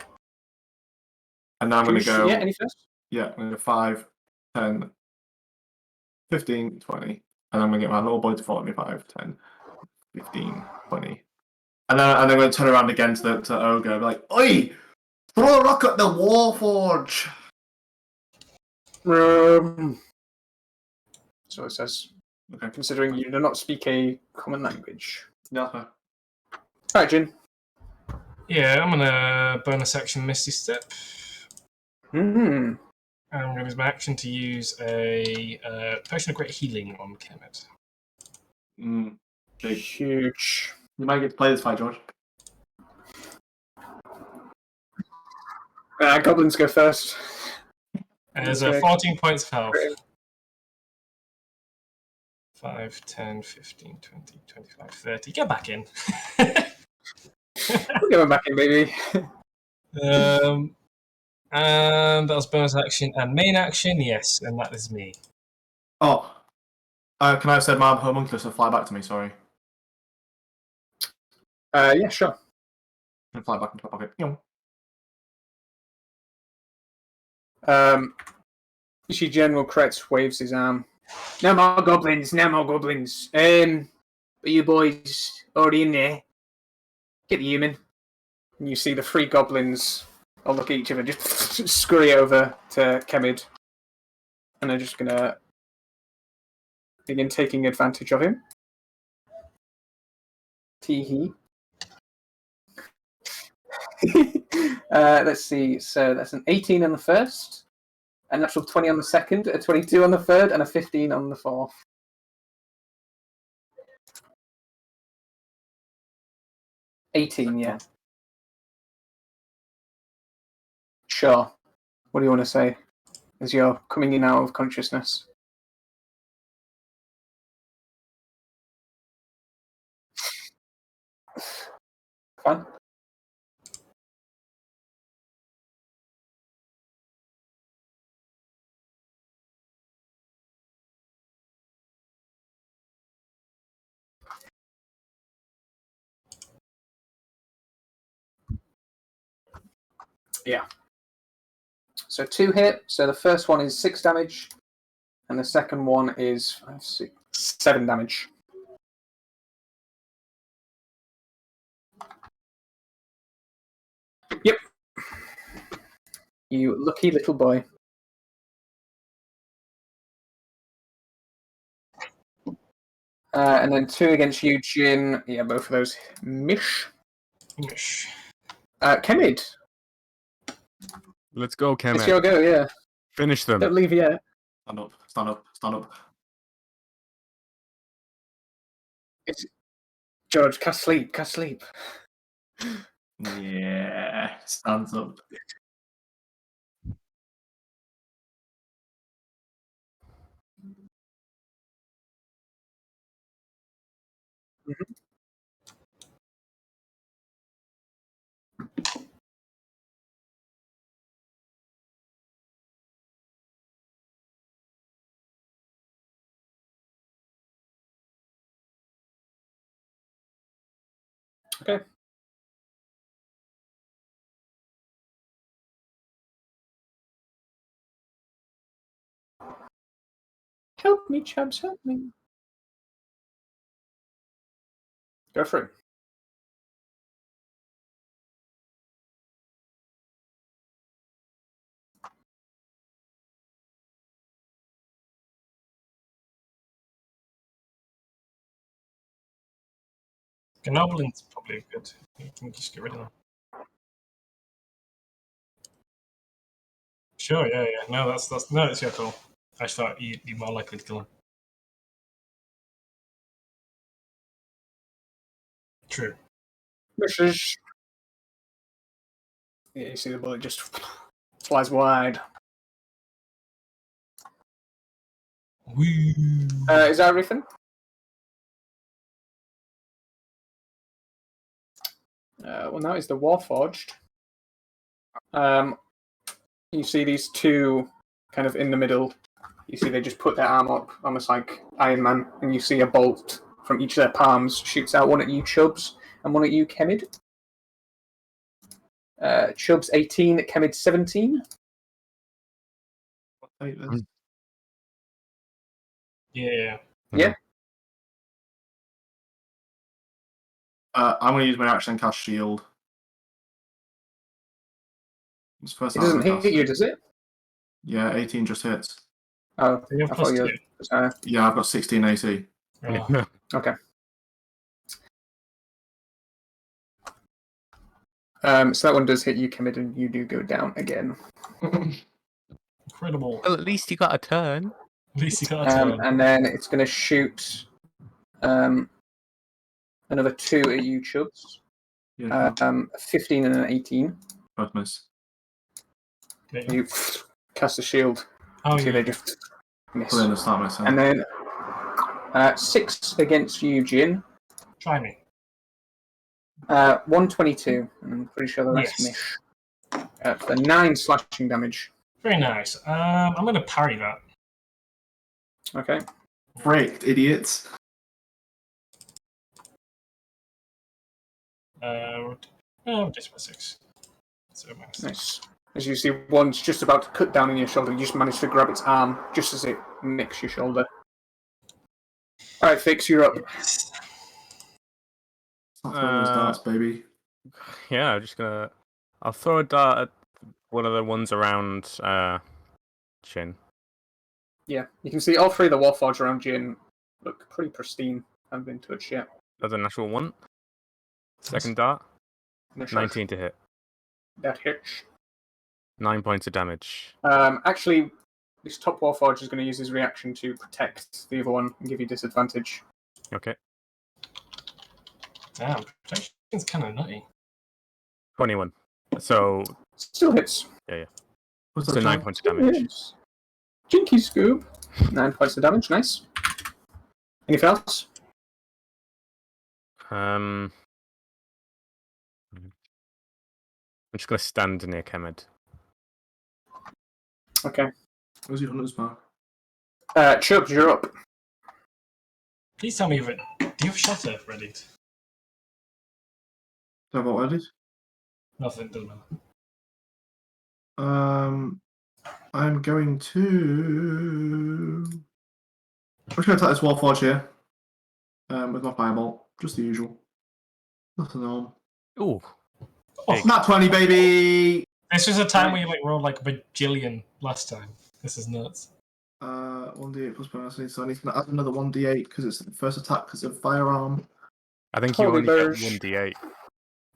And now I'm going to go. Yeah, any first? Yeah, I'm going to go 5, 10, 15, 20. And I'm going to get my little boy to follow me 5, 10, 15, 20. And then I'm going to turn around again to Ogre and be like, "Oi! Throw a rock at the Warforge!" So it says, Okay. considering you do not speak a common language. Yeah, that's fair. Alright, Jin. Yeah, I'm gonna bonus action Misty Step. Mm-hmm. And I'm gonna use my action to use a potion of great healing on Kemet. Big. Huge. You might get to play this fight, George. Goblins go first. And there's Okay. 14 points of health. Great. 5, 10, 15, 20, 25, 30. Get back in. We're going back in, baby. And that was bonus action and main action, yes, and that is me. Oh. Can I have said my homunculus to fly back to me? Sorry. Yeah, sure. And fly back into my pocket. You see General Kretz waves his arm. No more goblins, no more goblins. Are you boys already in there? Get the human. And you see the 3 goblins I'll look at each of them, just scurry over to Kemid, and they're just gonna begin taking advantage of him. Tee-hee. Let's see. So that's an 18 on the first, a natural 20 on the second, a 22 on the third, and a 15 on the fourth. $18, yeah. Sure. What do you want to say as you're coming in out of consciousness? Fine. Yeah. So 2 hit. So the first one is 6 damage, and the second one is 7 damage. Yep. You lucky little boy. And then 2 against you, Jin. Yeah, both of those mish. Mish. Kemid, Let's go, it's Kemet. your go, yeah. Finish them. Don't leave yet. Stand up, stand up, stand up. It's... George, cast sleep, cast sleep. Yeah, stands up. Okay. Help me, Chubbs, help me. Go for it. Gnoblin's probably good. You can just get rid of them. Sure, yeah. No, that's your call. I just thought you'd be more likely to kill him. True. Misses. Yeah, you see the bullet just flies wide. Woo. Is that everything? Well, now is the Warforged. You see these 2 kind of in the middle. You see they just put their arm up, almost like Iron Man, and you see a bolt from each of their palms shoots out, one at you, Chubbs, and one at you, Kemid. Chubbs 18, Kemid 17. Yeah. Yeah. I'm going to use my action and cast shield. It's first It time doesn't I cast hit you, does it? Yeah, 18 just hits. Oh, You have I plus thought you 2. were... Yeah, I've got 16 AC. Oh. Okay. So that one does hit you, Kemid, and you do go down again. Incredible. Well, at least you got a turn. At least you got a turn. And then it's going to shoot another 2 at you, Chubbs. Yeah, 15 and an 18. both miss. Yeah. You cast a shield. Oh, See, yeah. they just miss. Put in the start myself. And then 6 against you, Jin. Try me. 122. And I'm pretty sure the rest Yes. miss. For 9 slashing damage. Very nice. I'm going to parry that. Okay. Fricked, idiots. Just my 6. So minus Nice. As you see, one's just about to cut down on your shoulder. You just manage to grab its arm just as it nicks your shoulder. Alright, Fix, you're up. Yes. Start throwing those darts, baby. Yeah, I'm just gonna. I'll throw a dart at one of the ones around Chin. Yeah, you can see all three of the Warforged around Jin look pretty pristine. Haven't been touched yet. That's a natural one. Second dart. No shot. 19 to hit. That hits. 9 points of damage. Actually, this top Warforged is going to use his reaction to protect the other one and give you disadvantage. Okay. Damn, protection's kind of nutty. 21. So, Still hits. What's so that? 9 points of damage. Yes. Jinky Scoob. 9 points of damage. Nice. Anything else? I'm just going to stand near Kemed. Okay. Where's your hunter's mark? Chubbs, you're up. Please tell me do you have shutter ready? Tell me what I did. Nothing, doesn't matter. I'm going to. I'm just going to attack this Warforge here. With my fireball, just the usual. Nothing on. Ooh. Oh, Big. Nat 20, baby. this was a time where you like rolled like a bajillion last time. This is nuts. 1d8 plus bonus, so I need to add another 1d8 because it's the first attack because of firearm. I think you Holy only get bursh. 1d8.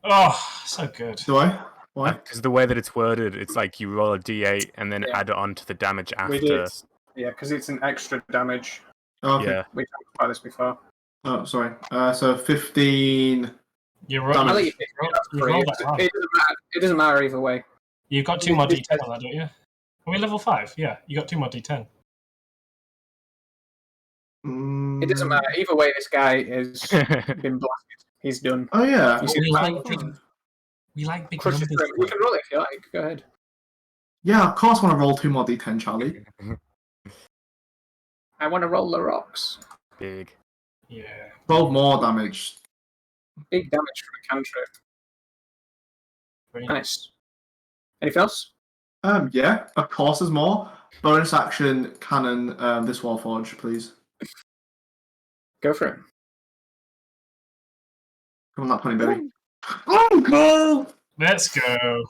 Oh, so good. Do I? Why? Because the way that it's worded, it's like you roll a d8 and then Yeah. add it on to the damage We after. did. Yeah, because it's an extra damage. Oh, okay. Yeah. We talked about this before. Oh, sorry. So 15. You're right. I'll Damage. let you pick You it up you for you. rolled that high. It doesn't matter either way. You've got 2 more D10 on that, don't you? Are we level 5? Yeah, you got 2 more D10. It doesn't matter. Either way, this guy has been blasted. He's done. Oh, yeah. You see we the like crush big, we like big it numbers. through. You can roll it if you like. Go ahead. Yeah, of course I want to roll 2 more d10, Charlie. I want to roll the rocks. Big. Yeah. 12 more damage. Big damage from a cantrip. Very Nice. Anything else? Yeah, of course there's more. Bonus action, cannon, this Warforge, please. Go for it. Come on, that 20, baby. Oh, cool! Let's go.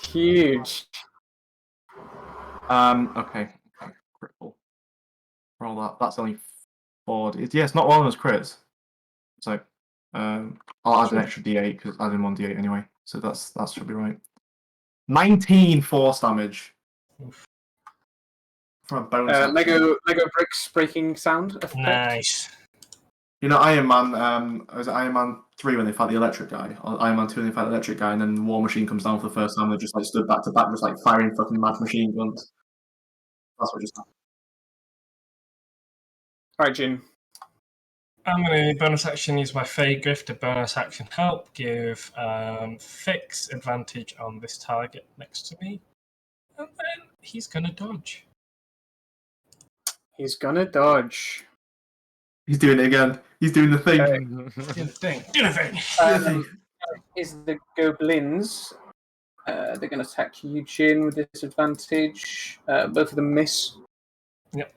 Huge. Okay. Critical. Roll that. That's only 4. Yeah, it's not one of those crits. So, I'll add an extra d8 because I added 1d8 anyway. So that should be right. 19 force damage. Oof. From a bonus action. Lego bricks breaking sound effect. Nice. You know, Iron Man, was it Iron Man 3 when they fight the electric guy? Or Iron Man 2 when they fight the electric guy, and then War Machine comes down for the first time, they just like stood back to back, just like firing fucking mad machine guns. That's what just happened. Alright, Jin. I'm going to bonus action use my Fey Grift to bonus action help, give Fix advantage on this target next to me, and then he's going to dodge. He's gonna dodge. He's doing it again. He's doing the thing. Do the thing. Do the thing. Is the goblins. They're going to attack you, Jin, with disadvantage. Both of them miss. Yep.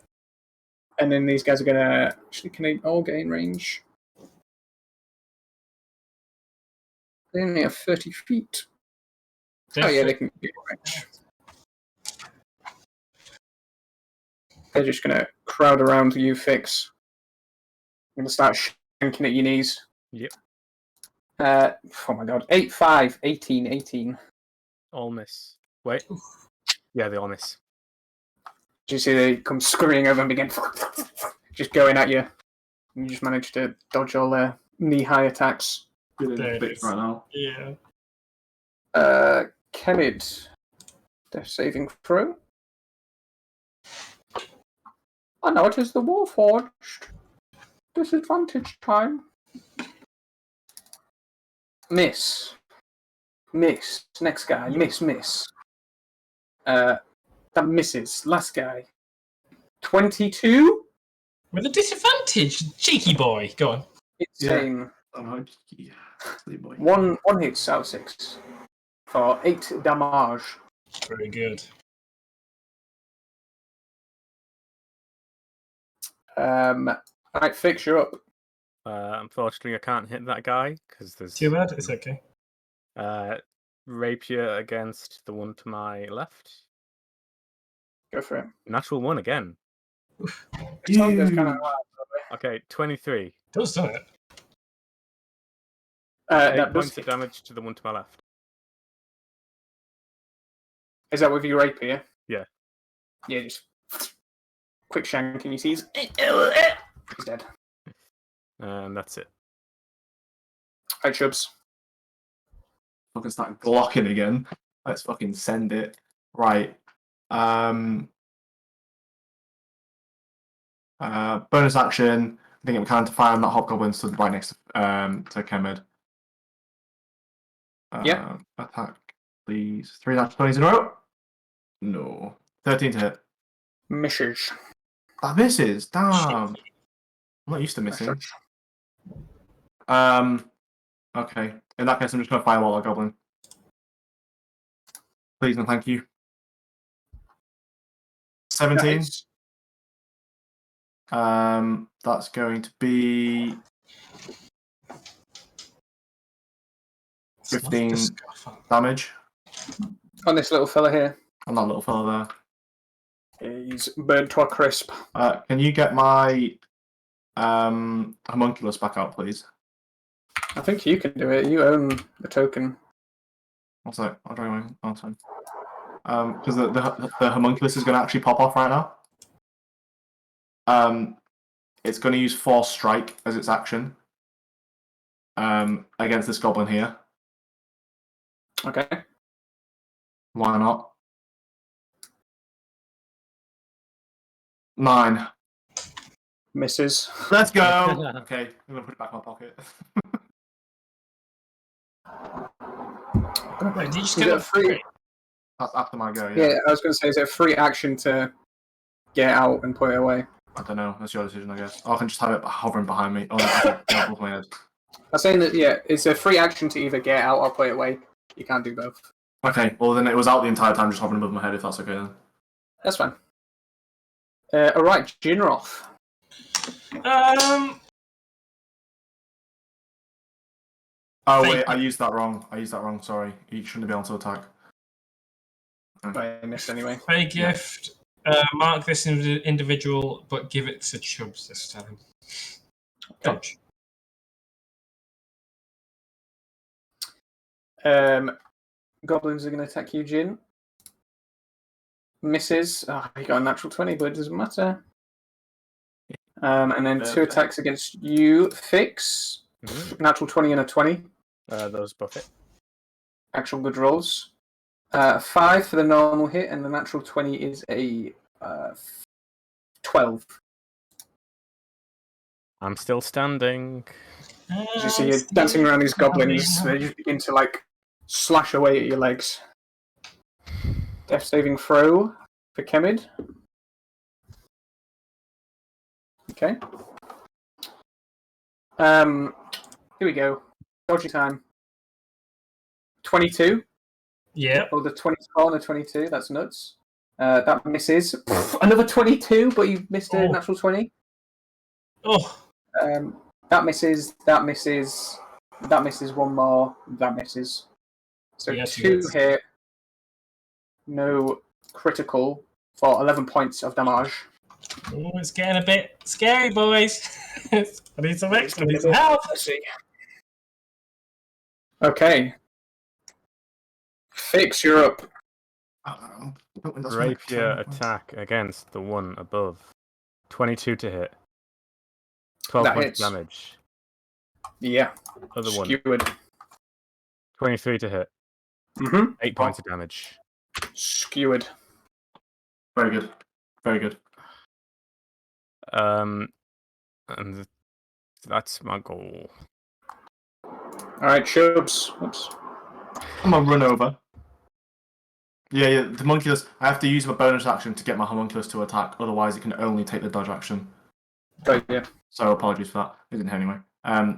And then these guys are going to... Actually, can they all get in range? They only have 30 feet. Oh, yeah, they can get in range. They're just going to crowd around you, Fix. I'm going to start shanking at your knees. Yep. Oh my god. 8, 5, 18, 18. All miss. Wait. Yeah, they all miss. Do you see they come scurrying over and begin just going at you? And you just manage to dodge all their knee-high attacks. Doing There the it bits is. right now. Yeah. Kennid. Death saving throw. Oh no, it is the Warforged. Disadvantage time. Miss. Miss. Next guy. Miss. That misses. Last guy. 22? With a disadvantage, cheeky boy. Go on. Insane. Oh, yeah. Silly boy. One hit out of 6 for 8 damage. Very good. Alright, Fix, you're up. Unfortunately, I can't hit that guy because there's Too bad. It's okay. Rapier against the one to my left. Go for it. Natural 1 again. Tom goes kind of Okay, 23. Does, doesn't it? 8 that does points of hit. damage to the one to my left. Is that with your rapier? Yeah. Yeah, just quick shank and you see he's dead. And that's it. Right, Chubbs. Fucking start glocking again. Let's fucking send it. Right. Bonus action. I think I'm kind to fire on that hobgoblin stood right next to Kemed. Yep. Attack, please. 3 natural 20s in a row. No. 13 to hit. Misses. That misses. Damn. I'm not used to missing. Okay. In that case, I'm just gonna firewall a goblin. Please and thank you. 17. Nice. That's going to be 15 damage. On this little fella here. On that little fella He's burnt to a crisp. there. Can you get my homunculus back out, please? I think you can do it. You own the token. What's that? I'll try my time. Because the homunculus is going to actually pop off right now. It's going to use Force Strike as its action against this goblin here. Okay. Why not? 9. Misses. Let's go. Okay, I'm going to put it back in my pocket. Wait, did you just Is get it a a free? That's after my go, Yeah, I was going to say, is it a free action to get out and put it away? I don't know. That's your decision, I guess. Or I can just have it hovering behind me. Oh, above my head. I'm saying that, yeah, it's a free action to either get out or put it away. You can't do both. Okay, well then it was out the entire time, just hovering above my head, if that's okay then. That's fine. Alright, Jinroth. Oh wait, I used that wrong. Sorry, you shouldn't be able to attack. I missed anyway. Pay gift. Mark this individual, but give it to Chubbs this time. Dodge. Goblins are going to attack you, Jin. Misses. Oh, you got a natural 20, but it doesn't matter. And then 2 attacks against you. Fix. Natural 20 and a 20. Those both hit. Actual good rolls. 5 for the normal hit, and the natural 20 is a 12. I'm still standing. As you see, you're dancing around these goblins. They just begin to, like, slash away at your legs. Death saving throw for Kemid. Okay. Here we go. Dodgy time. 22. Yeah. Oh, the 24 and the 22. That's nuts. That misses. Another 22, but you missed a natural 20. Oh. That misses. That misses. That misses one more. That misses. So Yes, 2 yes. hit. No critical for 11 points of damage. Oh, it's getting a bit scary, boys. I need some extra. I need some help. Let's see. Okay. Fix, you're up. Rapier attack against the one above. 22 to hit. 12 That points hits. damage. Yeah. Other one. Skewered. 23 to hit. 8 points of damage. Skewered. Very good. Very good. And that's my goal. Alright, Chubbs. Oops. I'm gonna run over. Yeah, the homunculus. I have to use my bonus action to get my homunculus to attack, otherwise it can only take the dodge action. Right, yeah. So apologies for that. It didn't hit anyway.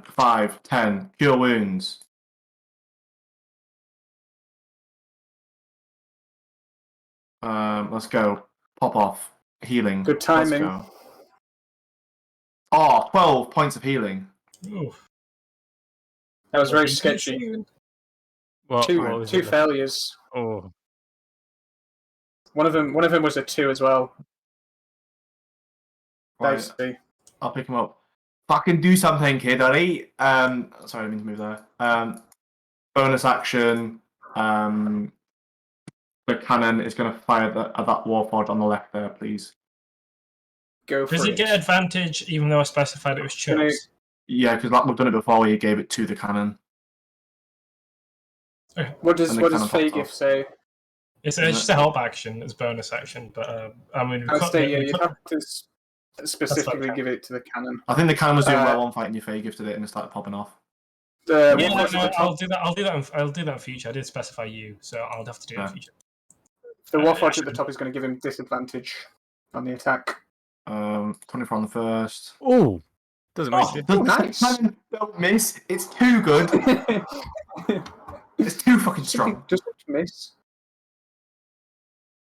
5, 10, cure wounds. Let's go. Pop off. Healing. Good timing. Let's go. Oh, 12 points of healing. Ooh. That was very sketchy. What Two was two it? failures. Oh, One of them was a 2 as well. Right, Dicey. I'll pick him up. Fucking do something, kid, alright? Sorry, I didn't mean to move there. Bonus action. The cannon is going to fire at that warforged on the left there, please. Go for Does it. it get advantage even though I specified it was Gonna- chips? Yeah, because we've done it before where you gave it to the cannon. What does And the cannon Fey pops Gift off. say? It's Isn't just it? a help action. It's bonus action, but I mean, I'd say you'd have to specifically okay. give it to the cannon. I think the cannon was doing well one fight and you Faye gifted it and it started popping off. The Yeah, Warforged at the I'll top. do that. I'll do that in future. I did specify you, so I'll have to do it in Yeah. future. The Warforged at the top is going to give him disadvantage on the attack. 24 on the first. oh, doesn't miss it. The nice. cannon don't miss. It's too good. It's too fucking strong. Just miss.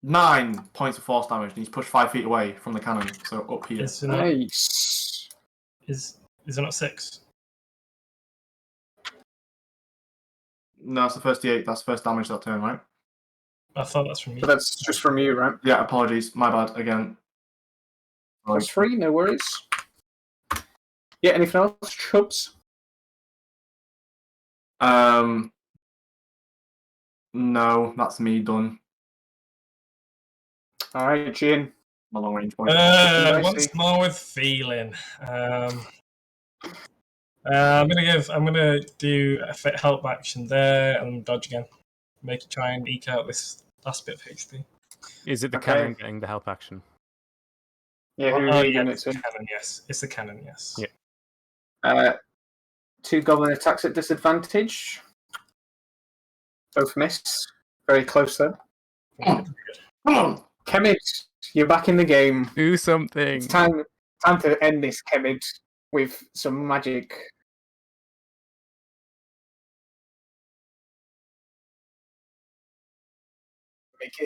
9 points of force damage and he's pushed 5 feet away from the cannon, so up here. Is it not, Nice. is it not 6? No, that's the first D8. That's the first damage that turn, right? I thought that's from you. But that's just from you, right? Yeah, apologies. My bad again. That's 3, no worries. Yeah, anything else, Chubs? No, that's me done. Alright, Jin. My long range boy. Once more with feeling. I'm gonna do a help action there and dodge again. Make it try and eke out this last bit of HP. Is it the Okay. cannon getting the help action? Yeah, who Oh, are you yeah, doing it it's the to? cannon. Yes, it's the cannon. Yes. Yeah. 2 goblin attacks at disadvantage. Both miss. Very close though. Come on! Kemid, you're back in the game. Do something. It's time to end this, Kemid, with some magic.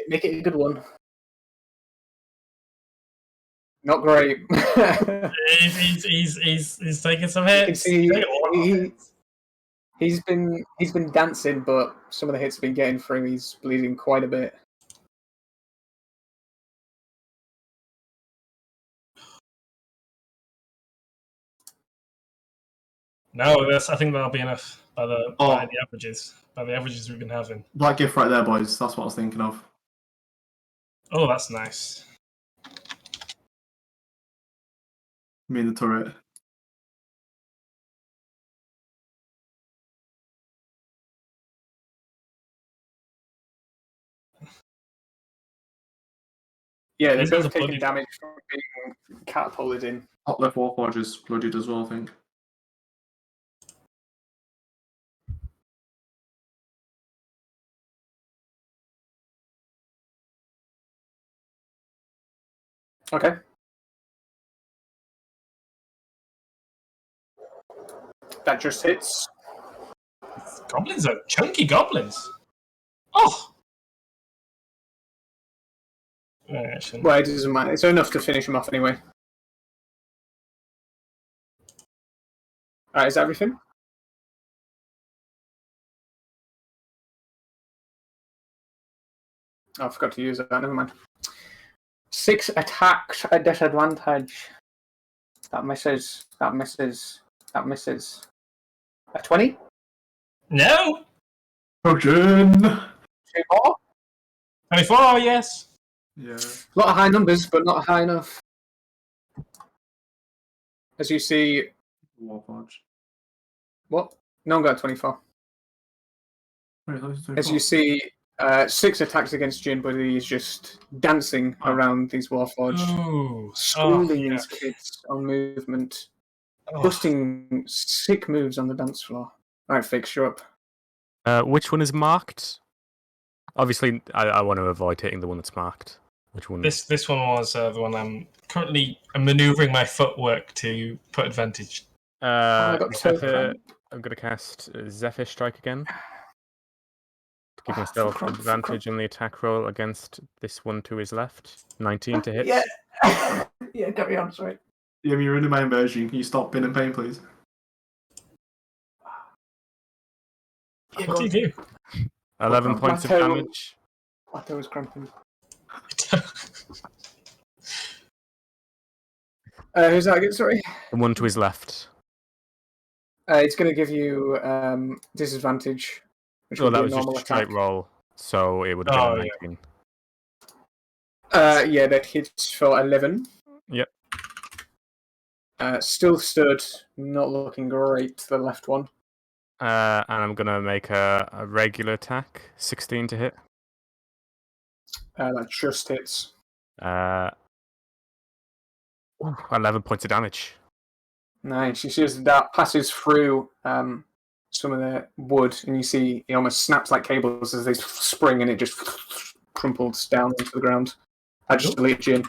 Make it a good one. Not great. He's taking some You can hits. see he's been dancing, but some of the hits have been getting through. He's bleeding quite a bit. No, I think that'll be enough by the averages. By the averages we've been having. Black gift right there, boys. That's what I was thinking of. Oh, that's nice. Me and the turret. Yeah, they're These guys both are taking bloody- damage from being catapulted in. Top left warforge is blooded as well, I think. Okay. That just hits. Goblins are chunky goblins. Oh. Actually, Well, it doesn't matter. It's enough to finish him off anyway. Alright, is that everything? Oh, I forgot to use that. Never mind. 6 attacks at disadvantage. That misses. That misses. That misses. A 20? no. Potion! 2 more? 24. Yes. Yeah. A lot of high numbers, but not high enough. As you see, Warforge. what? No one got 24. Wait, those are As you see, 6 attacks against Jin, but he's just dancing around these Warforged, Ooh. schooling yeah. these kids on movement, Oh. busting sick moves on the dance floor. Alright, Fix, you're up. Which one is marked? Obviously, I want to avoid hitting the one that's marked. Which one? This one was the one I'm currently maneuvering my footwork to put advantage. I got Zephyr, I'm going to cast Zephyr Strike again. To give myself fuck off, advantage on the attack roll against this one to his left. 19 to hit. Yeah. Yeah, carry on, sorry. Yeah, you're in my immersion. Can you stop bin and pain, please? Yeah, What do you do? 11 points of My toe- damage. My toe was cramping. Who's that again? Sorry. The one to his left. It's going to give you disadvantage, which Oh, would that be a was just normal a straight attack. roll, so it would have been Oh, a yeah. 19. Yeah, that hits for 11. Yep. Still stood, not looking great, the left one. And I'm gonna make a regular attack. 16 to hit. That just hits. 11 points of damage. Nice. You see as that passes through some of the wood, and you see it almost snaps like cables as they spring, and it just crumples down onto the ground. I just delete Jin.